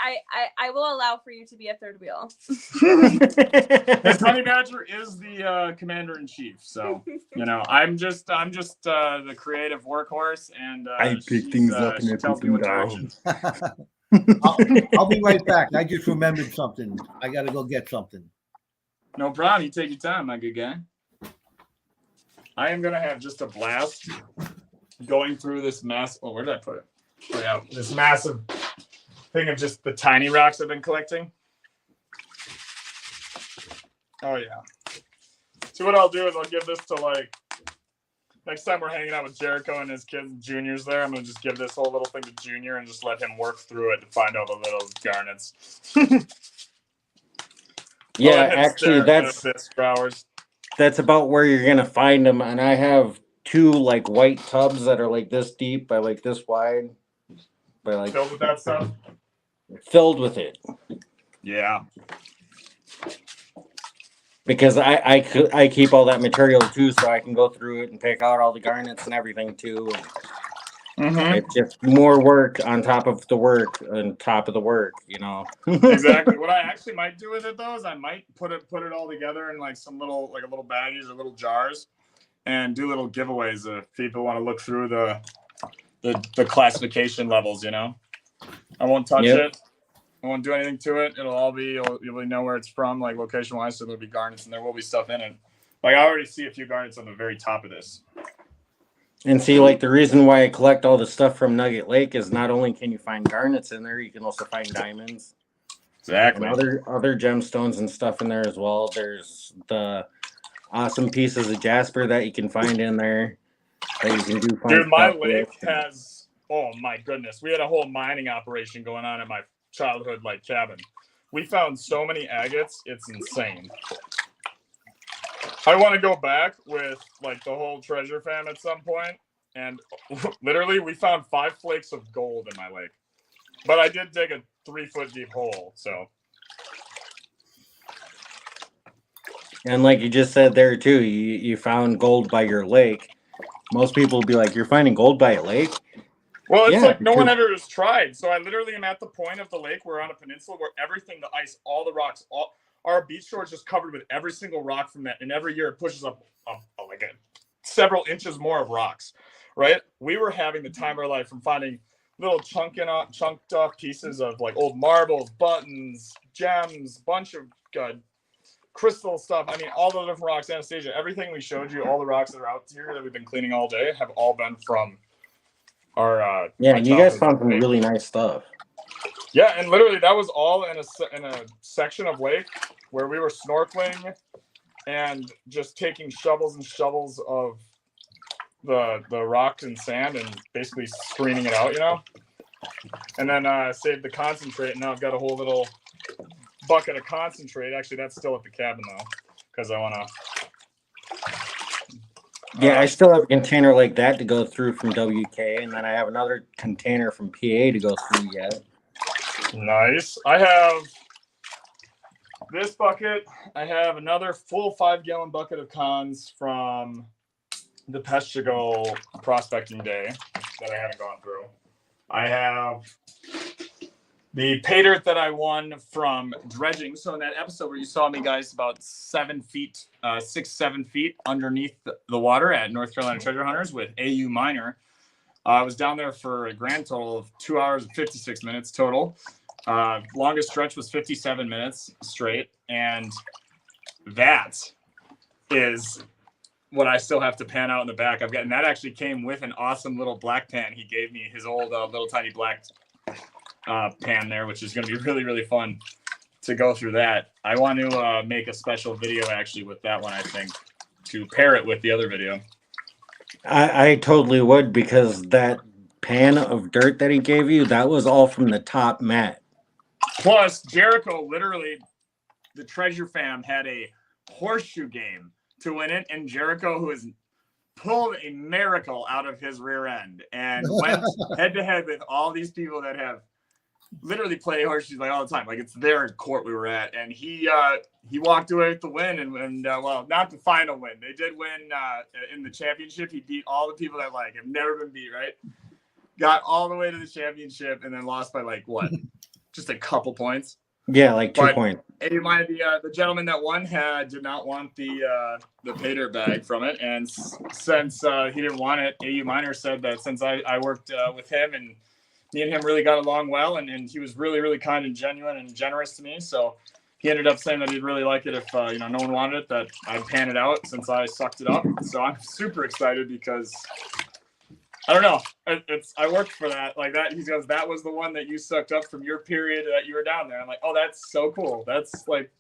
I will allow for you to be a third wheel. This honey badger is the commander in chief, so you know I'm just the creative workhorse, and I pick things up and she I tells put me them what down. direction. I'll be right back. I just remembered something. I got to go get something. No problem. You take your time, my good guy. I am gonna have just a blast going through this mess. Oh, where did I put it? Oh yeah, this massive thing of just the tiny rocks I've been collecting. Oh yeah. So what I'll do is I'll give this to like next time we're hanging out with Jericho and his kids, Junior's there. I'm gonna just give this whole little thing to Junior and just let him work through it to find all the little garnets. Yeah, actually, that's about where you're gonna find them. And I have 2 like white tubs that are like this deep by like this wide, by like filled with that stuff. Filled with it. Yeah. Because I keep all that material too, so I can go through it and pick out all the garnets and everything too. It's just more work on top of the work, you know. Exactly. What I actually might do with it though is I might put it all together in like some little baggies or little jars, and do little giveaways if people want to look through the classification levels. You know, I won't touch it. I won't do anything to it. It'll all be, you'll know where it's from, like location wise. So there'll be garnets and there will be stuff in it. Like I already see a few garnets on the very top of this. And see, like the reason why I collect all the stuff from Nugget Lake is not only can you find garnets in there, you can also find diamonds. Exactly. And other gemstones and stuff in there as well. There's the awesome pieces of jasper that you can find in there that you can do fun Dude, my stuff lake with. has, oh my goodness. We had a whole mining operation going on at my childhood like cabin. We found so many agates, it's insane. I want to go back with like the whole treasure fam at some point, and literally we found 5 flakes of gold in my lake, but I did dig a 3-foot deep hole. So, and like you just said there too, you found gold by your lake. Most people will be like, "You're finding gold by a lake?" Well, it's like no one ever has tried. So I literally am at the point of the lake. We're on a peninsula where everything, the ice, all the rocks, our beach shore is just covered with every single rock from that. And every year it pushes up like several inches more of rocks, right? We were having the time of our life from finding little chunked up pieces of like old marbles, buttons, gems, bunch of crystal stuff. I mean, all the different rocks, Anastasia, everything we showed you, all the rocks that are out here that we've been cleaning all day have all been from our and you guys found some really nice stuff. Yeah, and literally that was all in a section of lake where we were snorkeling and just taking shovels and shovels of the rocks and sand and basically screening it out, you know. And then saved the concentrate, and now I've got a whole little bucket of concentrate. Actually, that's still at the cabin though, because I want to. Yeah, I still have a container like that to go through from WK, and then I have another container from PA to go through yet. Nice. I have this bucket. I have another full 5-gallon bucket of cons from the Peshtigo prospecting day that I haven't gone through. I have the pay dirt that I won from dredging. So in that episode where you saw me, guys, about 7 feet, 6-7 feet underneath the water at North Carolina Treasure Hunters with AU Minor, I was down there for a grand total of 2 hours and 56 minutes total. Longest stretch was 57 minutes straight, and that is what I still have to pan out in the back. And that actually came with an awesome little black pan. He gave me his old little tiny black pan there, which is going to be really, really fun to go through that. I want to make a special video actually with that one, I think, to pair it with the other video. I totally would, because that pan of dirt that he gave you, that was all from the top mat. Plus, Jericho, literally, the Treasure Fam had a horseshoe game to win it, and Jericho, who has pulled a miracle out of his rear end and went head-to-head with all these people that have literally play horseshoes like all the time. Like, it's their court we were at, and he walked away with the win, and well, not the final win. They did win in the championship. He beat all the people that like have never been beat, right? Got all the way to the championship, and then lost by like what? Just a couple points. Yeah, like 2 points. And you mind the gentleman that won did not want the pay dirt bag from it, and since he didn't want it, AU Minor said that since I worked with him, and me and him really got along well, and he was really, really kind and genuine and generous to me, so he ended up saying that he'd really like it if no one wanted it, that I'd pan it out since I sucked it up. So I'm super excited because I don't know. I worked for that. Like that, he goes, that was the one that you sucked up from your period that you were down there. I'm like, oh, that's so cool. That's like,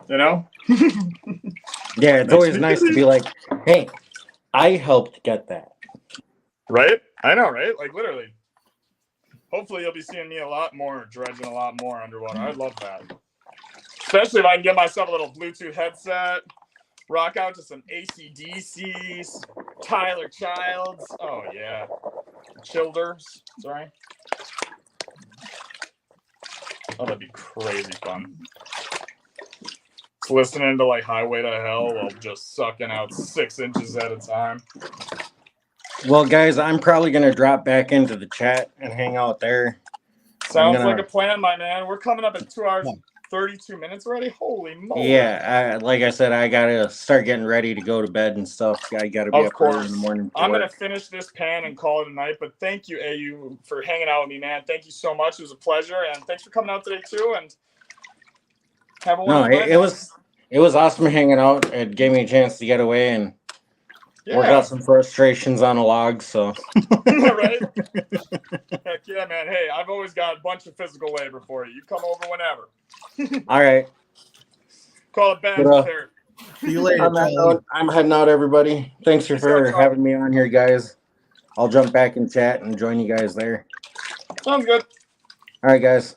Yeah, it's always nice to be like, hey, I helped get that. Right? I know, right? Like literally. Hopefully you'll be seeing me a lot more, dredging a lot more underwater. I'd love that. Especially if I can get myself a little Bluetooth headset, rock out to some AC/DCs, Tyler Childs. Oh, yeah. Childers. Sorry. Oh, that'd be crazy fun. Just listening to like Highway to Hell while just sucking out 6 inches at a time. Well, guys, I'm probably going to drop back into the chat and hang out there. Sounds like a plan, my man. We're coming up at 2 hours and 32 minutes already. Holy moly. Yeah, like I said, I got to start getting ready to go to bed and stuff. I got to be up early in the morning. I'm going to finish this pan and call it a night, but thank you, AU, for hanging out with me, man. Thank you so much. It was a pleasure, and thanks for coming out today, too, and have a wonderful night. It was awesome hanging out. It gave me a chance to get away and work out some frustrations on a log, so. Right? Heck yeah, man. Hey, I've always got a bunch of physical labor for you. You come over whenever. All right. Call it Banter. See you later. I'm heading out, everybody. Thanks for having me on here, guys. I'll jump back in chat and join you guys there. Sounds good. All right, guys.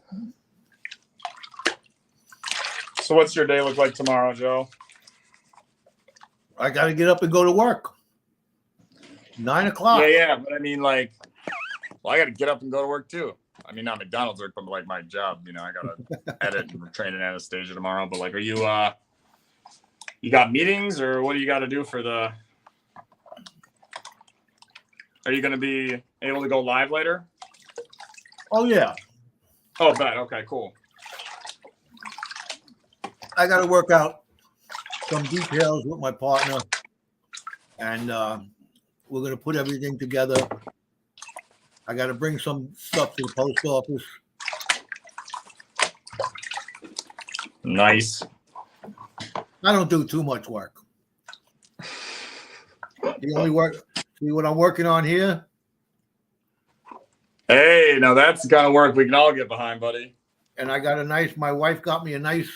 So what's your day look like tomorrow, Joe? I got to get up and go to work. 9 o'clock. Yeah, but I mean, like, well, I got to get up and go to work too. I mean, not McDonald's work, but like my job. You know, I got to edit and train in Anastasia tomorrow. But like, are you you got meetings or what do you got to do for the? Are you going to be able to go live later? Oh yeah. Oh, bet. Okay, cool. I got to work out some details with my partner, and we're going to put everything together. I got to bring some stuff to the post office. Nice. I don't do too much work. The only work, see what I'm working on here? Hey, now that's the kind of work we can all get behind, buddy. And I got my wife got me a nice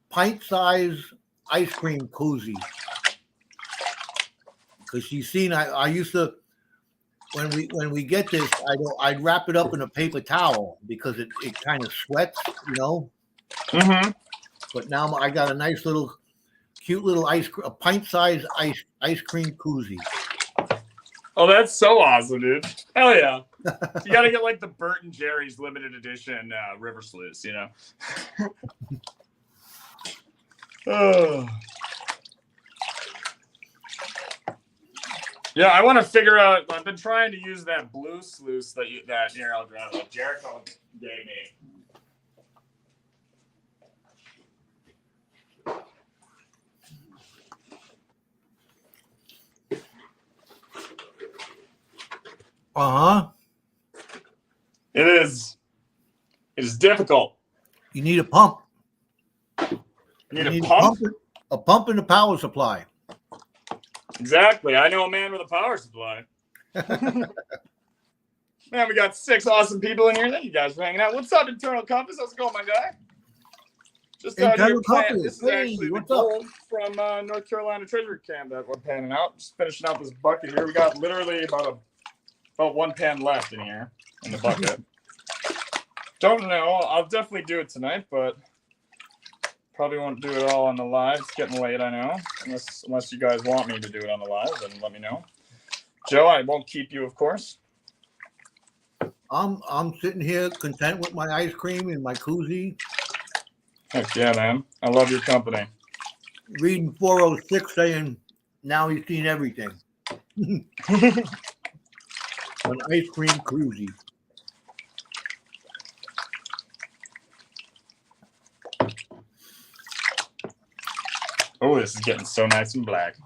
pint-size ice cream koozie. Because she's seen, I used to, when we get this, I'd wrap it up in a paper towel because it kind of sweats, you know. Mm-hmm. But now I got a nice little, cute little a pint-sized ice cream koozie. Oh, that's so awesome, dude. Hell yeah. You got to get like the Bert and Jerry's limited edition river sluice, you know? Oh. Yeah, I want to figure out. I've been trying to use that blue sluice that here I'll grab it. Jericho gave me. Uh-huh. It is difficult. You need a pump. You need You a pump? A pump and a power supply. Exactly. I know a man with a power supply. Man, we got 6 awesome people in here. Thank you guys for hanging out. What's up, Internal Compass? How's it going, my guy? Just out here playing. This is actually the gold from North Carolina Treasure Camp that we're panning out. Just finishing out this bucket here. We got literally about 1 pan left in here in the bucket. Don't know. I'll definitely do it tonight, but probably won't do it all on the live. It's getting late, I know. Unless you guys want me to do it on the live, then let me know. Joe, I won't keep you, of course. I'm sitting here content with my ice cream and my koozie. Heck yeah, man. I love your company. Reading 406 saying now he's seen everything. An ice cream koozie. Oh, this is getting so nice and black.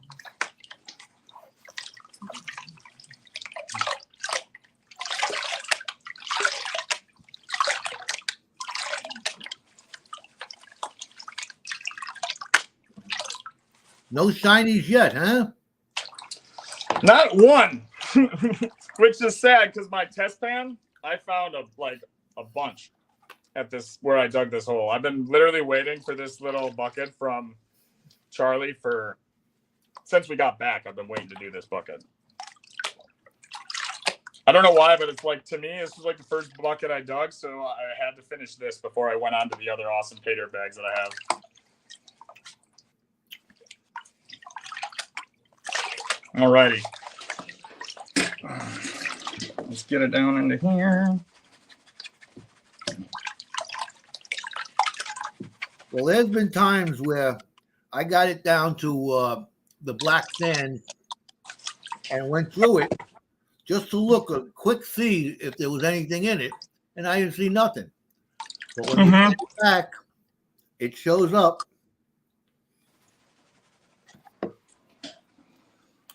No shinies yet, huh? Not one, which is sad because my test pan, I found a bunch at this where I dug this hole. I've been literally waiting for this little bucket from Charlie since we got back. I've been waiting to do this bucket. I don't know why, but it's like, to me, this was like the first bucket I dug, so I had to finish this before I went on to the other awesome pay dirt bags that I have. Alrighty. Let's get it down into here. Well, there's been times where I got it down to the black sand and went through it just to look, a quick see if there was anything in it, and I didn't see nothing. But when we get it back, it shows up.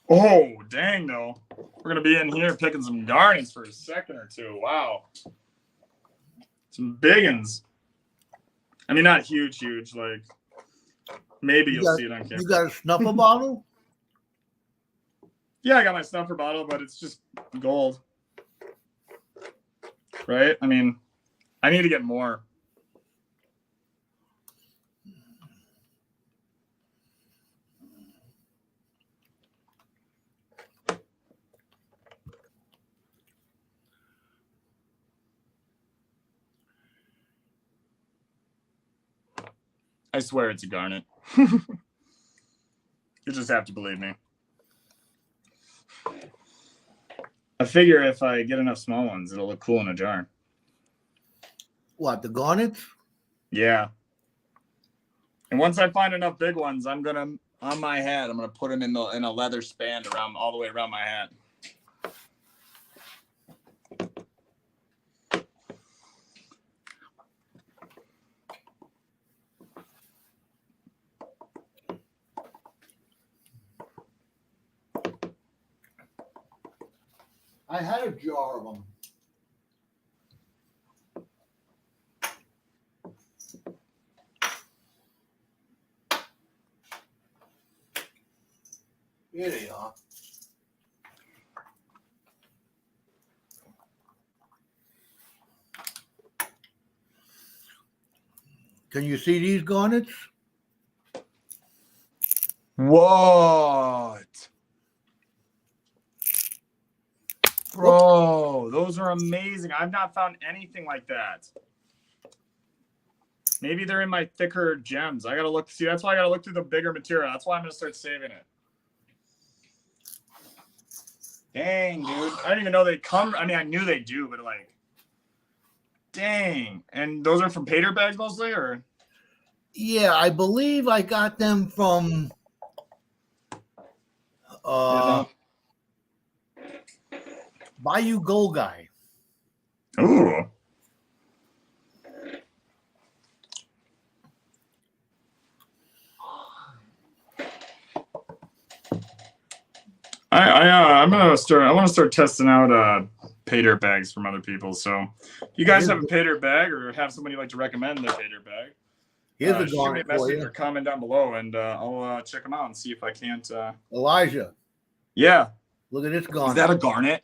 Oh, dang, though. We're going to be in here picking some garnets for a second or two. Wow. Some big uns. I mean, not huge, like, maybe you'll see it on camera. You got a snuffer bottle? Yeah, I got my snuffer bottle, but it's just gold. Right? I mean, I need to get more. I swear it's a garnet. You just have to believe me. I figure if I get enough small ones, it'll look cool in a jar. What, the garnets? Yeah. And once I find enough big ones, I'm gonna, on my hat, I'm gonna put them in a leather span all the way around my hat. I had a jar of them. Here they are. Can you see these garnets? What? Bro, those are amazing. I've not found anything like that. Maybe they're in my thicker gems. I gotta look. See, that's why I gotta look through the bigger material. That's why I'm gonna start saving it. Dang, dude. I didn't even know they come. I mean, I knew they do, but like, dang. And those are from Pater bags mostly, or? Yeah, I believe I got them from Bayou Gold Guy. Ooh. I'm gonna start. I want to start testing out Pater bags from other people. So, if you guys have a Pater bag or have somebody you'd like to recommend their Pater bag, Here's a shoot me a garnet for message you. or comment down below, and I'll check them out and see if I can't. Elijah, Yeah, look at this garnet. is that a garnet?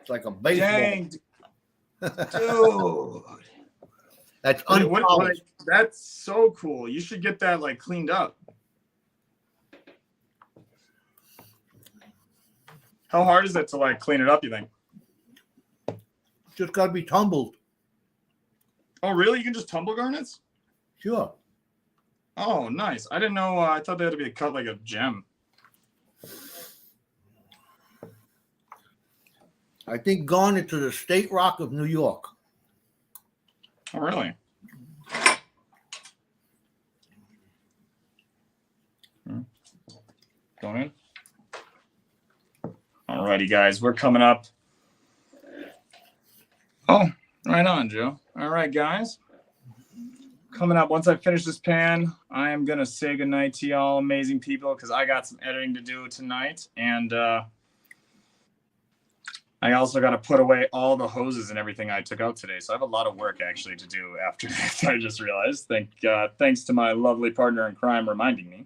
It's like a baseball. Dang, dude. That's What- unpolished. that's so cool. You should get that like cleaned up. How hard is it to like clean it up, you think? Just got to be tumbled. Oh, really? You can just tumble garnets? Sure. Oh, nice. I didn't know. I thought they had to be cut like a gem. I think garnets are the state rock of New York. Oh, really? Going in. Alrighty, guys. We're coming up. Oh, right on, Joe. All right, guys. Coming up, once I finish this pan, I am going to say goodnight to y'all amazing people because I got some editing to do tonight. And I also got to put away all the hoses and everything I took out today. So I have a lot of work actually to do after this. I just realized. Thanks to my lovely partner in crime reminding me.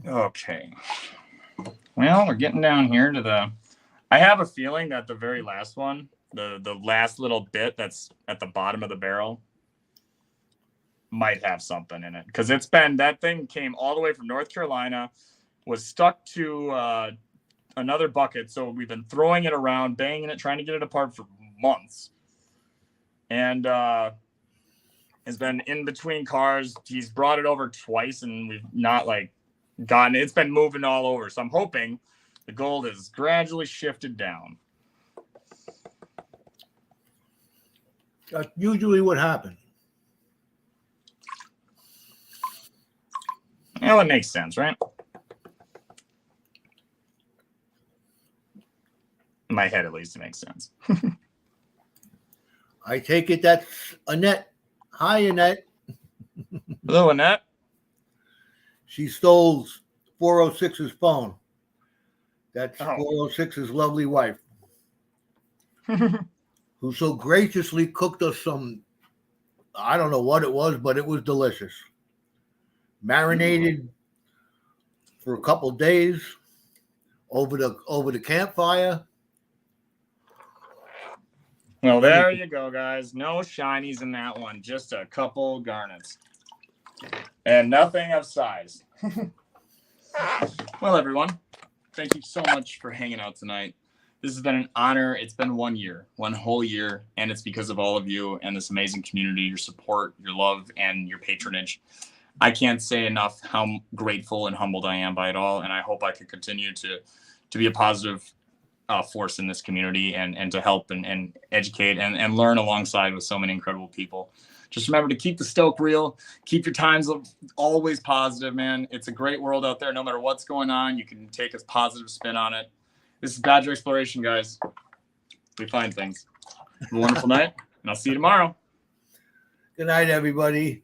Okay. Well, we're getting down here to the... I have a feeling that the very last one, the last little bit that's at the bottom of the barrel might have something in it. Because that thing came all the way from North Carolina, was stuck to another bucket. So we've been throwing it around, banging it, trying to get it apart for months. And has been in between cars. He's brought it over twice and we've not gotten it. It's been moving all over. So I'm hoping the gold has gradually shifted down. That's usually what happens. Well, it makes sense, right? In my head, at least, it makes sense. I take it that's Annette. Hi, Annette. Hello, Annette. She stole 406's phone. That's Oh. 406's lovely wife, who so graciously cooked us some, I don't know what it was, but it was delicious. Marinated for a couple days over the campfire. Well, there you go, guys. No shinies in that one. Just a couple garnets. And nothing of size. Well, everyone, thank you so much for hanging out tonight. This has been an honor. It's been 1 year, one whole year, and it's because of all of you and this amazing community, your support, your love, and your patronage. I can't say enough how grateful and humbled I am by it all, and I hope I can continue to be a positive force in this community and to help and educate and learn alongside with so many incredible people. Just remember to keep the stoke real, keep your times always positive, man. It's a great world out there. No matter what's going on, you can take a positive spin on it. This is Badger Exploration, guys. We find things. Have a wonderful night, and I'll see you tomorrow. Good night, everybody.